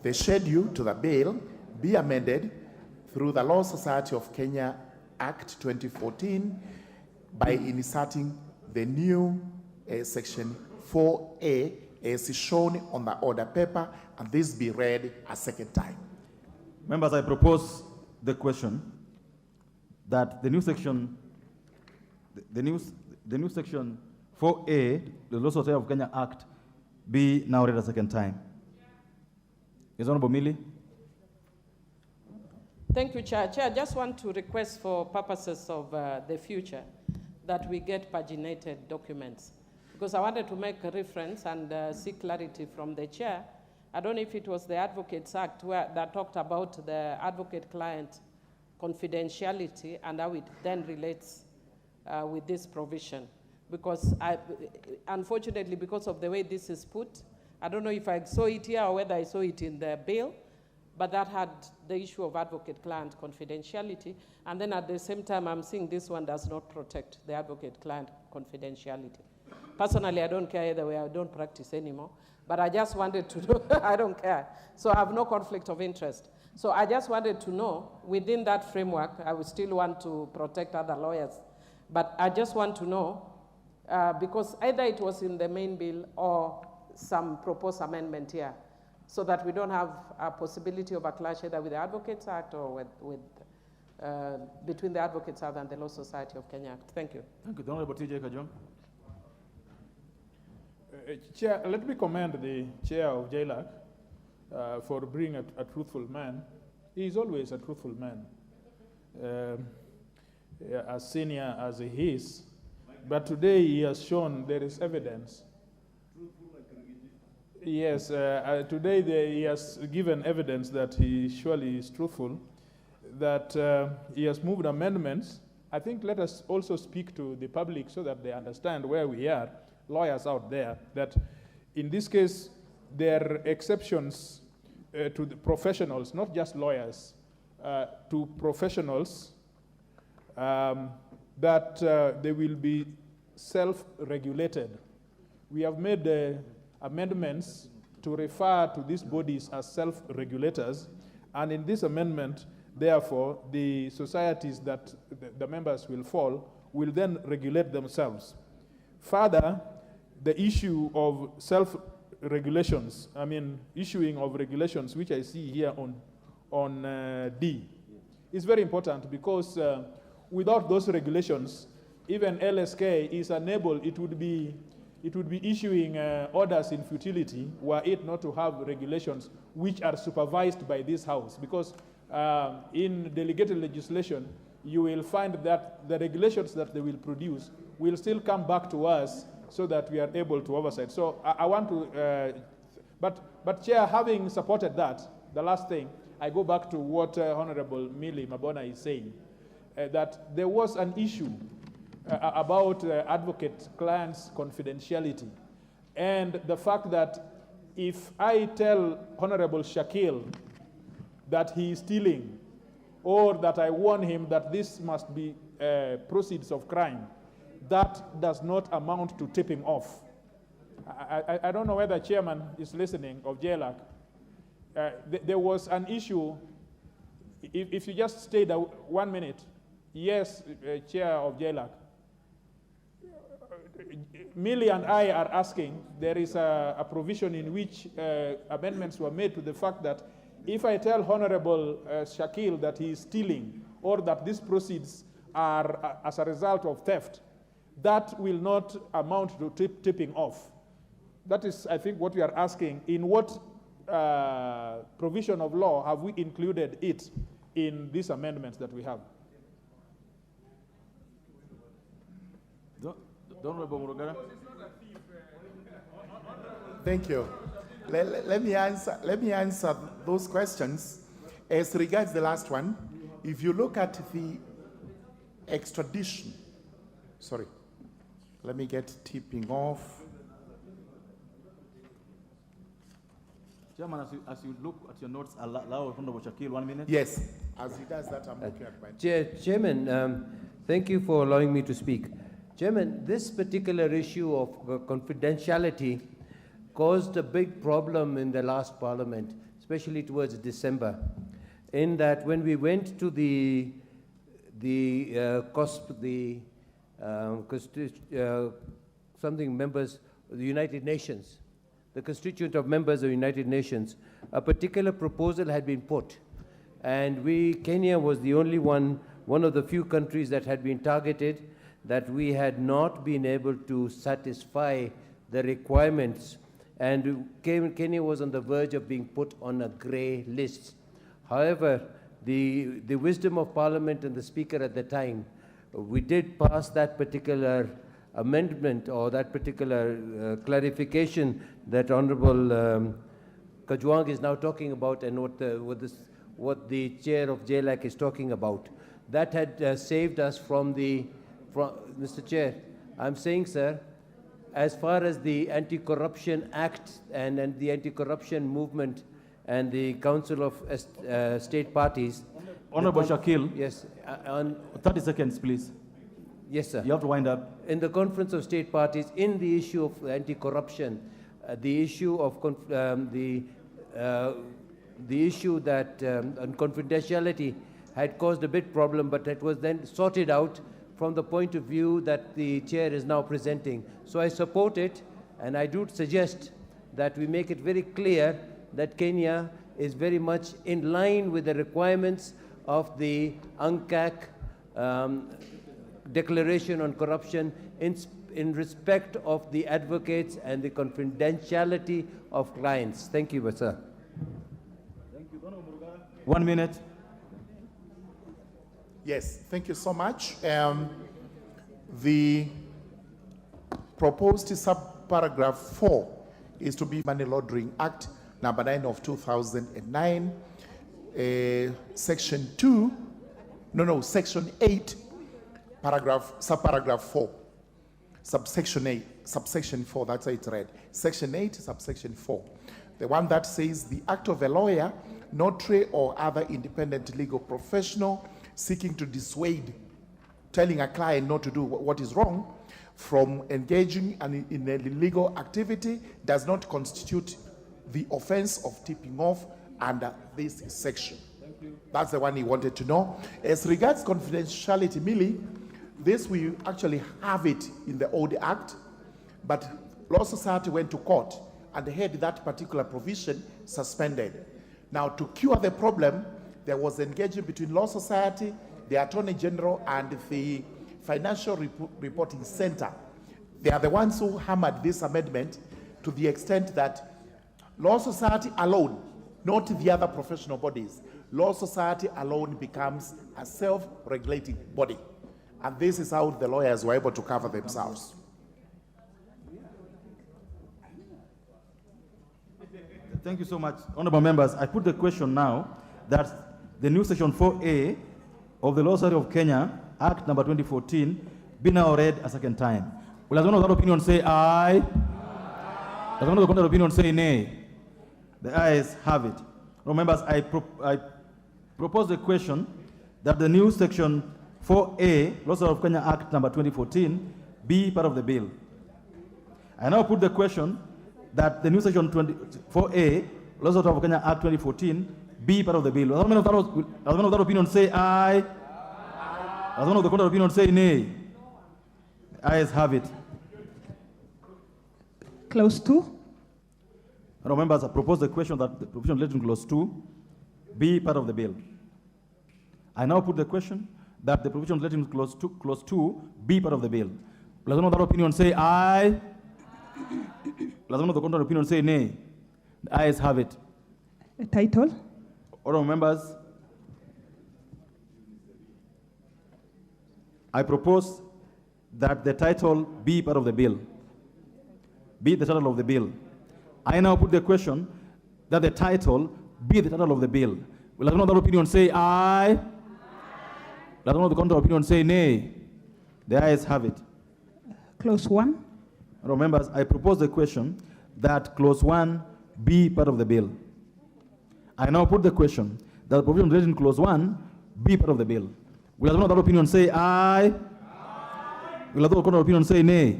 the schedule to the bill be amended through the Law Society of Kenya Act 2014 by inserting the new section 4A as shown on the order paper, and this be read a second time. Members, I propose the question that the new section, the new section 4A, the Law Society of Kenya Act, be now read a second time. Is Honorable Millie? Thank you, Chair. Chair, I just want to request for purposes of the future that we get paginated documents, because I wanted to make a reference and seek clarity from the Chair. I don't know if it was the Advocates Act that talked about the advocate-client confidentiality and how it then relates with this provision. Because unfortunately, because of the way this is put, I don't know if I saw it here or whether I saw it in the bill, but that had the issue of advocate-client confidentiality. And then at the same time, I'm seeing this one does not protect the advocate-client confidentiality. Personally, I don't care either way. I don't practice anymore. But I just wanted to know, I don't care. So I have no conflict of interest. So I just wanted to know, within that framework, I would still want to protect other lawyers. But I just want to know, because either it was in the main bill or some proposed amendment here, so that we don't have a possibility of a clash either with the Advocates Act or between the Advocates Act and the Law Society of Kenya Act. Thank you. Thank you. The Honorable T.J. Kajong. Chair, let me commend the chair of JLAC for being a truthful man. He is always a truthful man, as senior as he is. But today he has shown there is evidence. Yes, today he has given evidence that he surely is truthful, that he has moved amendments. I think let us also speak to the public so that they understand where we are, lawyers out there, that in this case, there are exceptions to the professionals, not just lawyers, to professionals, that they will be self-regulated. We have made amendments to refer to these bodies as self-regulators, and in this amendment, therefore, the societies that the members will fall will then regulate themselves. Further, the issue of self-regulations, I mean, issuing of regulations, which I see here on D, is very important because without those regulations, even LSK is unable, it would be issuing orders in futility were it not to have regulations which are supervised by this House. Because in delegated legislation, you will find that the regulations that they will produce will still come back to us so that we are able to oversight. So I want to, but Chair, having supported that, the last thing, I go back to what Honorable Millie Mabona is saying, that there was an issue about advocate-client's confidentiality, and the fact that if I tell Honorable Shakil that he is stealing, or that I warn him that this must be proceeds of crime, that does not amount to tipping off. I don't know whether Chairman is listening of JLAC. There was an issue, if you just stay there 1 minute. Yes, Chair of JLAC. Millie and I are asking, there is a provision in which amendments were made to the fact that if I tell Honorable Shakil that he is stealing or that these proceeds are as a result of theft, that will not amount to tipping off. That is, I think, what we are asking. In what provision of law have we included it in these amendments that we have? Thank you. Let me answer those questions. As regards the last one, if you look at the extradition, sorry, let me get tipping off. Chairman, as you look at your notes, allow Honorable Shakil 1 minute. Yes, as he does that, I'm looking at my... Chairman, thank you for allowing me to speak. Chairman, this particular issue of confidentiality caused a big problem in the last parliament, especially towards December, in that when we went to the something members of the United Nations, the constituent of members of the United Nations, a particular proposal had been put. And Kenya was the only one of the few countries that had been targeted, that we had not been able to satisfy the requirements. And Kenya was on the verge of being put on a gray list. However, the wisdom of Parliament and the Speaker at the time, we did pass that particular amendment or that particular clarification that Honorable Kajwang is now talking about, and what the chair of JLAC is talking about. That had saved us from Mr. Chair, I'm saying, sir, as far as the Anti-Corruption Act and the anti-corruption movement and the Council of State Parties. Honorable Shakil. Yes. 30 seconds, please. Yes, sir. You have to wind up. In the Conference of State Parties, in the issue of anti-corruption, the issue of the issue that on confidentiality had caused a bit problem, but it was then sorted out from the point of view that the chair is now presenting. So I support it, and I do suggest that we make it very clear that Kenya is very much in line with the requirements of the UNCAC declaration on corruption in respect of the advocates and the confidentiality of clients. Thank you, sir. Thank you. 1 minute. Yes, thank you so much. The proposed subparagraph 4 is to be Money Laundering Act number 9 of 2009, section 8, subparagraph 4, subsection 8, subsection 4, that's how it's read. Section 8, subsection 4. The one that says the act of a lawyer, notary, or other independent legal professional seeking to dissuade, telling a client not to do what is wrong, from engaging in a illegal activity does not constitute the offense of tipping off under this section. Thank you. That's the one he wanted to know. As regards confidentiality, Millie, this we actually have it in the old act, but Law Society went to court and had that particular provision suspended. Now, to cure the problem, there was engagement between Law Society, the Attorney General, and the Financial Reporting Center. They are the ones who hammered this amendment to the extent that Law Society alone, not the other professional bodies, Law Society alone becomes a self-regulating body. And this is how the lawyers were able to cover themselves. Thank you so much. Honorable members, I put the question now that the new section 4A of the Law Society of Kenya, Act number 2014, be now read a second time. Will anyone of that opinion say aye? Does anyone of that opinion say nay? The ayes have it. Honorable members, I propose the question that the new section 4A, Law Society of Kenya, Act number 2014, be part of the bill. I now put the question that the new section 4A, Law Society of Kenya, Act 2014, be part of the bill. Does anyone of that opinion say aye? Does anyone of the contrary opinion say nay? The ayes have it. Clause 2. Honorable members, I propose the question that the provision relating to clause 2 be part of the bill. I now put the question that the provision relating to clause 2 be part of the bill. Will anyone of that opinion say aye? Will anyone of the contrary opinion say nay? The ayes have it. A title. Honorable members, I propose that the title be part of the bill. Be the title of the bill. I now put the question that the title be the title of the bill. Will anyone of that opinion say aye? Will anyone of the contrary opinion say nay? The ayes have it. Clause 1. Honorable members, I propose the question that clause 1 be part of the bill. I now put the question that the provision relating to clause 1 be part of the bill. Will anyone of that opinion say aye? Will anyone of the contrary opinion say nay?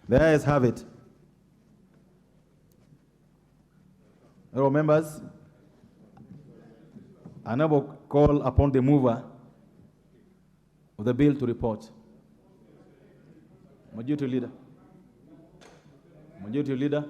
The ayes have it. Honorable members, I now call upon the mover the bill to report. Majority Leader. Majority Leader.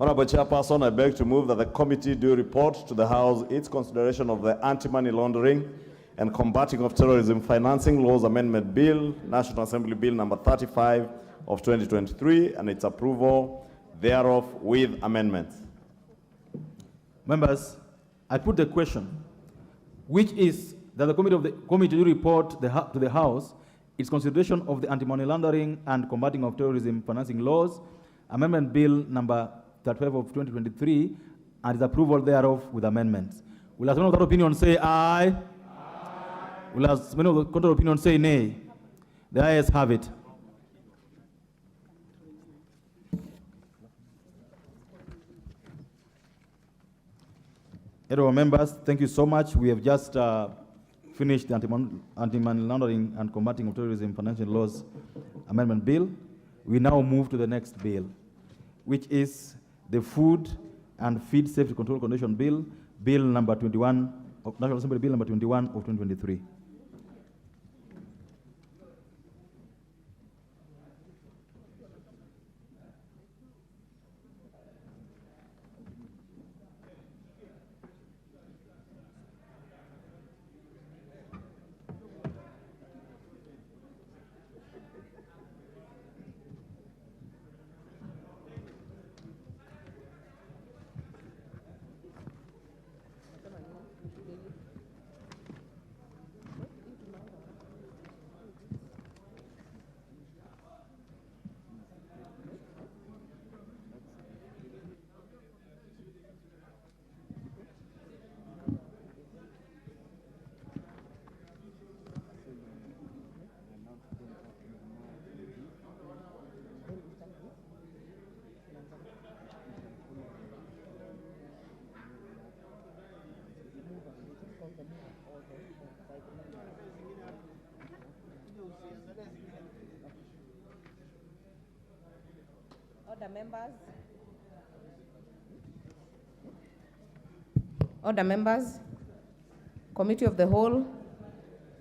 Honorable Chairperson, I beg to move that the committee do report to the House its consideration of the Anti-Money Laundering and Combating of Terrorism Financing Laws Amendment Bill, National Assembly Bill number 35 of 2023, and its approval thereof with amendments. Members, I put the question, which is that the committee do report to the House its consideration of the Anti-Money Laundering and Combating of Terrorism Financing Laws Amendment Bill number 35 of 2023, and its approval thereof with amendments. Will as many of that opinion say aye? Aye. Will as many of the contrary opinion say nay? The ayes have it. Hello, members, thank you so much. We have just finished the Anti-Money Laundering and Combating of Terrorism Financial Laws Amendment Bill. We now move to the next bill, which is the Food and Feed Safety Control Condition Bill, Bill number 21, of National Assembly Bill number 21 of 2023. Order, members. Order, members. Committee of the Whole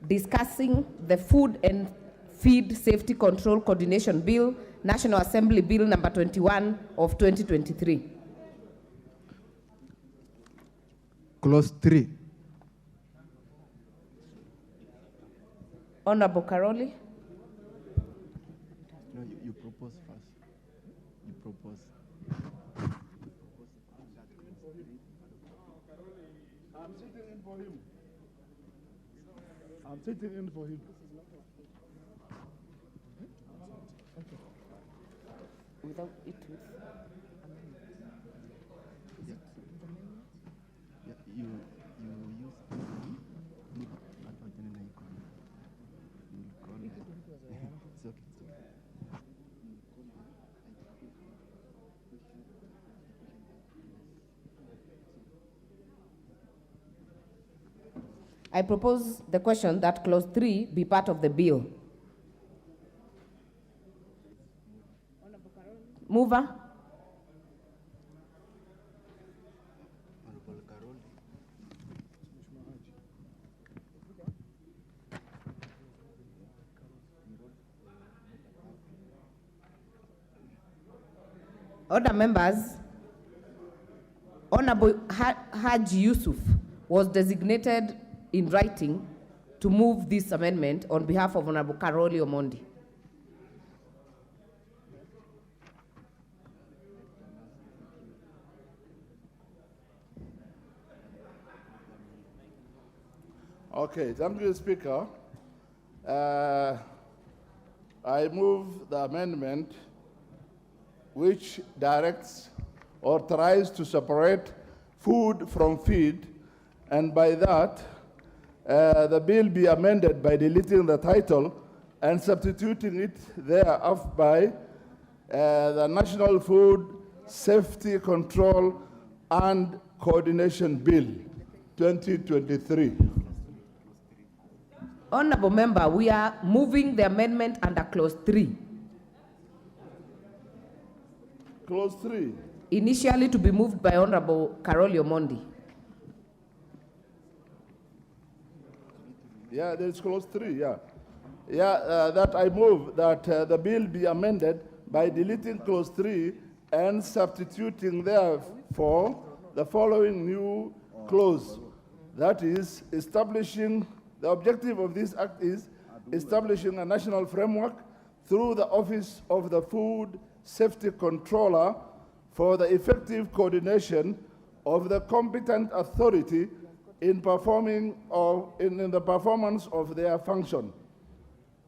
discussing the Food and Feed Safety Control Coordination Bill, National Assembly Bill number 21 of 2023. Clause 3. Honorable Karoli. No, you propose first. You propose. I'm sitting in for him. I'm sitting in for him. Without it with you use it's okay. I propose the question that clause 3 be part of the bill. Mover. Order, members. Honorable Haji Yusuf was designated in writing to move this amendment on behalf of Honorable Karoli Omondi. Okay, thank you, Speaker. I move the amendment which directs or tries to separate food from feed, and by that, the bill be amended by deleting the title and substituting it thereof by the National Food Safety Control and Coordination Bill 2023. Honorable member, we are moving the amendment under clause 3. Clause 3. Initially to be moved by Honorable Karoli Omondi. Yeah, there's clause 3, yeah. Yeah, that I move that the bill be amended by deleting clause 3 and substituting therefore the following new clause. That is, establishing, the objective of this act is establishing a national framework through the Office of the Food Safety Controller for the effective coordination of the competent authority in performing or in the performance of their function.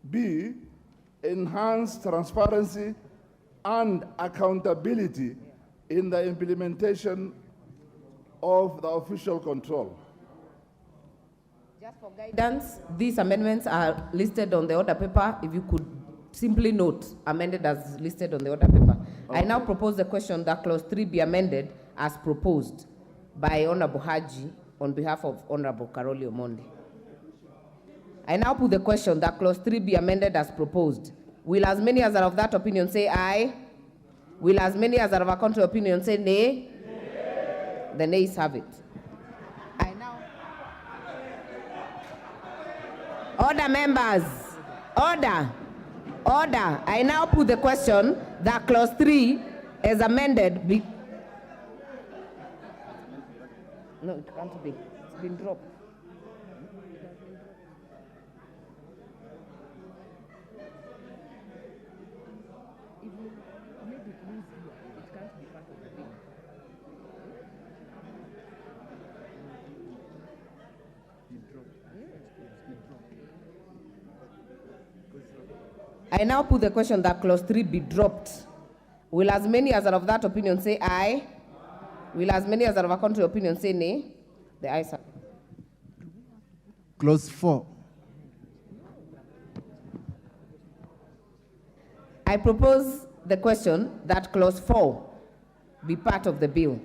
B, enhance transparency and accountability in the implementation of the official control. Just for guidance, these amendments are listed on the order paper. If you could simply note, amended as listed on the order paper. Okay. I now propose the question that clause 3 be amended as proposed by Honorable Haji on behalf of Honorable Karoli Omondi. I now put the question that clause 3 be amended as proposed. Will as many as are of that opinion say aye? Will as many as are of a contrary opinion say nay? Nay. The nays have it. I now... Order, members. Order. Order. I now put the question that clause 3 is amended. No, it can't be. It's been dropped. If you make it loose here, it can't be part of the bill. I now put the question that clause 3 be dropped. Will as many as are of that opinion say aye? Will as many as are of a contrary opinion say nay? The ayes have. Clause 4. I propose the question that clause 4 be part of the bill.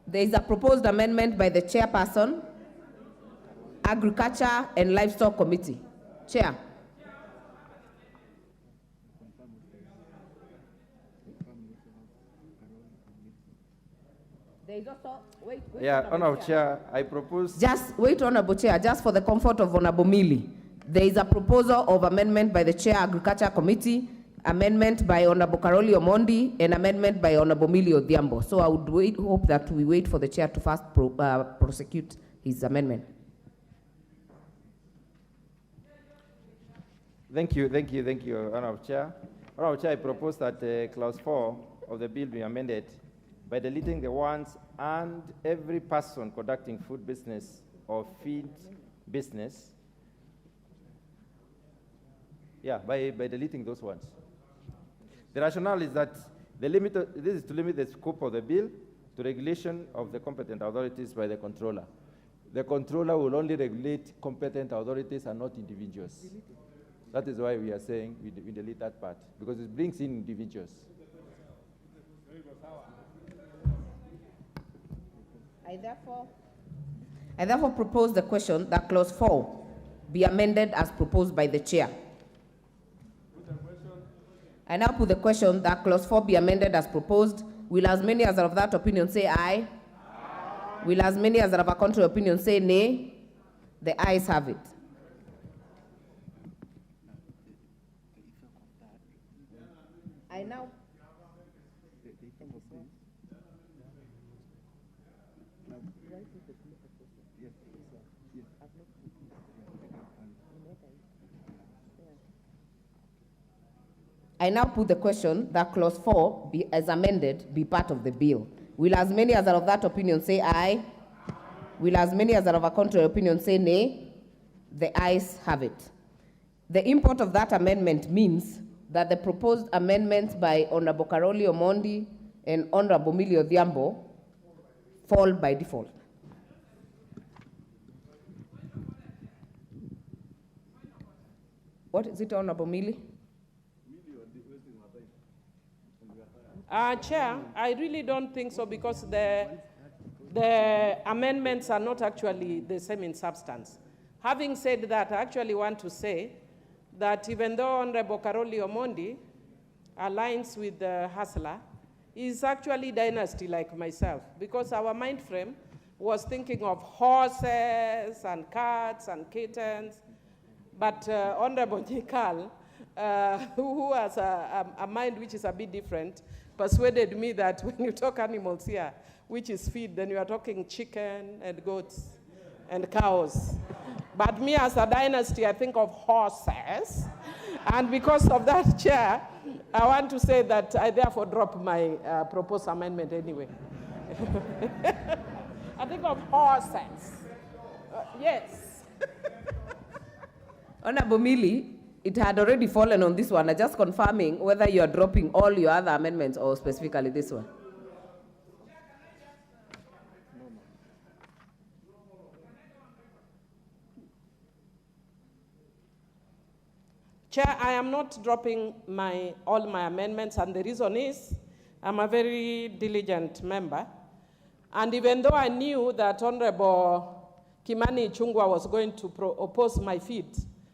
There is a proposed amendment by the chairperson, Agriculture and Livestock Committee. Chair. There is also, wait, Yeah, Honorable Chair, I propose... Just wait, Honorable Chair, just for the comfort of Honorable Mili. There is a proposal of amendment by the Chair Agriculture Committee, amendment by Honorable Karoli Omondi, and amendment by Honorable Mili Odhiambo. So I would hope that we wait for the Chair to first prosecute his amendment. Thank you, Honorable Chair. Honorable Chair, I propose that clause 4 of the bill be amended by deleting the ones and every person conducting food business or feed business. Yeah, by deleting those ones. The rationale is that this is to limit the scope of the bill to regulation of the competent authorities by the controller. The controller will only regulate competent authorities and not individuals. That is why we are saying we delete that part, because it brings in individuals. I therefore propose the question that clause 4 be amended as proposed by the Chair. I now put the question that clause 4 be amended as proposed. Will as many as are of that opinion say aye? Aye. Will as many as are of a contrary opinion say nay? The ayes have it. I now... I now put the question that clause 4 be, as amended, be part of the bill. Will as many as are of that opinion say aye? Will as many as are of a contrary opinion say nay? The ayes have it. The import of that amendment means that the proposed amendments by Honorable Karoli Omondi and Honorable Mili Odhiambo fall by default. What is it, Honorable Mili? Chair, I really don't think so, because the amendments are not actually the same in substance. Having said that, I actually want to say that even though Honorable Karoli Omondi aligns with the hustler, is actually dynasty like myself, because our mind frame was thinking of horses and cats and kittens. But Honorable Nyikal, who has a mind which is a bit different, persuaded me that when you talk animals here, which is feed, then you are talking chicken and goats and cows. But me as a dynasty, I think of horses. And because of that, Chair, I want to say that I therefore drop my proposed amendment anyway. I think of horses. Yes. Honorable Millie, it had already fallen on this one. I'm just confirming whether you are dropping all your other amendments or specifically this one. Chair, I am not dropping all my amendments, and the reason is I'm a very diligent member. And even though I knew that Honorable Kimani Ichung'wah was going to oppose my feed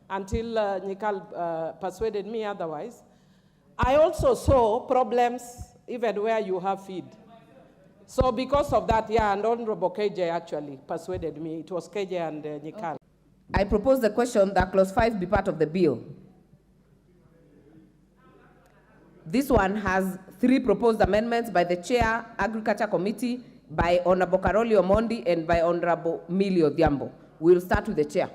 until Nyikal persuaded me otherwise, I also saw problems even where you have feed. So because of that, yeah, and Honorable KJ actually persuaded me. It was KJ and Nyikal. I propose the question that clause 5 be part of the bill. This one has 3 proposed amendments by the Chair, Agriculture Committee, by Honorable Karoli Omondi, and by Honorable Millie Odhiambo. We'll start with the Chair.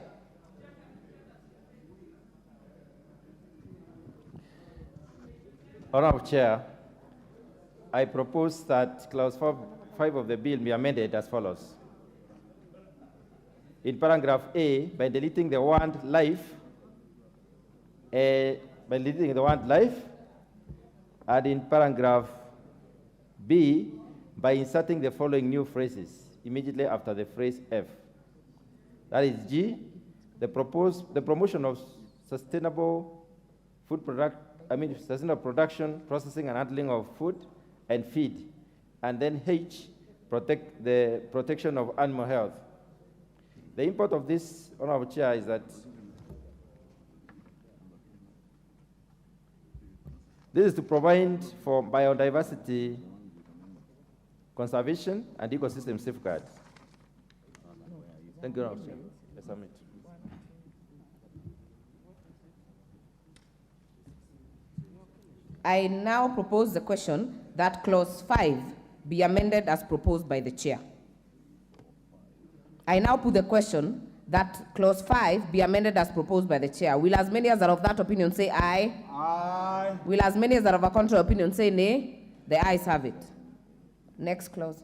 Honorable Chair, I propose that clause 5 of the bill be amended as follows. In paragraph A, by deleting the word life, and in paragraph B, by inserting the following new phrases immediately after the phrase F. That is G, the promotion of sustainable sustainable production, processing, and handling of food and feed. And then H, the protection of animal health. The import of this, Honorable Chair, is that this is to provide for biodiversity conservation and ecosystem safeguard. Thank you, Honorable Chair. I submit. I now propose the question that clause 5 be amended as proposed by the Chair. I now put the question that clause 5 be amended as proposed by the Chair. Will as many as are of that opinion say aye? Aye. Will as many as are of a contrary opinion say nay? The ayes have it. Next clause.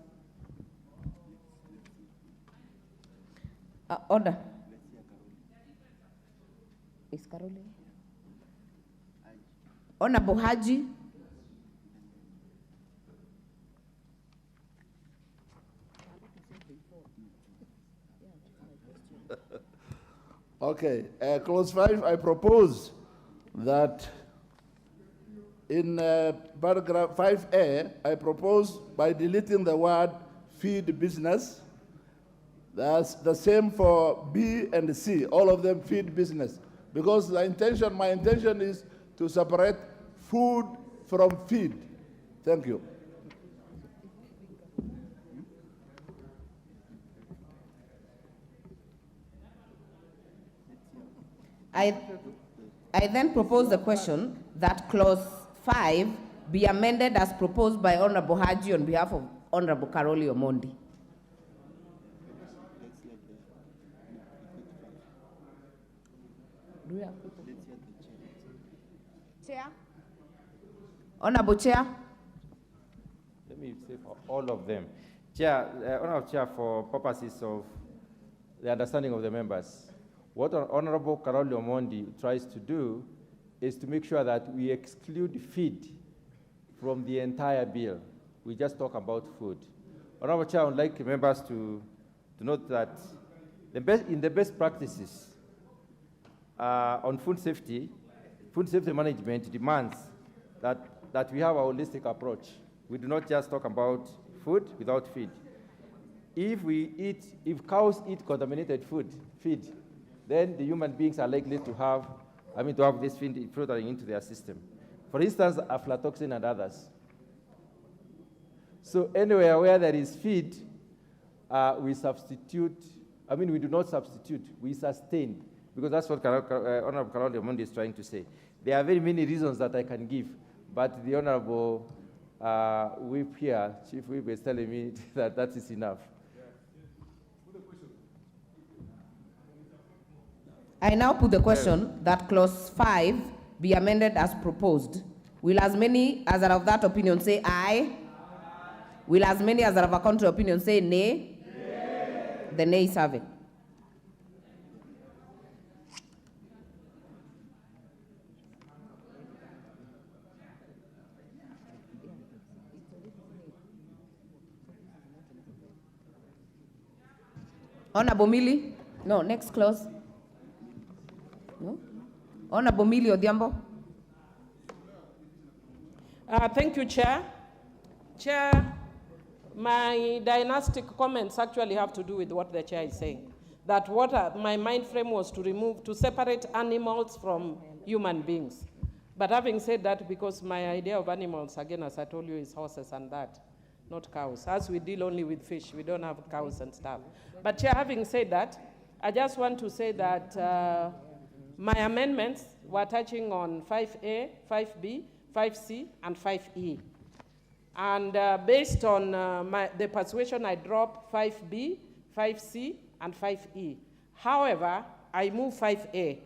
Order. Is Karoli? Honorable Haji. Okay, clause 5, I propose that in paragraph 5A, I propose by deleting the word feed business. That's the same for B and C, all of them feed business. Because my intention is to separate food from feed. Thank you. I then propose the question that clause 5 be amended as proposed by Honorable Haji on behalf of Honorable Karoli Omondi. Chair? Honorable Chair? Let me say for all of them. Chair, Honorable Chair, for purposes of the understanding of the members, what Honorable Karoli Omondi tries to do is to make sure that we exclude feed from the entire bill. We just talk about food. Honorable Chair, I would like members to note that in the best practices on food safety management demands that we have a holistic approach. We do not just talk about food without feed. If cows eat contaminated feed, then the human beings are likely to have to have this feed filtering into their system. For instance, aflatoxin and others. So anywhere where there is feed, we substitute, we do not substitute, we sustain, because that's what Honorable Kalonzo Omondi is trying to say. There are very many reasons that I can give, but the Honorable Whip here, Chief Whip, is telling me that that is enough. I now put the question that clause 5 be amended as proposed. Will as many as are of that opinion say aye? Will as many as are of a contrary opinion say nay? The nays have it. Honorable Mili? No, next clause. No? Honorable Mili Odhiambo? Thank you, Chair. Chair, my dynastic comments actually have to do with what the Chair is saying. That my mind frame was to separate animals from human beings. But having said that, because my idea of animals, again, as I told you, is horses and that, not cows. As we deal only with fish, we don't have cows and stuff. But Chair, having said that, I just want to say that my amendments were touching on 5A, 5B, 5C, and 5E. And based on the persuasion, I dropped 5B, 5C, and 5E. However, I move 5A,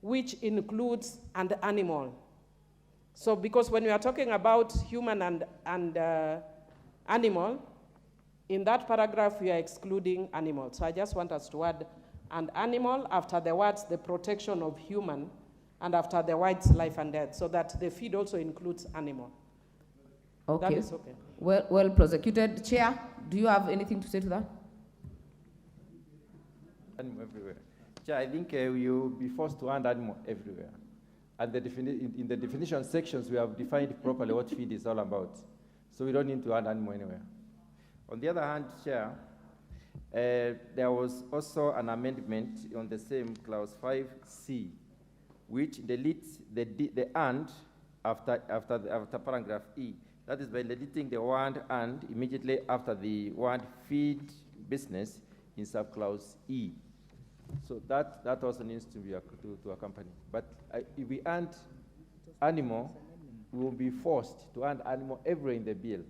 which includes an animal. So because when we are talking about human and animal, in that paragraph we are excluding animals. So I just want us to add an animal after the words the protection of human and after the words life and death, so that the feed also includes animal. Okay. That is okay. Well prosecuted. Chair, do you have anything to say to that? Animal everywhere. Chair, I think we will be forced to add animal everywhere. And in the definition sections, we have defined properly what feed is all about. So we don't need to add animal anywhere. On the other hand, Chair, there was also an amendment on the same clause 5C, which deletes the and after paragraph E. That is by deleting the word and immediately after the word feed business in subclause E. So that also needs to be to accompany. But if we add animal, we will be forced to add animal everywhere in the bill.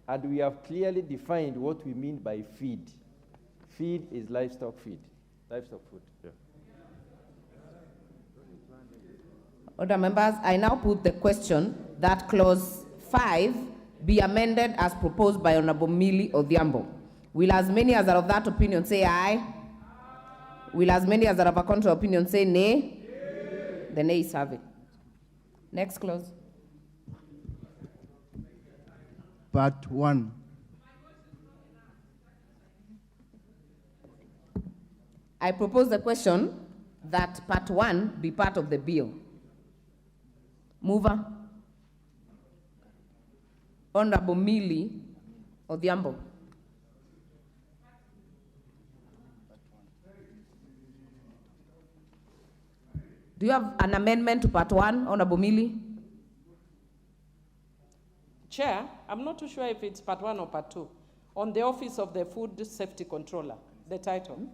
And we have clearly defined what we mean by feed. Feed is livestock feed, livestock food. Yeah. Order members, I now put the question that clause 5 be amended as proposed by Honorable Mili Odhiambo. Will as many as are of that opinion say aye? Will as many as are of a contrary opinion say nay? The nays have it. Next clause. Part 1. I propose the question that part 1 be part of the bill. Mover. Honorable Mili Odhiambo. Do you have an amendment to part 1, Honorable Mili? Chair, I'm not too sure if it's part 1 or part 2. On the Office of the Food Safety Controller, the title.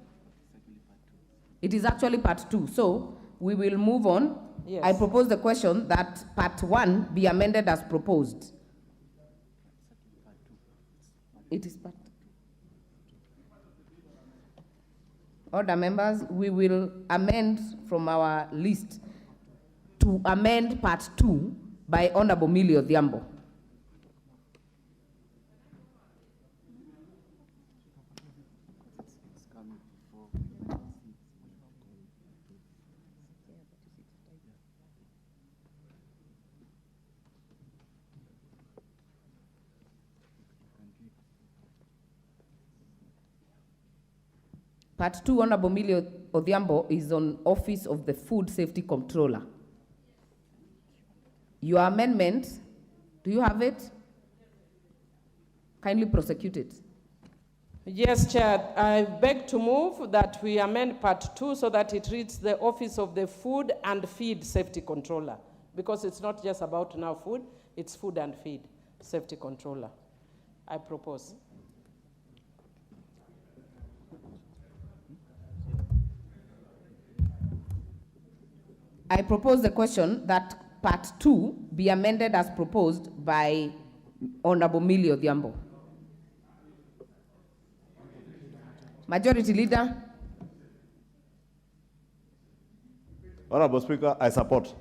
It is actually part 2. So we will move on. Yes. I propose the question that part 1 be amended as proposed. It is part 2. Order members, we will amend from our list to amend part 2 by Honorable Mili Odhiambo. Part 2, Honorable Mili Odhiambo, is on Office of the Food Safety Controller. Your amendment, do you have it? Kindly prosecute it. Yes, Chair. I beg to move that we amend part 2 so that it reads the Office of the Food and Feed Safety Controller, because it's not just about now food, it's food and feed safety controller. I propose. I propose the question that part 2 be amended as proposed by Honorable Millie Odhiambo. Majority Leader. Honorable Speaker, I support.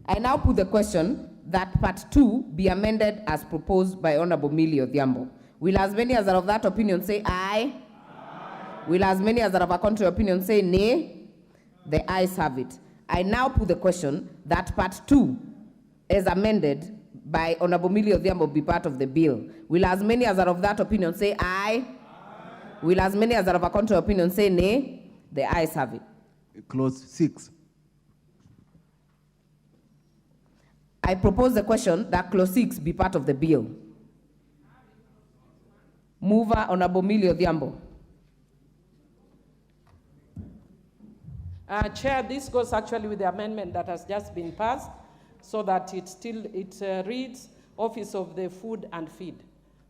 I now put the question that part 2 be amended as proposed by Honorable Millie Odhiambo. Will as many as are of that opinion say aye? Will as many as are of a contrary opinion say nay? The ayes have it. I now put the question that part 2 as amended by Honorable Millie Odhiambo be part of the bill. Will as many as are of that opinion say aye? Will as many as are of a contrary opinion say nay? The ayes have it. Clause 6. I propose the question that clause 6 be part of the bill. Mover, Honorable Millie Odhiambo. Chair, this goes actually with the amendment that has just been passed, so that it reads Office of the Food and Feed.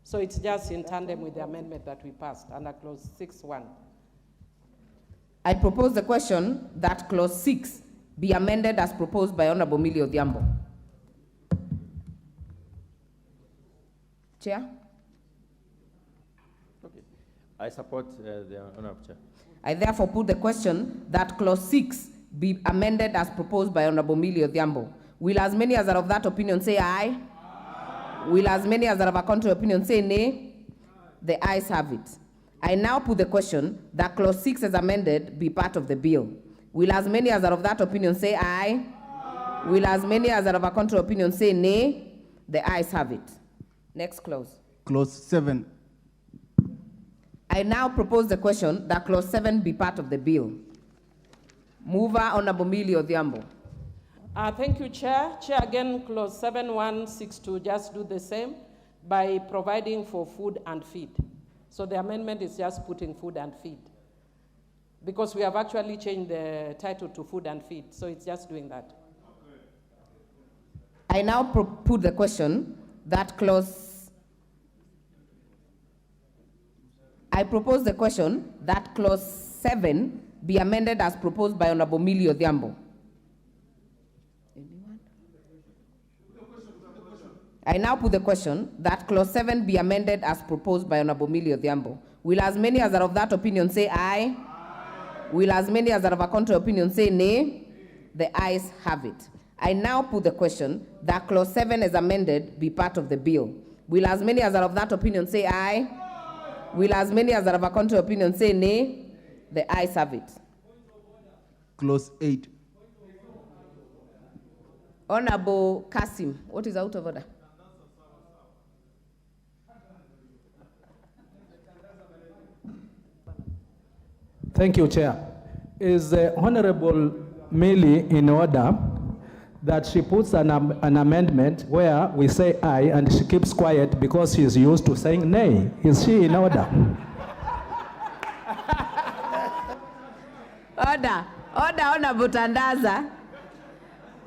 So it's just in tandem with the amendment that we passed under clause 6.1. I propose the question that clause 6 be amended as proposed by Honorable Millie Odhiambo. Chair? Okay. I support the Honorable Chair. I therefore put the question that clause 6 be amended as proposed by Honorable Millie Odhiambo. Will as many as are of that opinion say aye? Aye. Will as many as are of a contrary opinion say nay? The ayes have it. I now put the question that clause 6 as amended be part of the bill. Will as many as are of that opinion say aye? Aye. Will as many as are of a contrary opinion say nay? The ayes have it. Next clause. Clause 7. I now propose the question that clause 7 be part of the bill. Mover, Honorable Millie Odhiambo. Thank you, Chair. Chair, again, clause 7162, just do the same by providing for food and feed. So the amendment is just putting food and feed, because we have actually changed the title to food and feed, so it's just doing that. I now put the question that I propose the question that clause 7 be amended as proposed by Honorable Millie Odhiambo. I now put the question that clause 7 be amended as proposed by Honorable Millie Odhiambo. Will as many as are of that opinion say aye? Aye. Will as many as are of a contrary opinion say nay? The ayes have it. I now put the question that clause 7 as amended be part of the bill. Will as many as are of that opinion say aye? Aye. Will as many as are of a contrary opinion say nay? The ayes have it. Clause 8. Honorable Kasim, what is out of order? Thank you, Chair. Is Honorable Millie in order that she puts an amendment where we say aye and she keeps quiet because she's used to saying nay? Is she in order? Order, Honorable Tandaza.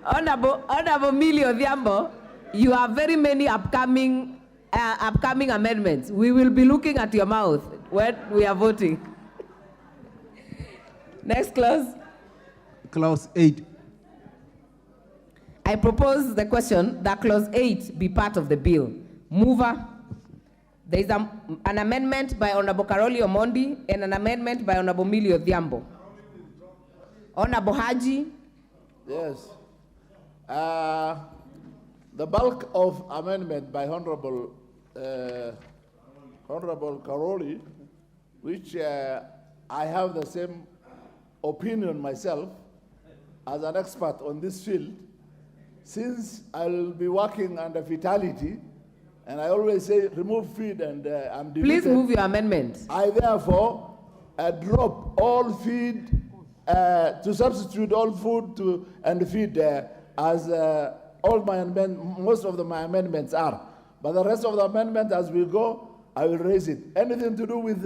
Honorable Millie Odhiambo, you have very many upcoming amendments. We will be looking at your mouth when we are voting. Next clause. Clause 8. I propose the question that clause 8 be part of the bill. Mover. There is an amendment by Honorable Karoli Omondi and an amendment by Honorable Millie Odhiambo. Honorable Haji. Yes. The bulk of amendment by Honorable Karoli, which I have the same opinion myself as an expert on this field, since I'll be working under fatality, and I always say remove feed and I'm defeated. Please move your amendment. I therefore drop all feed to substitute all food and feed as most of my amendments are. But the rest of the amendments, as we go, I will raise it. Anything to do with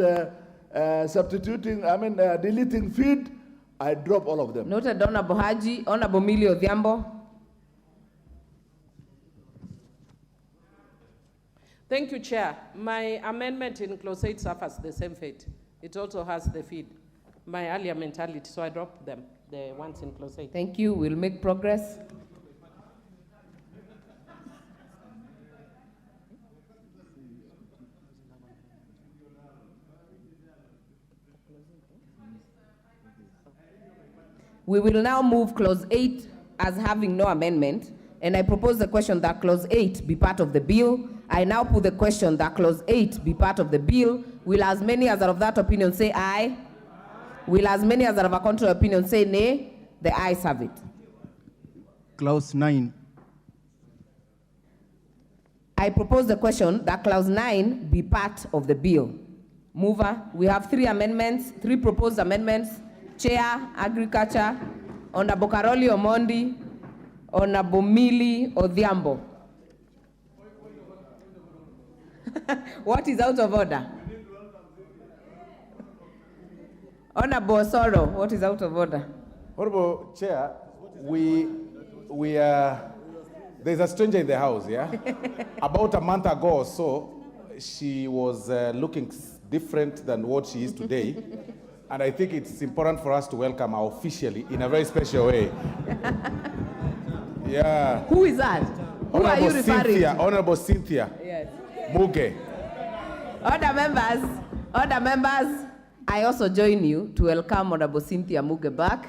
deleting feed, I drop all of them. Noted, Honorable Haji. Honorable Millie Odhiambo. Thank you, Chair. My amendment in clause 8 suffers the same fate. It also has the feed. My earlier mentality, so I dropped them, the ones in clause 8. Thank you. We'll make progress. We will now move clause 8 as having no amendment, and I propose the question that clause 8 be part of the bill. I now put the question that clause 8 be part of the bill. Will as many as are of that opinion say aye? Will as many as are of a contrary opinion say nay? The ayes have it. Clause 9. I propose the question that clause 9 be part of the bill. Mover, we have three proposed amendments. Chair, Agriculture, Honorable Karoli Omondi, Honorable Millie Odhiambo. What is out of order? Honorable Osoro, what is out of order? Honorable Chair, there's a stranger in the house, yeah? About a month ago or so, she was looking different than what she is today. And I think it's important for us to welcome her officially in a very special way. Yeah. Who is that? Who are you referring to? Honorable Cynthia. Yes. Muge. Other members, I also join you to welcome Honorable Cynthia Muge back.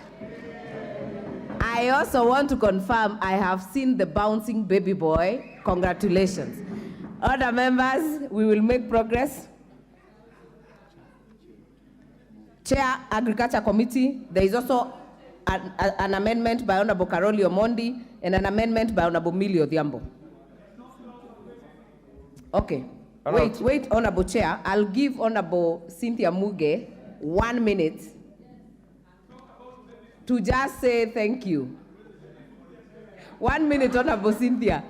I also want to confirm I have seen the bouncing baby boy. Congratulations. Other members, we will make progress. Chair, Agriculture Committee, there is also an amendment by Honorable Karoli Omondi and an amendment by Honorable Millie Odhiambo. Okay. Wait, Honorable Chair. I'll give Honorable Cynthia Muge 1 minute to just say thank you. 1 minute, Honorable Cynthia.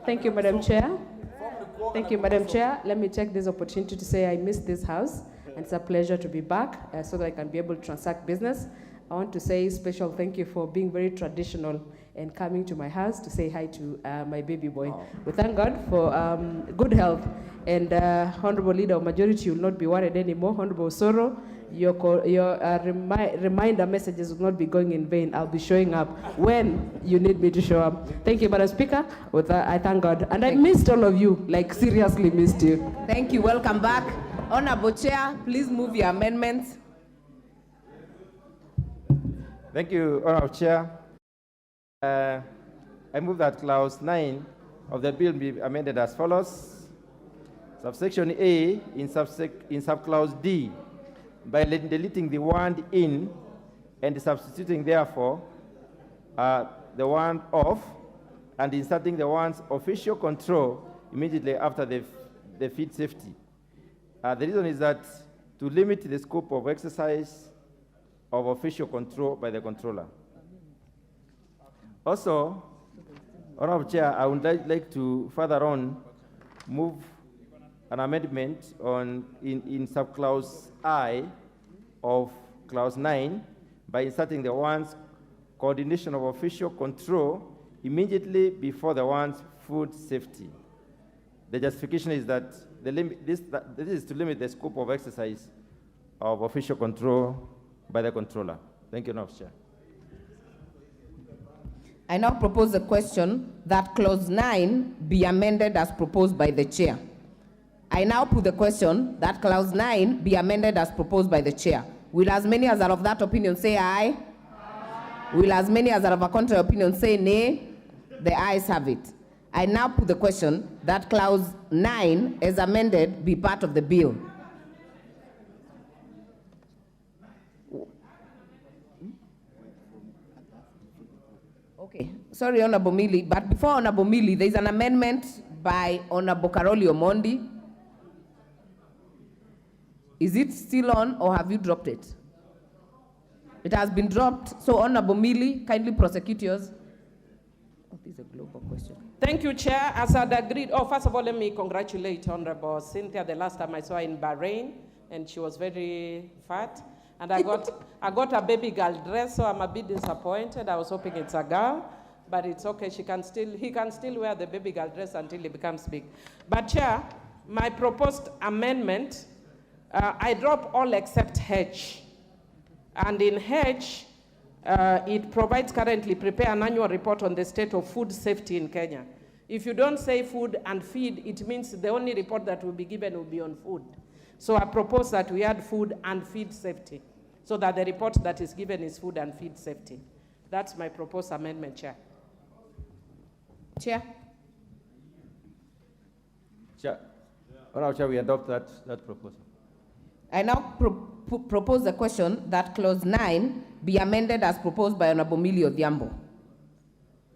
Thank you, Madam Chair. Thank you, Madam Chair. Let me take this opportunity to say I miss this house, and it's a pleasure to be back so that I can be able to transact business. I want to say special thank you for being very traditional and coming to my house to say hi to my baby boy. We thank God for good health, and Honorable Leader of Majority will not be worried anymore. Honorable Soro, your reminder messages will not be going in vain. I'll be showing up when you need me to show up. Thank you, Madam Speaker. With that, I thank God. And I missed all of you, like seriously missed you. Thank you. Welcome back. Honorable Chair, please move your amendments. Thank you, Honorable Chair. I move that clause 9 of the bill be amended as follows. Subsection A in subclause D, by deleting the word in and substituting therefore the word of and inserting the words official control immediately after the feed safety. The reason is that to limit the scope of exercise of official control by the controller. Also, Honorable Chair, I would like to further on move an amendment in subclause I of clause 9 by inserting the words coordination of official control immediately before the words food safety. The justification is that this is to limit the scope of exercise of official control by the controller. Thank you, Honorable Chair. I now propose the question that clause 9 be amended as proposed by the chair. I now put the question that clause 9 be amended as proposed by the chair. Will as many as are of that opinion say aye? Will as many as are of a contrary opinion say nay? The ayes have it. I now put the question that clause 9 as amended be part of the bill. Okay, sorry, Honorable Millie, but before Honorable Millie, there is an amendment by Honorable Karoli Omondi. Is it still on or have you dropped it? It has been dropped. So Honorable Millie, kindly prosecute yours. Oh, this is a global question. Thank you, Chair. As I'd agreed, first of all, let me congratulate Honorable Cynthia. The last time I saw her in Bahrain, and she was very fat. And I got a baby girl dress, so I'm a bit disappointed. I was hoping it's a girl, but it's okay. He can still wear the baby girl dress until he becomes big. But Chair, my proposed amendment, I drop all except H. And in H, it provides currently prepare an annual report on the state of food safety in Kenya. If you don't say food and feed, it means the only report that will be given will be on food. So I propose that we add food and feed safety, so that the report that is given is food and feed safety. That's my proposed amendment, Chair. Chair. Chair. Honorable Chair, we adopt that proposal. I now propose the question that clause 9 be amended as proposed by Honorable Millie Odhiambo.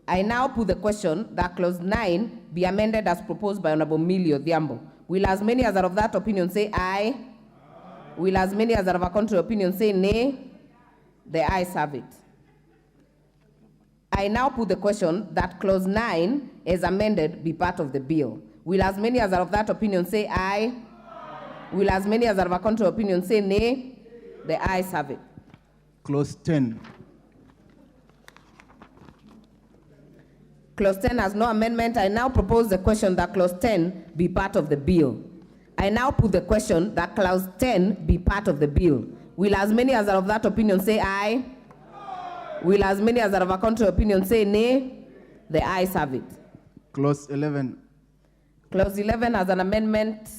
I now put the question that clause 9 be amended as proposed by Honorable Millie Odhiambo. Will as many as are of that opinion say aye? Aye. Will as many as are of a contrary opinion say nay? The ayes have it. I now put the question that clause 9 as amended be part of the bill. Will as many as are of that opinion say aye? Aye. Will as many as are of a contrary opinion say nay? The ayes have it. Clause 10. Clause 10 has no amendment. I now propose the question that clause 10 be part of the bill. I now put the question that clause 10 be part of the bill. Will as many as are of that opinion say aye? Aye. Will as many as are of a contrary opinion say nay? The ayes have it. Clause 11. Clause 11 has an amendment.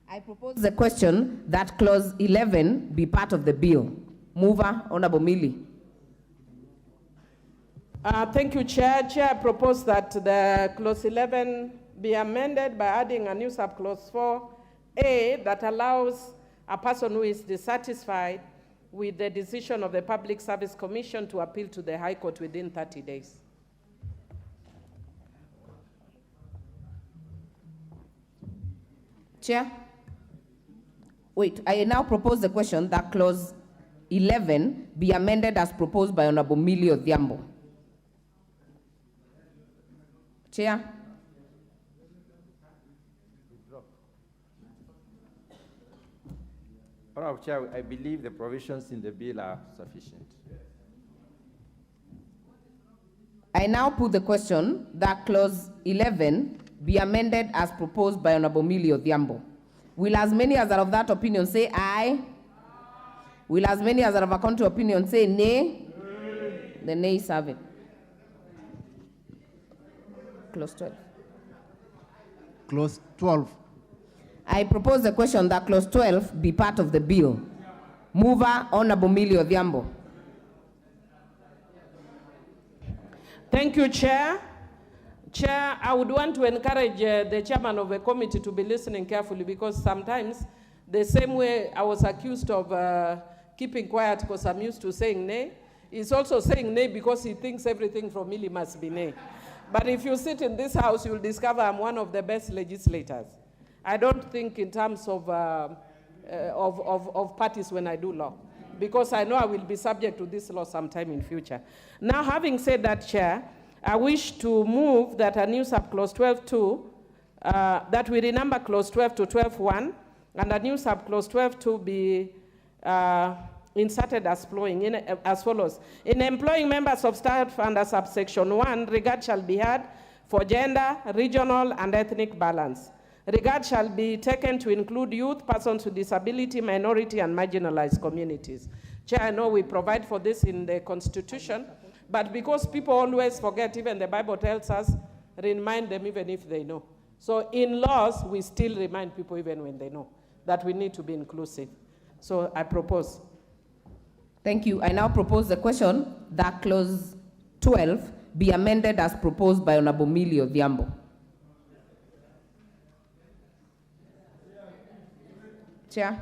I propose the question that clause 11 be part of the bill. Mover, Honorable Millie. Thank you, Chair. Chair, I propose that the clause 11 be amended by adding a new subclause 4A that allows a person who is dissatisfied with the decision of the Public Service Commission to appeal to the High Court within 30 days. Chair. Wait, I now propose the question that clause 11 be amended as proposed by Honorable Millie Odhiambo. Chair. Honorable Chair, I believe the provisions in the bill are sufficient. I now put the question that clause 11 be amended as proposed by Honorable Millie Odhiambo. Will as many as are of that opinion say aye? Aye. Will as many as are of a contrary opinion say nay? Aye. The nays have it. Clause 12. Clause 12. I propose the question that clause 12 be part of the bill. Mover, Honorable Millie Odhiambo. Thank you, Chair. Chair, I would want to encourage the chairman of a committee to be listening carefully, because sometimes the same way I was accused of keeping quiet because I'm used to saying nay, he's also saying nay because he thinks everything from Millie must be nay. But if you sit in this house, you'll discover I'm one of the best legislators. I don't think in terms of parties when I do law, because I know I will be subject to this law sometime in future. Now, having said that, Chair, I wish to move that a new subclause 12.2, that we renumber clause 12 to 12.1, and a new subclause 12.2 be inserted as follows. In employing members of staff under subsection 1, regard shall be had for gender, regional, and ethnic balance. Regard shall be taken to include youth, persons with disability, minority, and marginalized communities. Chair, I know we provide for this in the Constitution, but because people always forget, even the Bible tells us, remind them even if they know. So in laws, we still remind people even when they know that we need to be inclusive. So I propose. Thank you. I now propose the question that clause 12 be amended as proposed by Honorable Millie Odhiambo. Chair.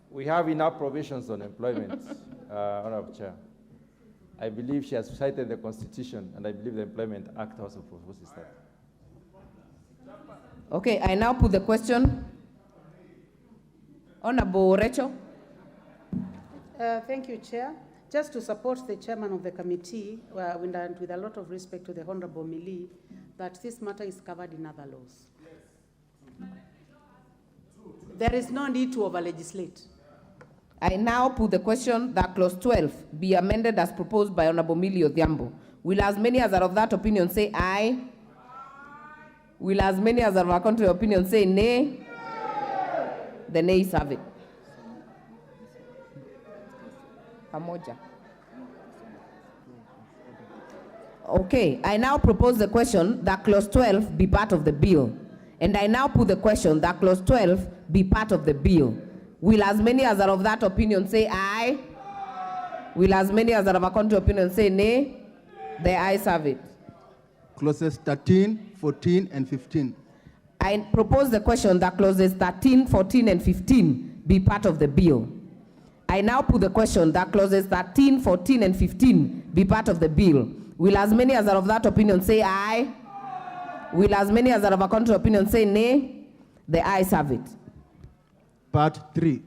We have enough provisions on employment, Honorable Chair. I believe she has cited the Constitution, and I believe the Employment Act also proposes that. Okay, I now put the question. Honorable Rachel. Thank you, Chair. Just to support the chairman of the committee, and with a lot of respect to the Honorable Mili, that this matter is covered in other laws. There is no need to over-legislate. I now put the question that clause 12 be amended as proposed by Honorable Millie Odhiambo. Will as many as are of that opinion say aye? Will as many as are of our contrary opinion say nay? The nays have it. Pamoja. Okay, I now propose the question that clause 12 be part of the bill. And I now put the question that clause 12 be part of the bill. Will as many as are of that opinion say aye? Will as many as are of a contrary opinion say nay? The ayes have it. Clauses 13, 14, and 15. I propose the question that clauses 13, 14, and 15 be part of the bill. I now put the question that clauses 13, 14, and 15 be part of the bill. Will as many as are of that opinion say aye? Will as many as are of a contrary opinion say nay? The ayes have it. Part 3.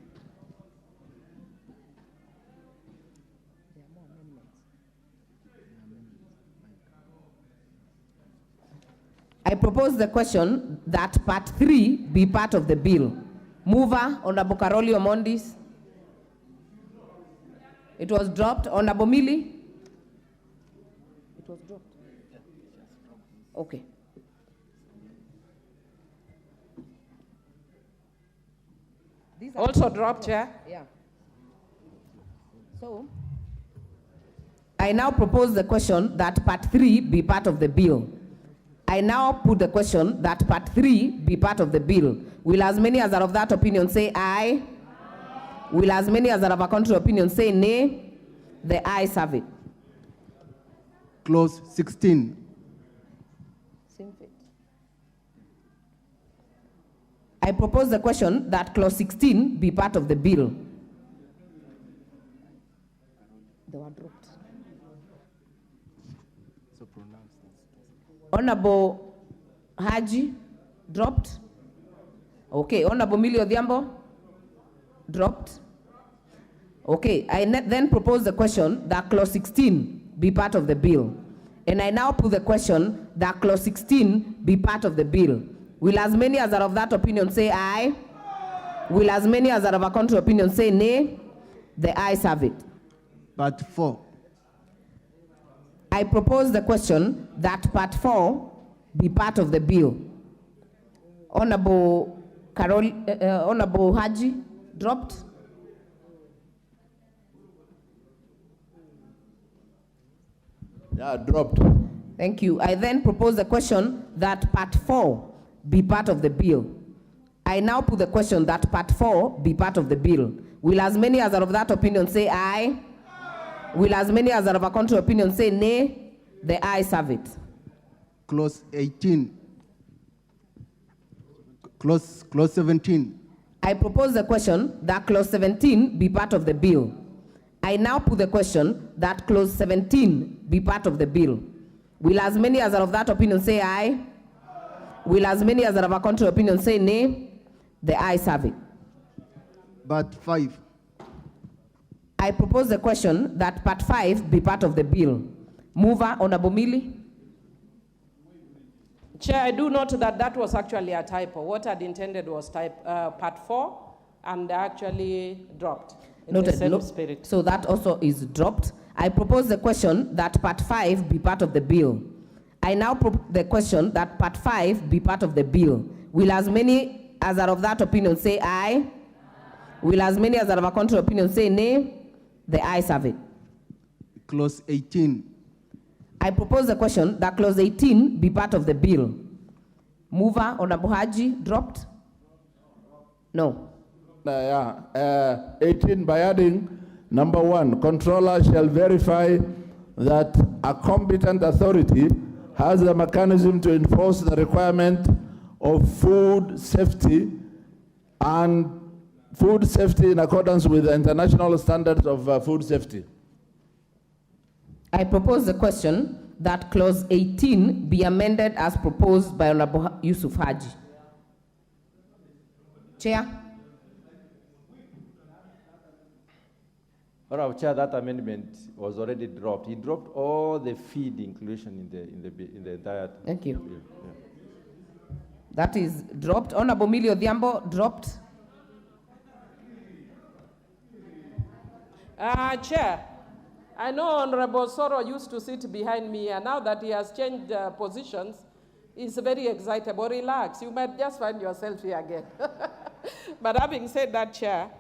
I propose the question that part 3 be part of the bill. Mover, Honorable Karoli Omondis. It was dropped. Honorable Millie. It was dropped. Okay. Also dropped, Chair. Yeah. So, I now propose the question that part 3 be part of the bill. I now put the question that part 3 be part of the bill. Will as many as are of that opinion say aye? Will as many as are of a contrary opinion say nay? The ayes have it. Clause 16. I propose the question that clause 16 be part of the bill. They were dropped. So pronounced. Honorable Haji, dropped. Okay, Honorable Millie Odhiambo, dropped. Okay, I then propose the question that clause 16 be part of the bill. And I now put the question that clause 16 be part of the bill. Will as many as are of that opinion say aye? Will as many as are of a contrary opinion say nay? The ayes have it. Part 4. I propose the question that part 4 be part of the bill. Honorable Honorable Haji, dropped. Yeah, dropped. Thank you. I then propose the question that part 4 be part of the bill. I now put the question that part 4 be part of the bill. Will as many as are of that opinion say aye? Will as many as are of a contrary opinion say nay? The ayes have it. Clause 18. Clause 17. I propose the question that clause 17 be part of the bill. I now put the question that clause 17 be part of the bill. Will as many as are of that opinion say aye? Will as many as are of a contrary opinion say nay? The ayes have it. Part 5. I propose the question that part 5 be part of the bill. Mover, Honorable Millie. Chair, I do note that that was actually a typo. What I'd intended was part 4, and actually dropped in the same spirit. So that also is dropped. I propose the question that part 5 be part of the bill. I now propose the question that part 5 be part of the bill. Will as many as are of that opinion say aye? Will as many as are of a contrary opinion say nay? The ayes have it. Clause 18. I propose the question that clause 18 be part of the bill. Mover, Honorable Haji, dropped? No. 18 by adding number 1, controller shall verify that a competent authority has a mechanism to enforce the requirement of food safety and food safety in accordance with the international standards of food safety. I propose the question that clause 18 be amended as proposed by Honorable Yusuf Haji. Chair. Honorable Chair, that amendment was already dropped. He dropped all the feed inclusion in the entire. Thank you. bill. Yeah. That is dropped. Honorable Millie Odhiambo, dropped. Chair, I know Honorable Soro used to sit behind me, and now that he has changed positions, he's very excitable. Relax, you might just find yourself here again. But having said that, Chair,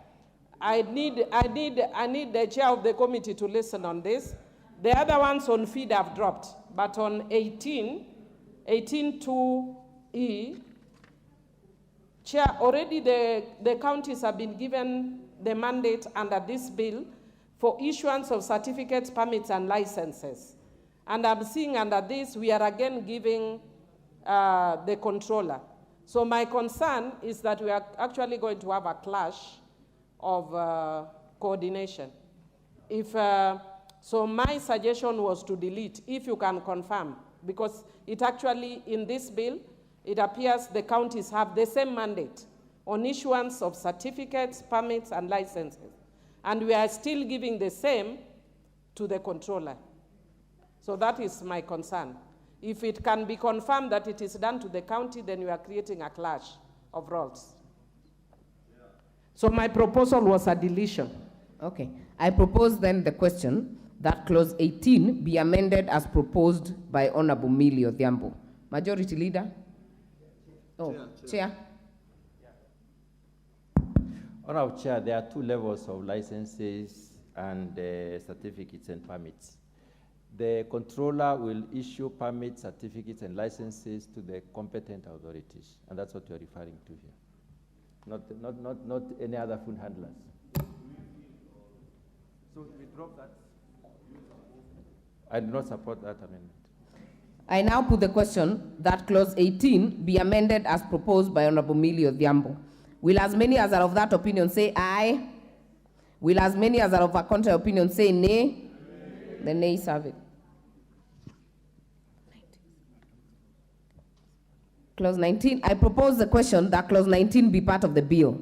I need the chair of the committee to listen on this. The other ones on feed have dropped, but on 18.2E, Chair, already the counties have been given the mandate under this bill for issuance of certificates, permits, and licenses. And I'm seeing under this, we are again giving the controller. So my concern is that we are actually going to have a clash of coordination. So my suggestion was to delete, if you can confirm, because it actually, in this bill, it appears the counties have the same mandate on issuance of certificates, permits, and licenses. And we are still giving the same to the controller. So that is my concern. If it can be confirmed that it is done to the county, then we are creating a clash of roles. So my proposal was a deletion. Okay. I propose then the question that clause 18 be amended as proposed by Honorable Millie Odhiambo. Majority Leader? Oh, Chair. Honorable Chair, there are two levels of licenses and certificates and permits. The controller will issue permits, certificates, and licenses to the competent authorities, and that's what you're referring to here. Not any other food handlers. So we drop that. I do not support that amendment. I now put the question that clause 18 be amended as proposed by Honorable Millie Odhiambo. Will as many as are of that opinion say aye? Will as many as are of a contrary opinion say nay? The nays have it. Clause 19, I propose the question that clause 19 be part of the bill.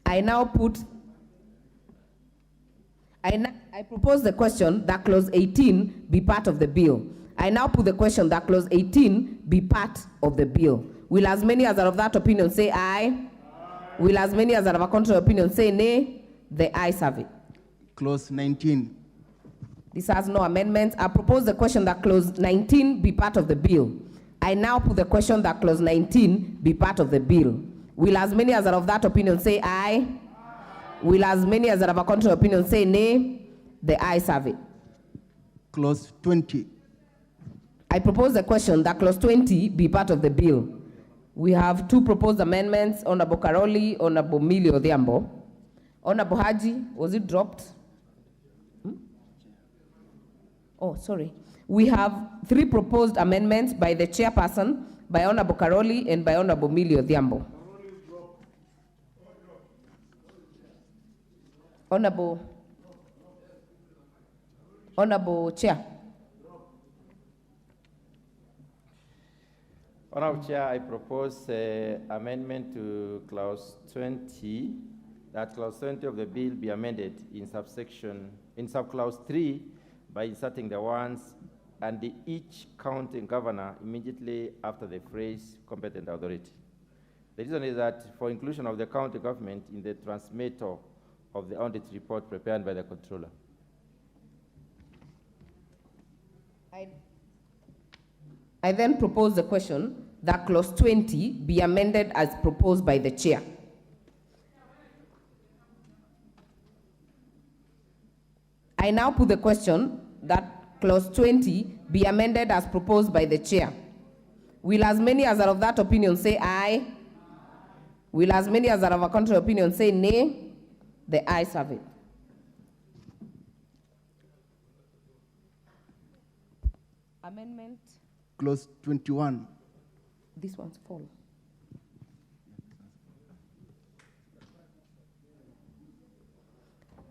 I propose the question that clause 18 be part of the bill. I now put the question that clause 18 be part of the bill. Will as many as are of that opinion say aye? Will as many as are of a contrary opinion say nay? The ayes have it. Clause 19. This has no amendments. I propose the question that clause 19 be part of the bill. I now put the question that clause 19 be part of the bill. Will as many as are of that opinion say aye? Will as many as are of a contrary opinion say nay? The ayes have it. Clause 20. I propose the question that clause 20 be part of the bill. We have two proposed amendments, Honorable Karoli, Honorable Millie Odhiambo. Honorable Haji, was it dropped? Oh, sorry. We have three proposed amendments by the chairperson, by Honorable Karoli, and by Honorable Millie Odhiambo. Honorable Chair. Honorable Chair, I propose amendment to clause 20, that clause 20 of the bill be amended in subclause 3 by inserting the ones and each county governor immediately after the phrase competent authority. The reason is that for inclusion of the county government in the transmittal of the audit report prepared by the controller. I then propose the question that clause 20 be amended as proposed by the chair. I now put the question that clause 20 be amended as proposed by the chair. Will as many as are of that opinion say aye? Will as many as are of a contrary opinion say nay? The ayes have it. Amendment. Clause 21. This one's full.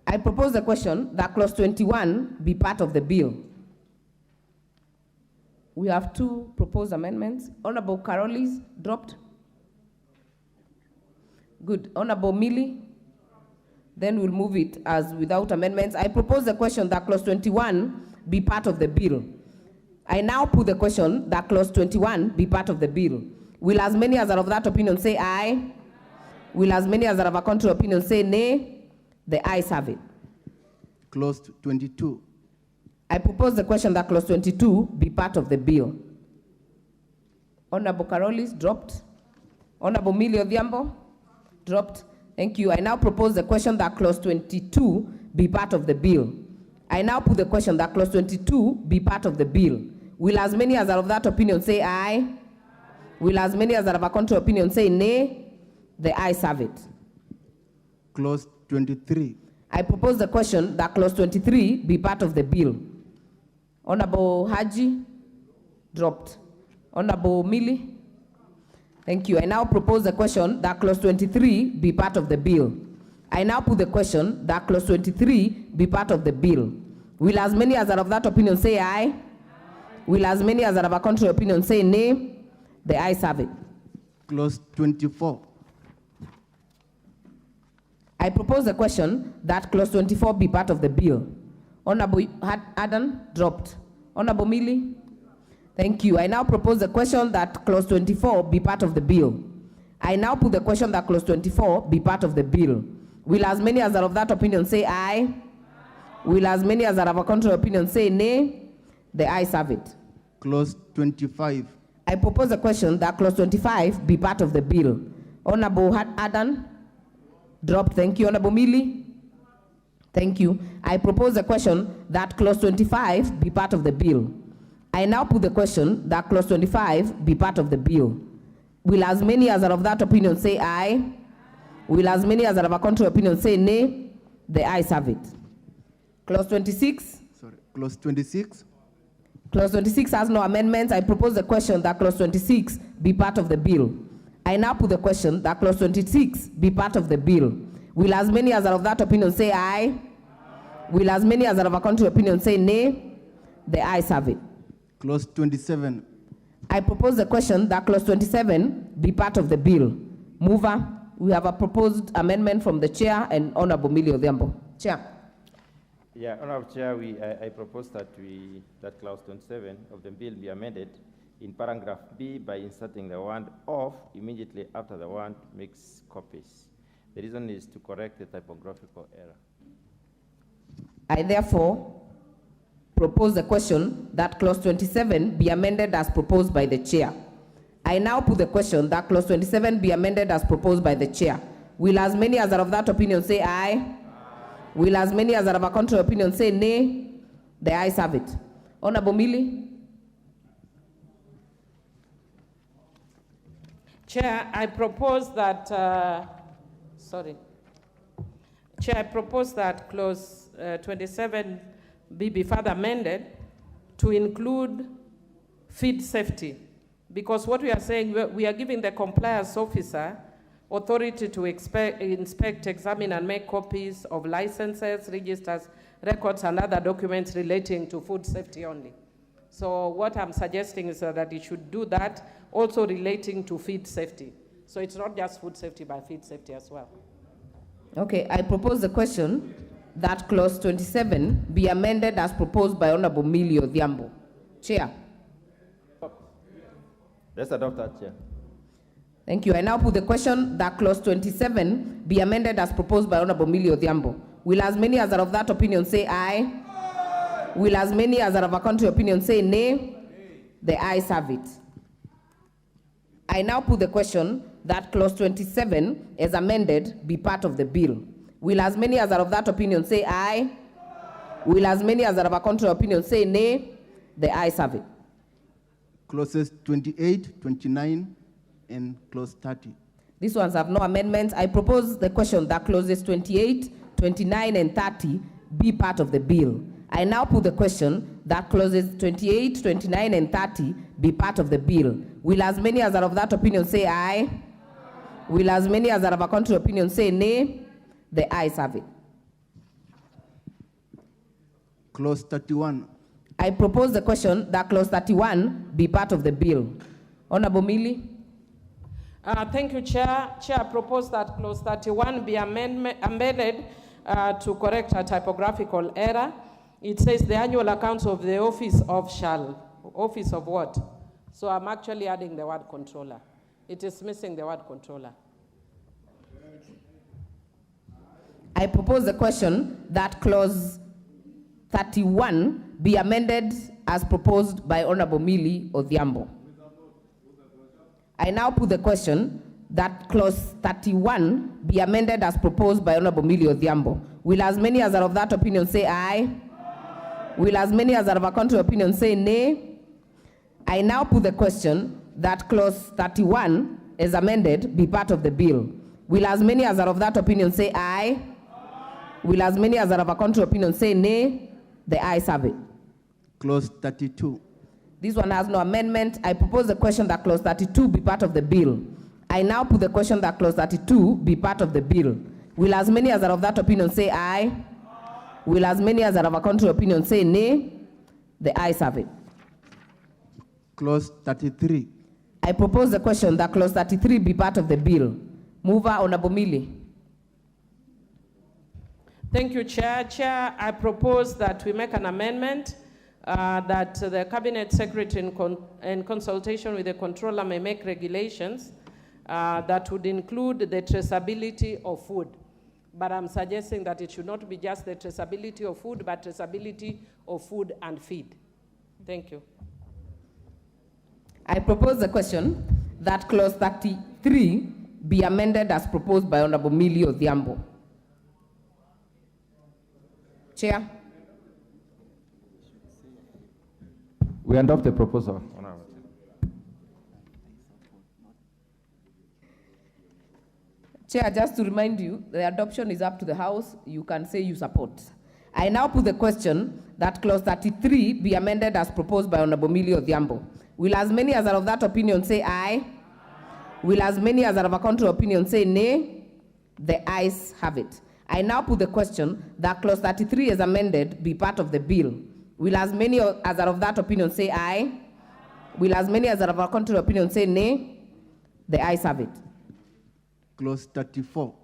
I propose the question that clause 21 be part of the bill. We have two proposed amendments. Honorable Karoli's dropped. Good. Honorable Millie. Then we'll move it as without amendments. I propose the question that clause 21 be part of the bill. I now put the question that clause 21 be part of the bill. Will as many as are of that opinion say aye? Will as many as are of a contrary opinion say nay? The ayes have it. Clause 22. I propose the question that clause 22 be part of the bill. Honorable Karolis, dropped. Honorable Millie Odhiambo, dropped. Thank you. I now propose the question that clause 22 be part of the bill. I now put the question that clause 22 be part of the bill. Will as many as are of that opinion say aye? Will as many as are of a contrary opinion say nay? The ayes have it. Clause 23. I propose the question that clause 23 be part of the bill. Honorable Haji, dropped. Honorable Millie, thank you. I now propose the question that clause 23 be part of the bill. I now put the question that clause 23 be part of the bill. Will as many as are of that opinion say aye? Will as many as are of a contrary opinion say nay? The ayes have it. Clause 24. I propose the question that clause 24 be part of the bill. Honorable Adam, dropped. Honorable Millie, thank you. I now propose the question that clause 24 be part of the bill. I now put the question that clause 24 be part of the bill. Will as many as are of that opinion say aye? Will as many as are of a contrary opinion say nay? The ayes have it. Clause 25. I propose the question that clause 25 be part of the bill. Honorable Adam, dropped. Thank you. Honorable Millie, thank you. I propose the question that clause 25 be part of the bill. I now put the question that clause 25 be part of the bill. Will as many as are of that opinion say aye? Will as many as are of a contrary opinion say nay? The ayes have it. Clause 26. Sorry. Clause 26. Clause 26 has no amendments. I propose the question that clause 26 be part of the bill. I now put the question that clause 26 be part of the bill. Will as many as are of that opinion say aye? Will as many as are of a contrary opinion say nay? The ayes have it. Clause 27. I propose the question that clause 27 be part of the bill. Mover, we have a proposed amendment from the chair and Honorable Millie Odhiambo. Chair. Yeah, Honorable Chair, I propose that that clause 27 of the bill be amended in paragraph B by inserting the word "of" immediately after the word "makes copies." The reason is to correct the typographical error. I therefore propose the question that clause 27 be amended as proposed by the chair. I now put the question that clause 27 be amended as proposed by the chair. Will as many as are of that opinion say aye? Will as many as are of a contrary opinion say nay? The ayes have it. Honorable Millie. Chair, I propose that, Chair, I propose that clause 27 be further amended to include feed safety. Because what we are saying, we are giving the compliance officer authority to inspect, examine, and make copies of licenses, registers, records, and other documents relating to food safety only. So what I'm suggesting is that it should do that, also relating to feed safety. So it's not just food safety, but feed safety as well. Okay, I propose the question that clause 27 be amended as proposed by Honorable Millie Odhiambo. Chair. Let's adopt that, Chair. Thank you. I now put the question that clause 27 be amended as proposed by Honorable Millie Odhiambo. Will as many as are of that opinion say aye? Aye. Will as many as are of a contrary opinion say nay? Nay. The ayes have it. I now put the question that clause 27 as amended be part of the bill. Will as many as are of that opinion say aye? Aye. Will as many as are of a contrary opinion say nay? The ayes have it. Clauses 28, 29, and clause 30. These ones have no amendments. I propose the question that clauses 28, 29, and 30 be part of the bill. I now put the question that clauses 28, 29, and 30 be part of the bill. Will as many as are of that opinion say aye? Will as many as are of a contrary opinion say nay? The ayes have it. Clause 31. I propose the question that clause 31 be part of the bill. Honorable Millie. Thank you, Chair. Chair, I propose that clause 31 be amended to correct a typographical error. It says the annual accounts of the office of what? So I'm actually adding the word controller. It is missing the word controller. I propose the question that clause 31 be amended as proposed by Honorable Millie Odhiambo. I now put the question that clause 31 be amended as proposed by Honorable Millie Odhiambo. Will as many as are of that opinion say aye? Will as many as are of a contrary opinion say nay? I now put the question that clause 31 as amended be part of the bill. Will as many as are of that opinion say aye? Will as many as are of a contrary opinion say nay? The ayes have it. Clause 32. This one has no amendment. I propose the question that clause 32 be part of the bill. I now put the question that clause 32 be part of the bill. Will as many as are of that opinion say aye? Will as many as are of a contrary opinion say nay? The ayes have it. Clause 33. I propose the question that clause 33 be part of the bill. Mover, Honorable Millie. Thank you, Chair. Chair, I propose that we make an amendment that the Cabinet Secretary in consultation with the Controller may make regulations that would include the traceability of food. But I'm suggesting that it should not be just the traceability of food, but traceability of food and feed. Thank you. I propose the question that clause 33 be amended as proposed by Honorable Millie Odhiambo. Chair. We adopt the proposal. Chair, just to remind you, the adoption is up to the House. You can say you support. I now put the question that clause 33 be amended as proposed by Honorable Millie Odhiambo. Will as many as are of that opinion say aye? Will as many as are of a contrary opinion say nay? The ayes have it. I now put the question that clause 33 as amended be part of the bill. Will as many as are of that opinion say aye? Will as many as are of a contrary opinion say nay? The ayes have it. Clause 34.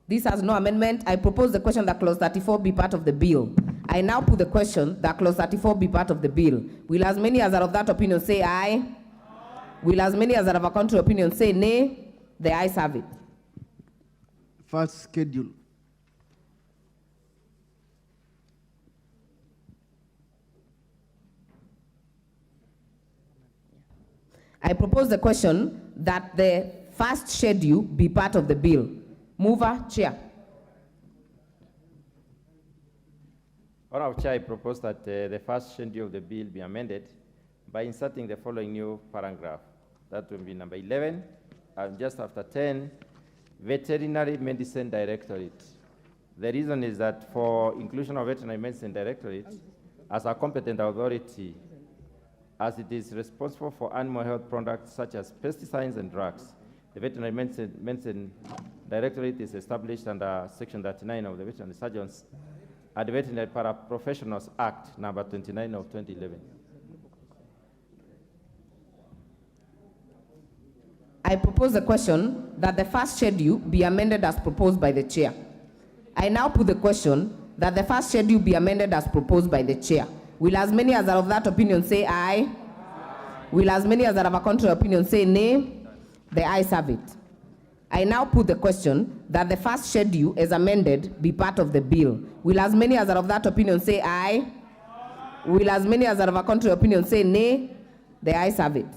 This has no amendment. I propose the question that clause 34 be part of the bill. I now put the question that clause 34 be part of the bill. Will as many as are of that opinion say aye? Will as many as are of a contrary opinion say nay? The ayes have it. First schedule. I propose the question that the first schedule be part of the bill. Mover, Chair. Honorable Chair, I propose that the first schedule of the bill be amended by inserting the following new paragraph. That will be number 11, and just after 10, Veterinary Medicine Directorate. The reason is that for inclusion of Veterinary Medicine Directorate as a competent authority, as it is responsible for animal health products such as pesticides and drugs. The Veterinary Medicine Directorate is established under Section 39 of the Veterinary Surgeons and the Veterinary Paraprofessionals Act, number 29 of 2011. I propose the question that the first schedule be amended as proposed by the Chair. I now put the question that the first schedule be amended as proposed by the Chair. Will as many as are of that opinion say aye? Will as many as are of a contrary opinion say nay? The ayes have it. I now put the question that the first schedule as amended be part of the bill. Will as many as are of that opinion say aye? Will as many as are of a contrary opinion say nay? The ayes have it.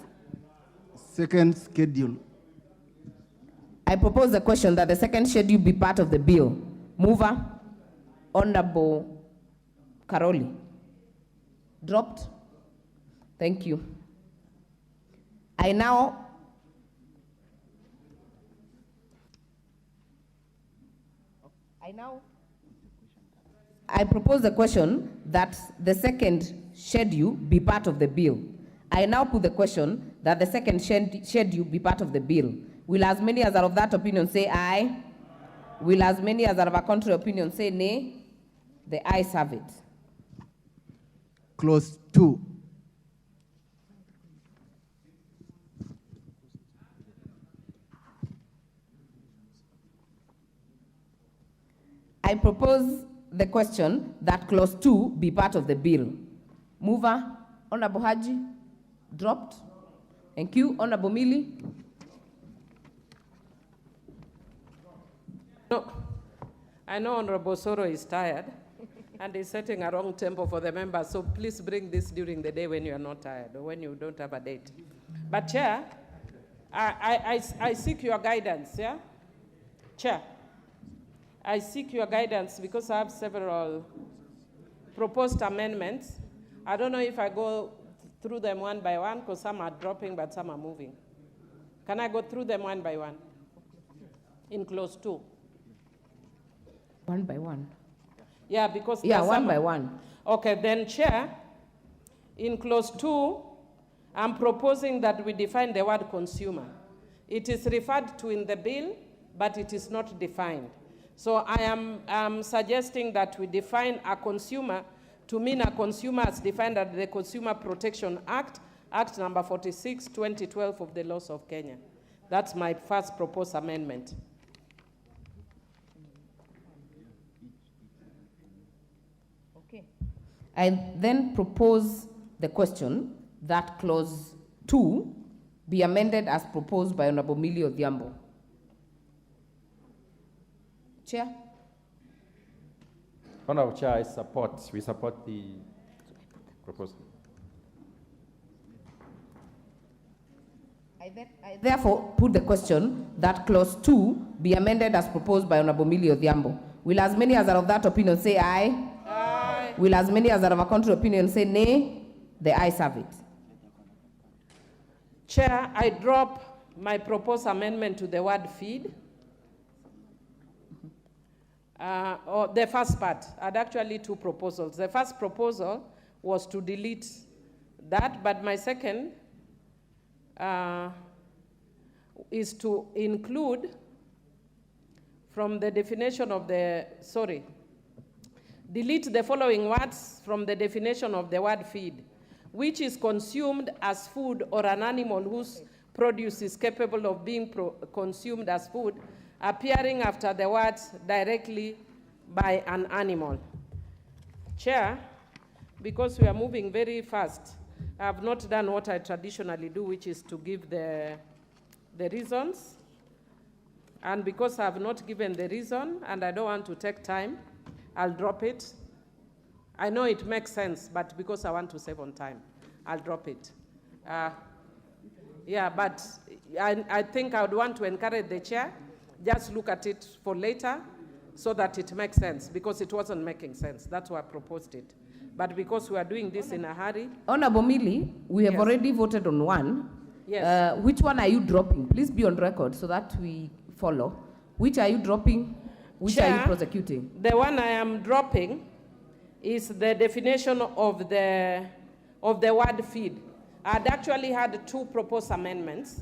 Second schedule. I propose the question that the second schedule be part of the bill. Mover, Honorable Karoli. Dropped. Thank you. I propose the question that the second schedule be part of the bill. I now put the question that the second schedule be part of the bill. Will as many as are of that opinion say aye? Will as many as are of a contrary opinion say nay? The ayes have it. Clause 2. I propose the question that clause 2 be part of the bill. Mover, Honorable Haji, dropped. Thank you. Honorable Mili. No, I know Honorable Soro is tired and is setting a wrong tempo for the members, so please bring this during the day when you are not tired or when you don't have a date. But Chair, I seek your guidance, yeah? Chair, I seek your guidance because I have several proposed amendments. I don't know if I go through them one by one because some are dropping but some are moving. Can I go through them one by one? In clause 2. One by one. Yeah, because Yeah, there's one some- by one. Okay, then Chair, in clause 2, I'm proposing that we define the word consumer. It is referred to in the bill, but it is not defined. So I am suggesting that we define a consumer to mean a consumer as defined under the Consumer Protection Act, Act number 46, 2012 of the laws of Kenya. That's my first proposed amendment. I then propose the question that clause 2 be amended as proposed by Honorable Mili Odhiambo. Chair? Honorable Chair, we support the proposal. I therefore put the question that clause 2 be amended as proposed by Honorable Mili Odhiambo. Will as many as are of that opinion say aye? Aye. Will as many as are of a contrary opinion say nay? The ayes have it. Chair, I drop my proposed amendment to the word feed. Or the first part, I had actually two proposals. The first proposal was to delete that, but my second is to include from the definition of the, delete the following words from the definition of the word feed, which is consumed as food or an animal whose produce is capable of being consumed as food, appearing after the words directly by an animal. Chair, because we are moving very fast, I have not done what I traditionally do, which is to give the reasons. And because I have not given the reason and I don't want to take time, I'll drop it. I know it makes sense, but because I want to save on time, I'll drop it. Yeah, but I think I would want to encourage the chair, just look at it for later so that it makes sense, because it wasn't making sense. That's why I proposed it. But because we are doing this in a hurry. Honorable Mili, we have already voted on one. Yes. Which one are you dropping? Please be on record so that we follow. Which are you dropping? Which Chair, are you prosecuting? The one I am dropping is the definition of the word feed. I had actually had two proposed amendments.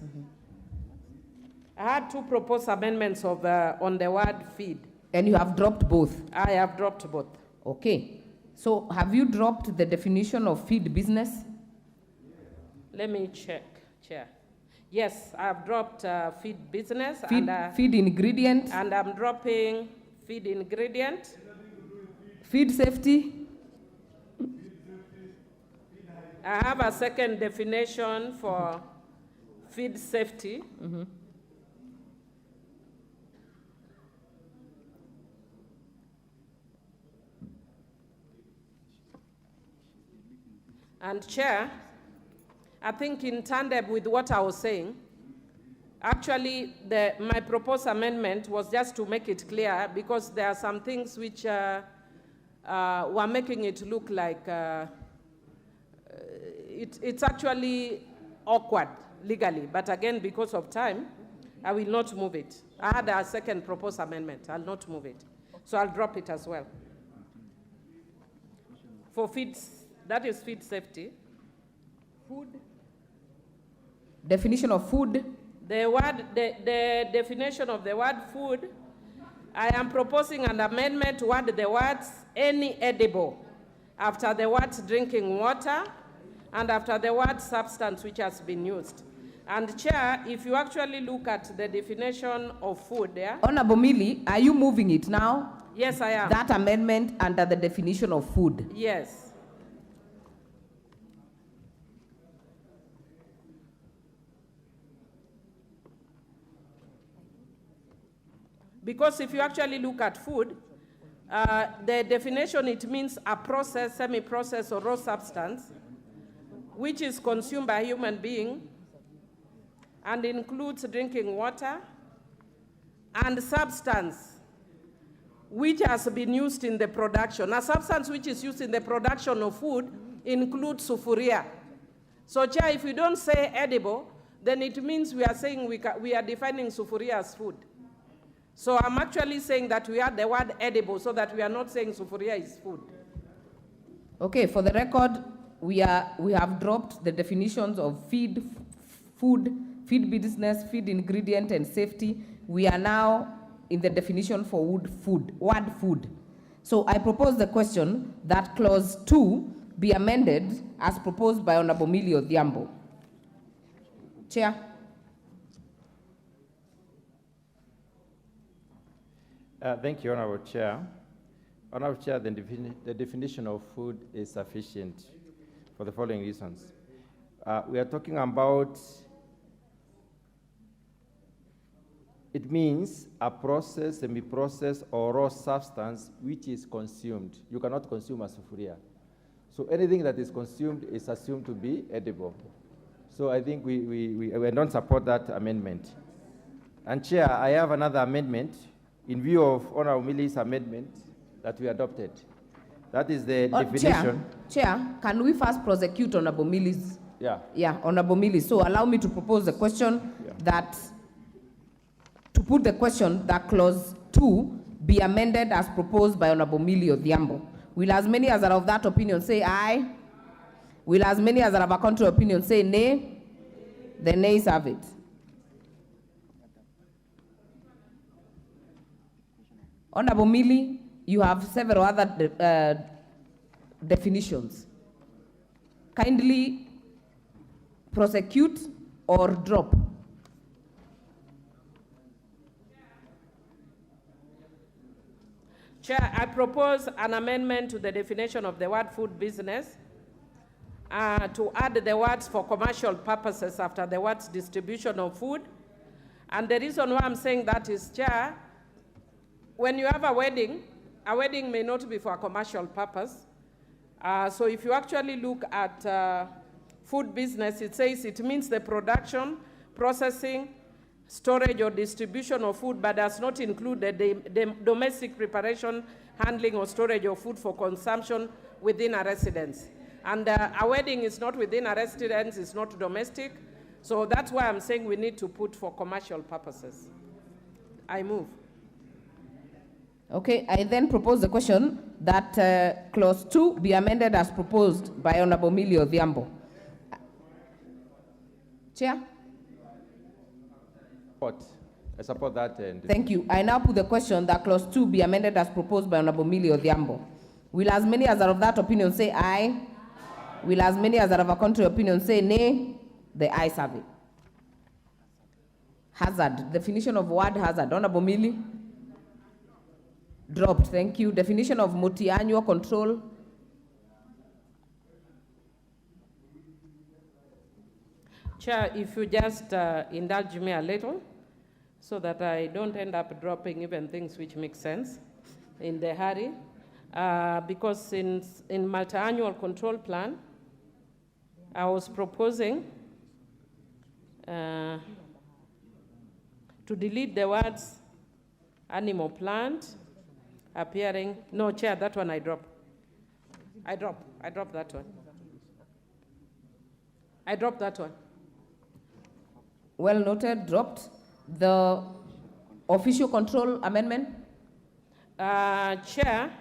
I had two proposed amendments on the word feed. And you have dropped both? I have dropped both. Okay. So have you dropped the definition of feed business? Let me check, Chair. Yes, I have dropped feed business. Feed ingredient? And I'm dropping feed ingredient. Feed safety? I have a second definition for feed safety. And Chair, I think in tandem with what I was saying, actually my proposed amendment was just to make it clear, because there are some things which were making it look like it's actually awkward legally. But again, because of time, I will not move it. I had a second proposed amendment. I'll not move it. So I'll drop it as well. For feeds, that is feed safety. Food. Definition of food. The definition of the word food, I am proposing an amendment to add the words any edible after the words drinking water and after the word substance which has been used. And Chair, if you actually look at the definition of food there. Honorable Millie, are you moving it now? Yes, I am. That amendment under the definition of food. Yes. Because if you actually look at food, the definition, it means a processed, semi-processed, or raw substance which is consumed by a human being and includes drinking water and substance which has been used in the production. A substance which is used in the production of food includes sufuria. So, Chair, if we don't say edible, then it means we are saying we are defining sufuria as food. So I'm actually saying that we add the word edible so that we are not saying sufuria is food. Okay, for the record, we have dropped the definitions of feed, food, feed business, feed ingredient, and safety. We are now in the definition for word food. So I propose the question that clause 2 be amended as proposed by Honorable Millie Odhiambo. Chair. Thank you, Honorable Chair. Honorable Chair, the definition of food is sufficient for the following reasons. We are talking about, it means a processed, semi-processed, or raw substance which is consumed. You cannot consume a sufuria. So anything that is consumed is assumed to be edible. So I think we don't support that amendment. And Chair, I have another amendment in view of Honorable Millie's amendment that we adopted. That is the definition. Chair, can we first prosecute Honorable Millie's? Yeah, Honorable Millie. So allow me to propose the question to put the question that clause 2 be amended as proposed by Honorable Millie Odhiambo. Will as many as are of that opinion say aye? Will as many as are of a contrary opinion say nay? The nays have it. Honorable Millie, you have several other definitions. Kindly prosecute or drop. Chair, I propose an amendment to the definition of the word food business to add the words for commercial purposes after the words distribution of food. And the reason why I'm saying that is, Chair, when you have a wedding may not be for a commercial purpose. So if you actually look at food business, it says it means the production, processing, storage, or distribution of food, but does not include the domestic preparation, handling, or storage of food for consumption within a residence. And a wedding is not within a residence, it's not domestic. So that's why I'm saying we need to put for commercial purposes. I move. Okay, I then propose the question that clause 2 be amended as proposed by Honorable Millie Odhiambo. Chair? I support that. Thank you. I now put the question that clause 2 be amended as proposed by Honorable Millie Odhiambo. Will as many as are of that opinion say aye? Will as many as are of a contrary opinion say nay? The ayes have it. Hazard. Definition of word hazard. Honorable Millie? Dropped. Thank you. Definition of multi-annual control. Chair, if you just indulge me a little so that I don't end up dropping even things which make sense in the hurry. Because in multi-annual control plan, I was proposing to delete the words animal plant appearing. No, Chair, that one I drop. I drop that one. I dropped that one. Well noted, dropped. The official control amendment? Chair.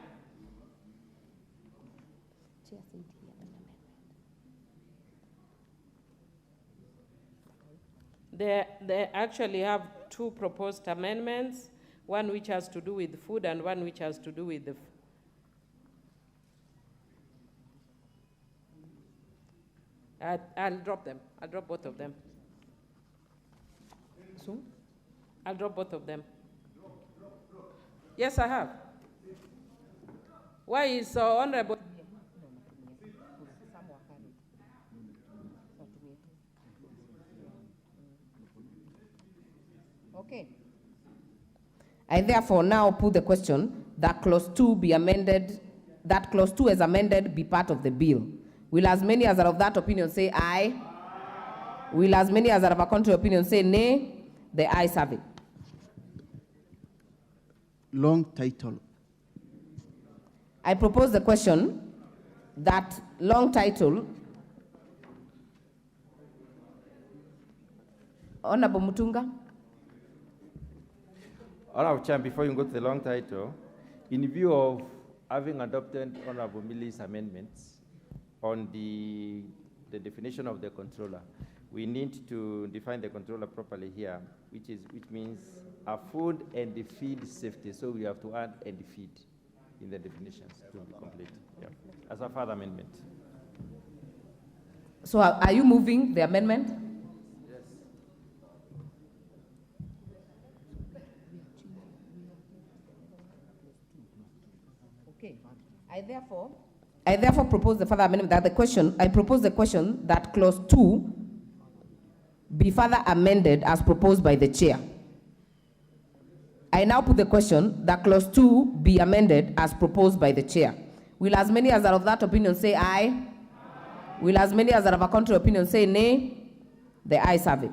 They actually have two proposed amendments, one which has to do with food and one which has to do with the I'll drop them. I'll drop both of them. two. I'll drop both of them. Yes, I have. Why is Honorable? Okay. I therefore now put the question that clause 2 be amended, that clause 2 as amended be part of the bill. Will as many as are of that opinion say aye? Will as many as are of a contrary opinion say nay? The ayes have it. Long title. I propose the question that long title. Honorable Mutunga. Honorable Chair, before you go to the long title, in view of having adopted Honorable Milli's amendments on the definition of the controller, we need to define the controller properly here, which means a food and the feed safety. So we have to add and feed in the definitions to be complete. Yeah. As a further amendment. So are you moving the amendment? Yes. Okay. I therefore propose the further amendment that I propose the question that clause 2 be further amended as proposed by the chair. I now put the question that clause 2 be amended as proposed by the chair. Will as many as are of that opinion say aye? Will as many as are of a contrary opinion say nay? The ayes have it.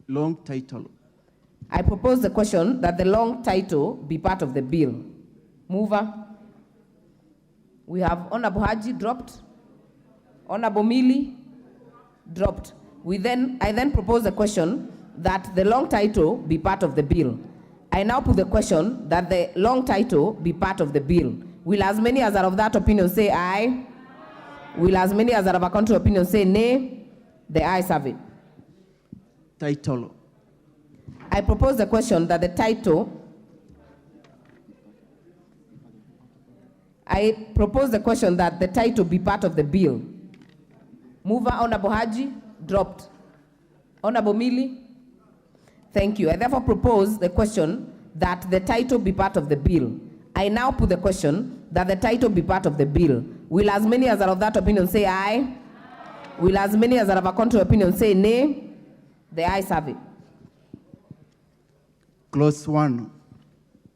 Long title. I propose the question that the long title be part of the bill. Mover. We have Honorable Haji dropped. Honorable Mili dropped. I then propose the question that the long title be part of the bill. I now put the question that the long title be part of the bill. Will as many as are of that opinion say aye? Will as many as are of a contrary opinion say nay? The ayes have it. Title. I propose the question that the title. I propose the question that the title be part of the bill. Mover Honorable Haji dropped. Honorable Mili. Thank you. I therefore propose the question that the title be part of the bill. I now put the question that the title be part of the bill. Will as many as are of that opinion say aye? Will as many as are of a contrary opinion say nay? The ayes have it. Clause 1.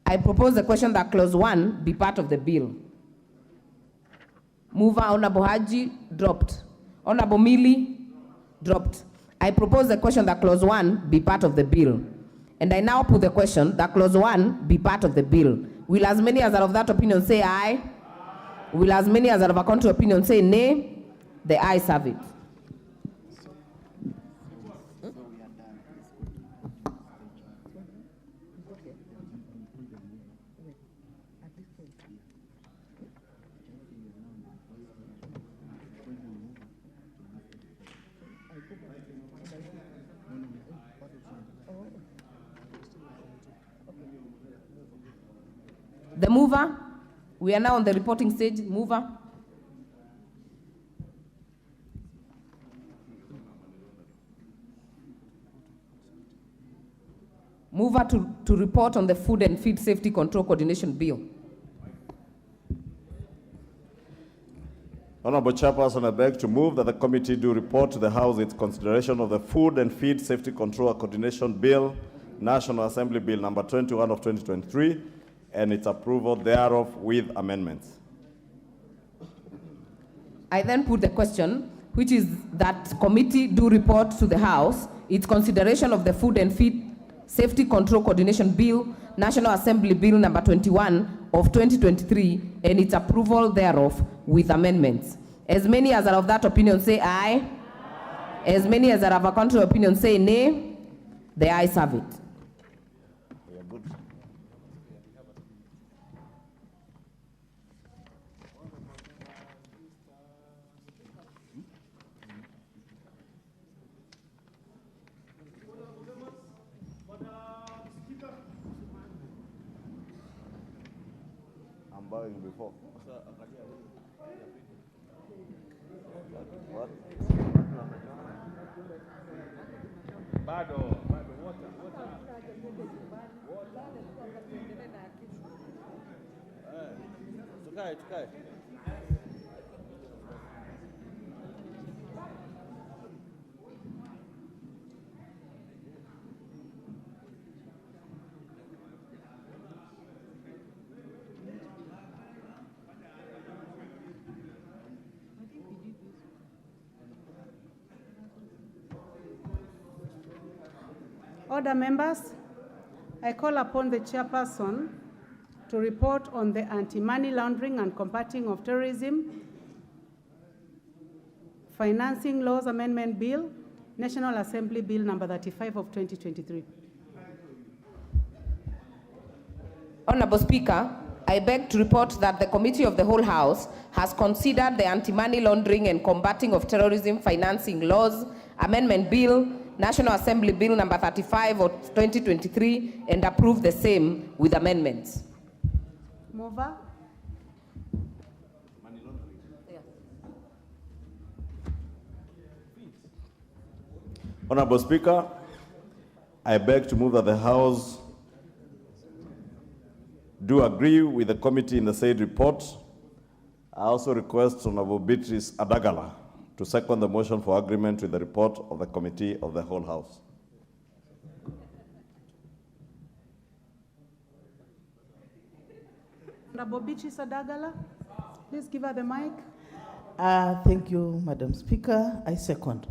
I propose the question that clause 1 be part of the bill. Mover Honorable Haji dropped. Honorable Mili dropped. I propose the question that clause 1 be part of the bill. And I now put the question that clause 1 be part of the bill. Will as many as are of that opinion say aye? Will as many as are of a contrary opinion say nay? The ayes have it. The mover, we are now on the reporting stage. Mover. Mover to report on the Food and Feed Safety Control Coordination Bill. Honorable Chairperson, I beg to move that the committee do report to the House its consideration of the Food and Feed Safety Control Coordination Bill, National Assembly Bill number 21 of 2023, and its approval thereof with amendments. I then put the question, which is that committee do report to the House its consideration of the Food and Feed Safety Control Coordination Bill, National Assembly Bill number 21 of 2023, and its approval thereof with amendments. As many as are of that opinion say aye. As many as are of a contrary opinion say nay. The ayes have it. Before. What? Tukae. Order, members. I call upon the chairperson to report on the anti-money laundering and combating of terrorism financing laws amendment bill, National Assembly Bill number 35 of 2023. Honorable Speaker, I beg to report that the Committee of the Whole House has considered the anti-money laundering and combating of terrorism financing laws amendment bill, National Assembly Bill number 35 of 2023, and approved the same with amendments. Mover. Honorable Speaker, I beg to move that the House do agree with the committee in the said report. I also request Honorable Beatrice Adagala to second the motion for agreement with the report of the Committee of the Whole House. Honorable Beatrice Adagala, please give her the mic. Thank you, Madam Speaker. I second.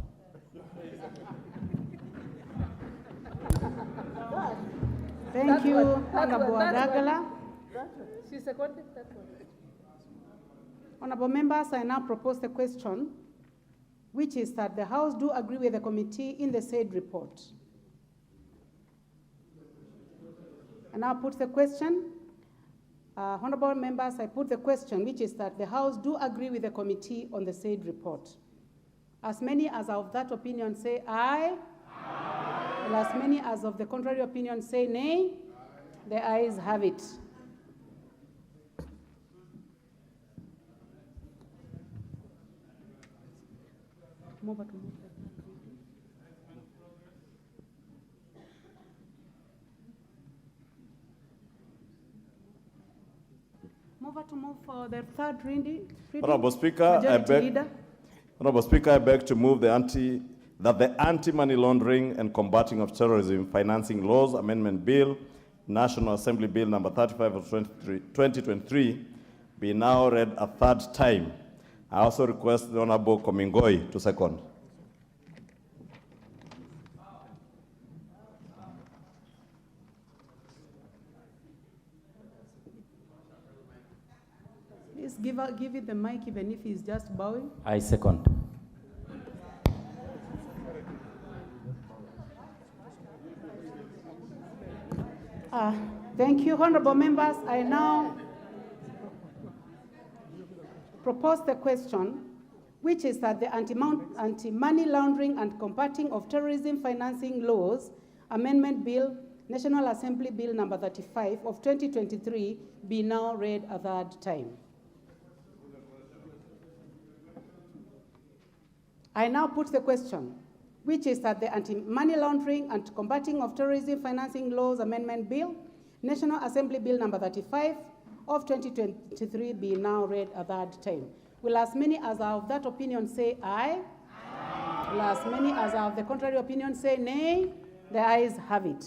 Thank you, Honorable Adagala. She seconded that one. Honorable members, I now propose the question, which is that the House do agree with the committee in the said report. I now put the question. Honorable members, I put the question, which is that the House do agree with the committee on the said report. As many as are of that opinion say aye. Aye. And as many as of the contrary opinion say nay. Aye. The ayes have it. Move it, move it. To move for the third reading. Honorable Speaker, I beg to move that the anti-money laundering and combating of terrorism financing laws amendment bill, National Assembly Bill number 35 of 2023, be now read a third time. I also request the Honorable Komingoi to second. Please give it the mic even if he's just bowing. I second. Thank you, honorable members. I now propose the question, which is that the anti-money laundering and combating of terrorism financing laws amendment bill, National Assembly Bill number 35 of 2023, be now read a third time. I now put the question, which is that the anti-money laundering and combating of terrorism financing laws amendment bill, National Assembly Bill number 35 of 2023, be now read a third time. Will as many as are of that opinion say aye? Aye. Will as many as are of the contrary opinion say nay? The ayes have it.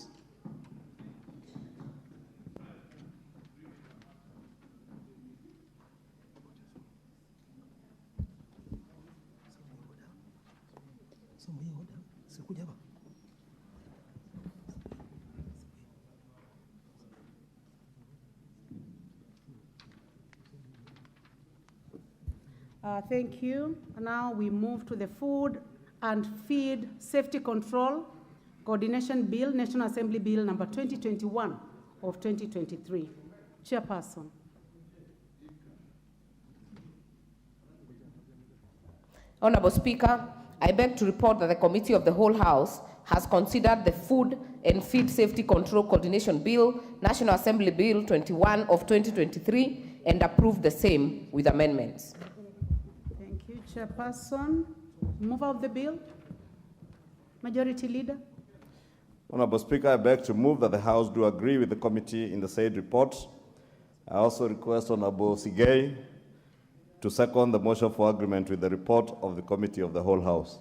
Thank you. Now we move to the Food and Feed Safety Control Coordination Bill, National Assembly Bill number 2021 of 2023. Chairperson. Honorable Speaker, I beg to report that the Committee of the Whole House has considered the Food and Feed Safety Control Coordination Bill, National Assembly Bill 21 of 2023, and approved the same with amendments. Thank you, Chairperson. Move of the bill. Majority Leader. Honorable Speaker, I beg to move that the House do agree with the committee in the said report. I also request Honorable Sigei to second the motion for agreement with the report of the Committee of the Whole House.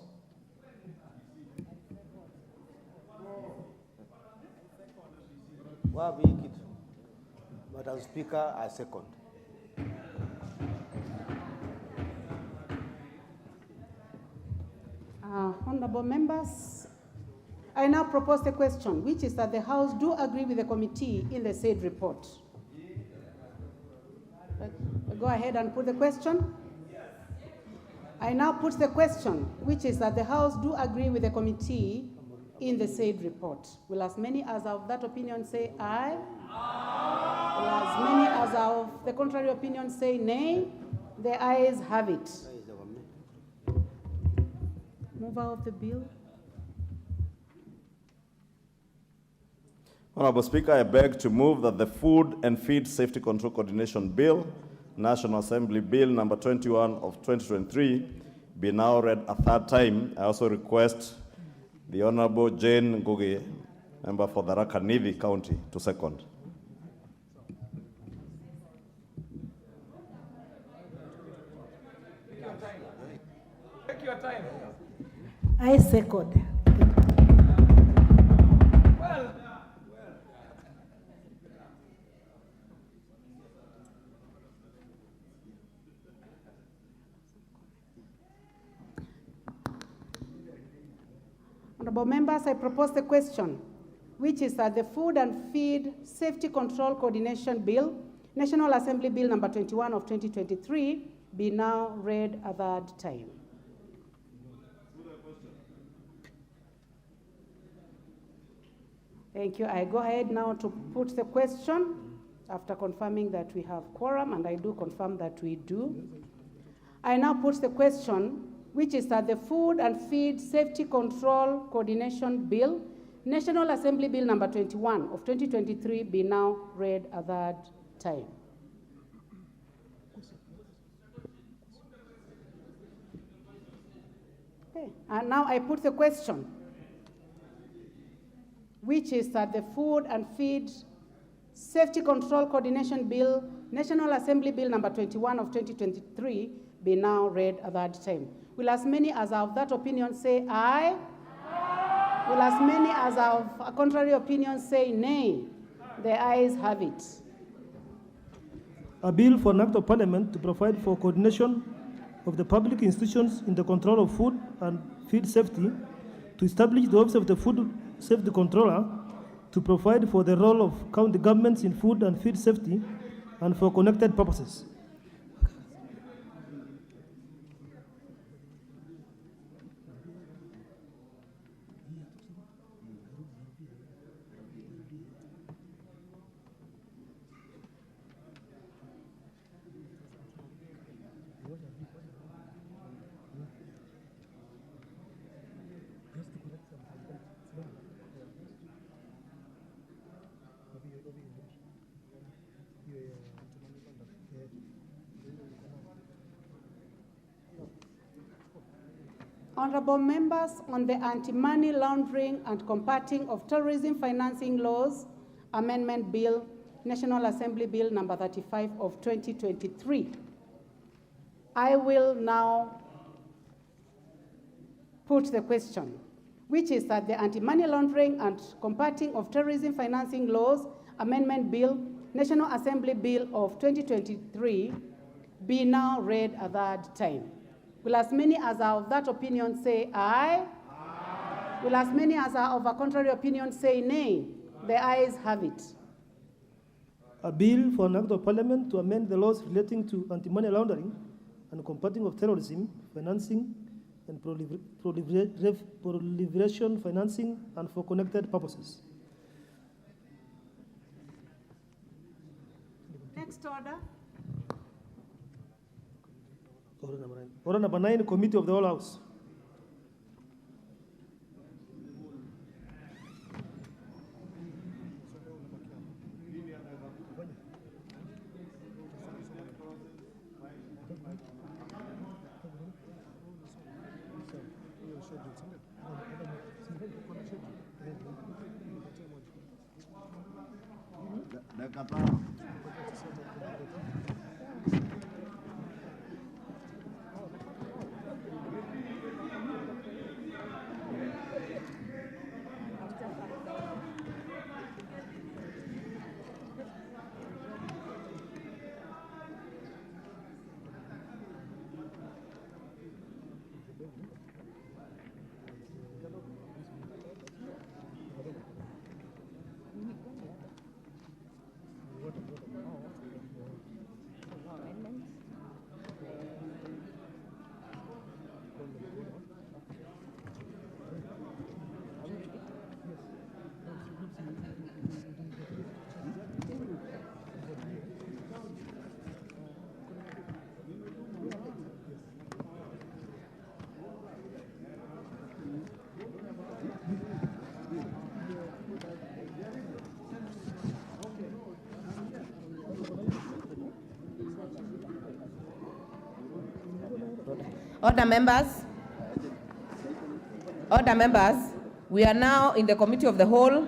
Madam Speaker, I second. Honorable members, I now propose the question, which is that the House do agree with the committee in the said report. Go ahead and put the question. I now put the question, which is that the House do agree with the committee in the said report. Will as many as are of that opinion say aye? Aye. Will as many as are of the contrary opinion say nay? The ayes have it. Mover of the bill. Honorable Speaker, I beg to move that the Food and Feed Safety Control Coordination Bill, National Assembly Bill number 21 of 2023, be now read a third time. I also request the Honorable Jane Ngugi, member for the Tharaka-Nithi County, to second. Take your time. I second. Well, Honorable members, I propose the question, which is that the Food and Feed Safety Control Coordination Bill, National Assembly Bill number 21 of 2023, be now read a third time. Thank you. I go ahead now to put the question after confirming that we have quorum, and I do confirm that we do. I now put the question, which is that the Food and Feed Safety Control Coordination Bill, National Assembly Bill number 21 of 2023, be now read a third time. Okay. And now I put the question, which is that the Food and Feed Safety Control Coordination Bill, National Assembly Bill number 21 of 2023, be now read a third time. Will as many as are of that opinion say aye? Aye. Will as many as are of a contrary opinion say nay? The ayes have it. A bill for an act of parliament to provide for coordination of the public institutions in the control of food and feed safety, to establish the office of the food safety controller, to provide for the role of county governments in food and feed safety, and for connected purposes. Honorable members, on the Anti-Money Laundering and Combating of Terrorism Financing Laws Amendment Bill, National Assembly Bill number 35 of 2023. I will now put the question, which is that the Anti-Money Laundering and Combating of Terrorism Financing Laws Amendment Bill, National Assembly Bill of 2023, be now read a third time. Will as many as are of that opinion say aye? Aye. Will as many as are of a contrary opinion say nay? The ayes have it. A bill for an act of parliament to amend the laws relating to anti-money laundering and combating of terrorism, financing, and proliferation financing, and for connected purposes. Next order. Order number 9, Committee of the Whole House. Order members. Order members. We are now in the Committee of the Whole.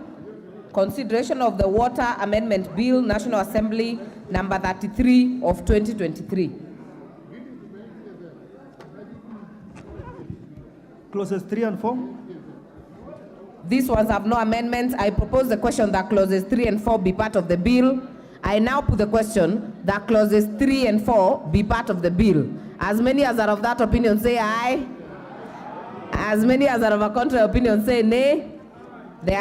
Consideration of the Water Amendment Bill, National Assembly, number 33 of 2023. Clauses 3 and 4. These ones have no amendments. I propose the question that clauses 3 and 4 be part of the bill. I now put the question that clauses 3 and 4 be part of the bill. As many as are of that opinion say aye. As many as are of a contrary opinion say nay.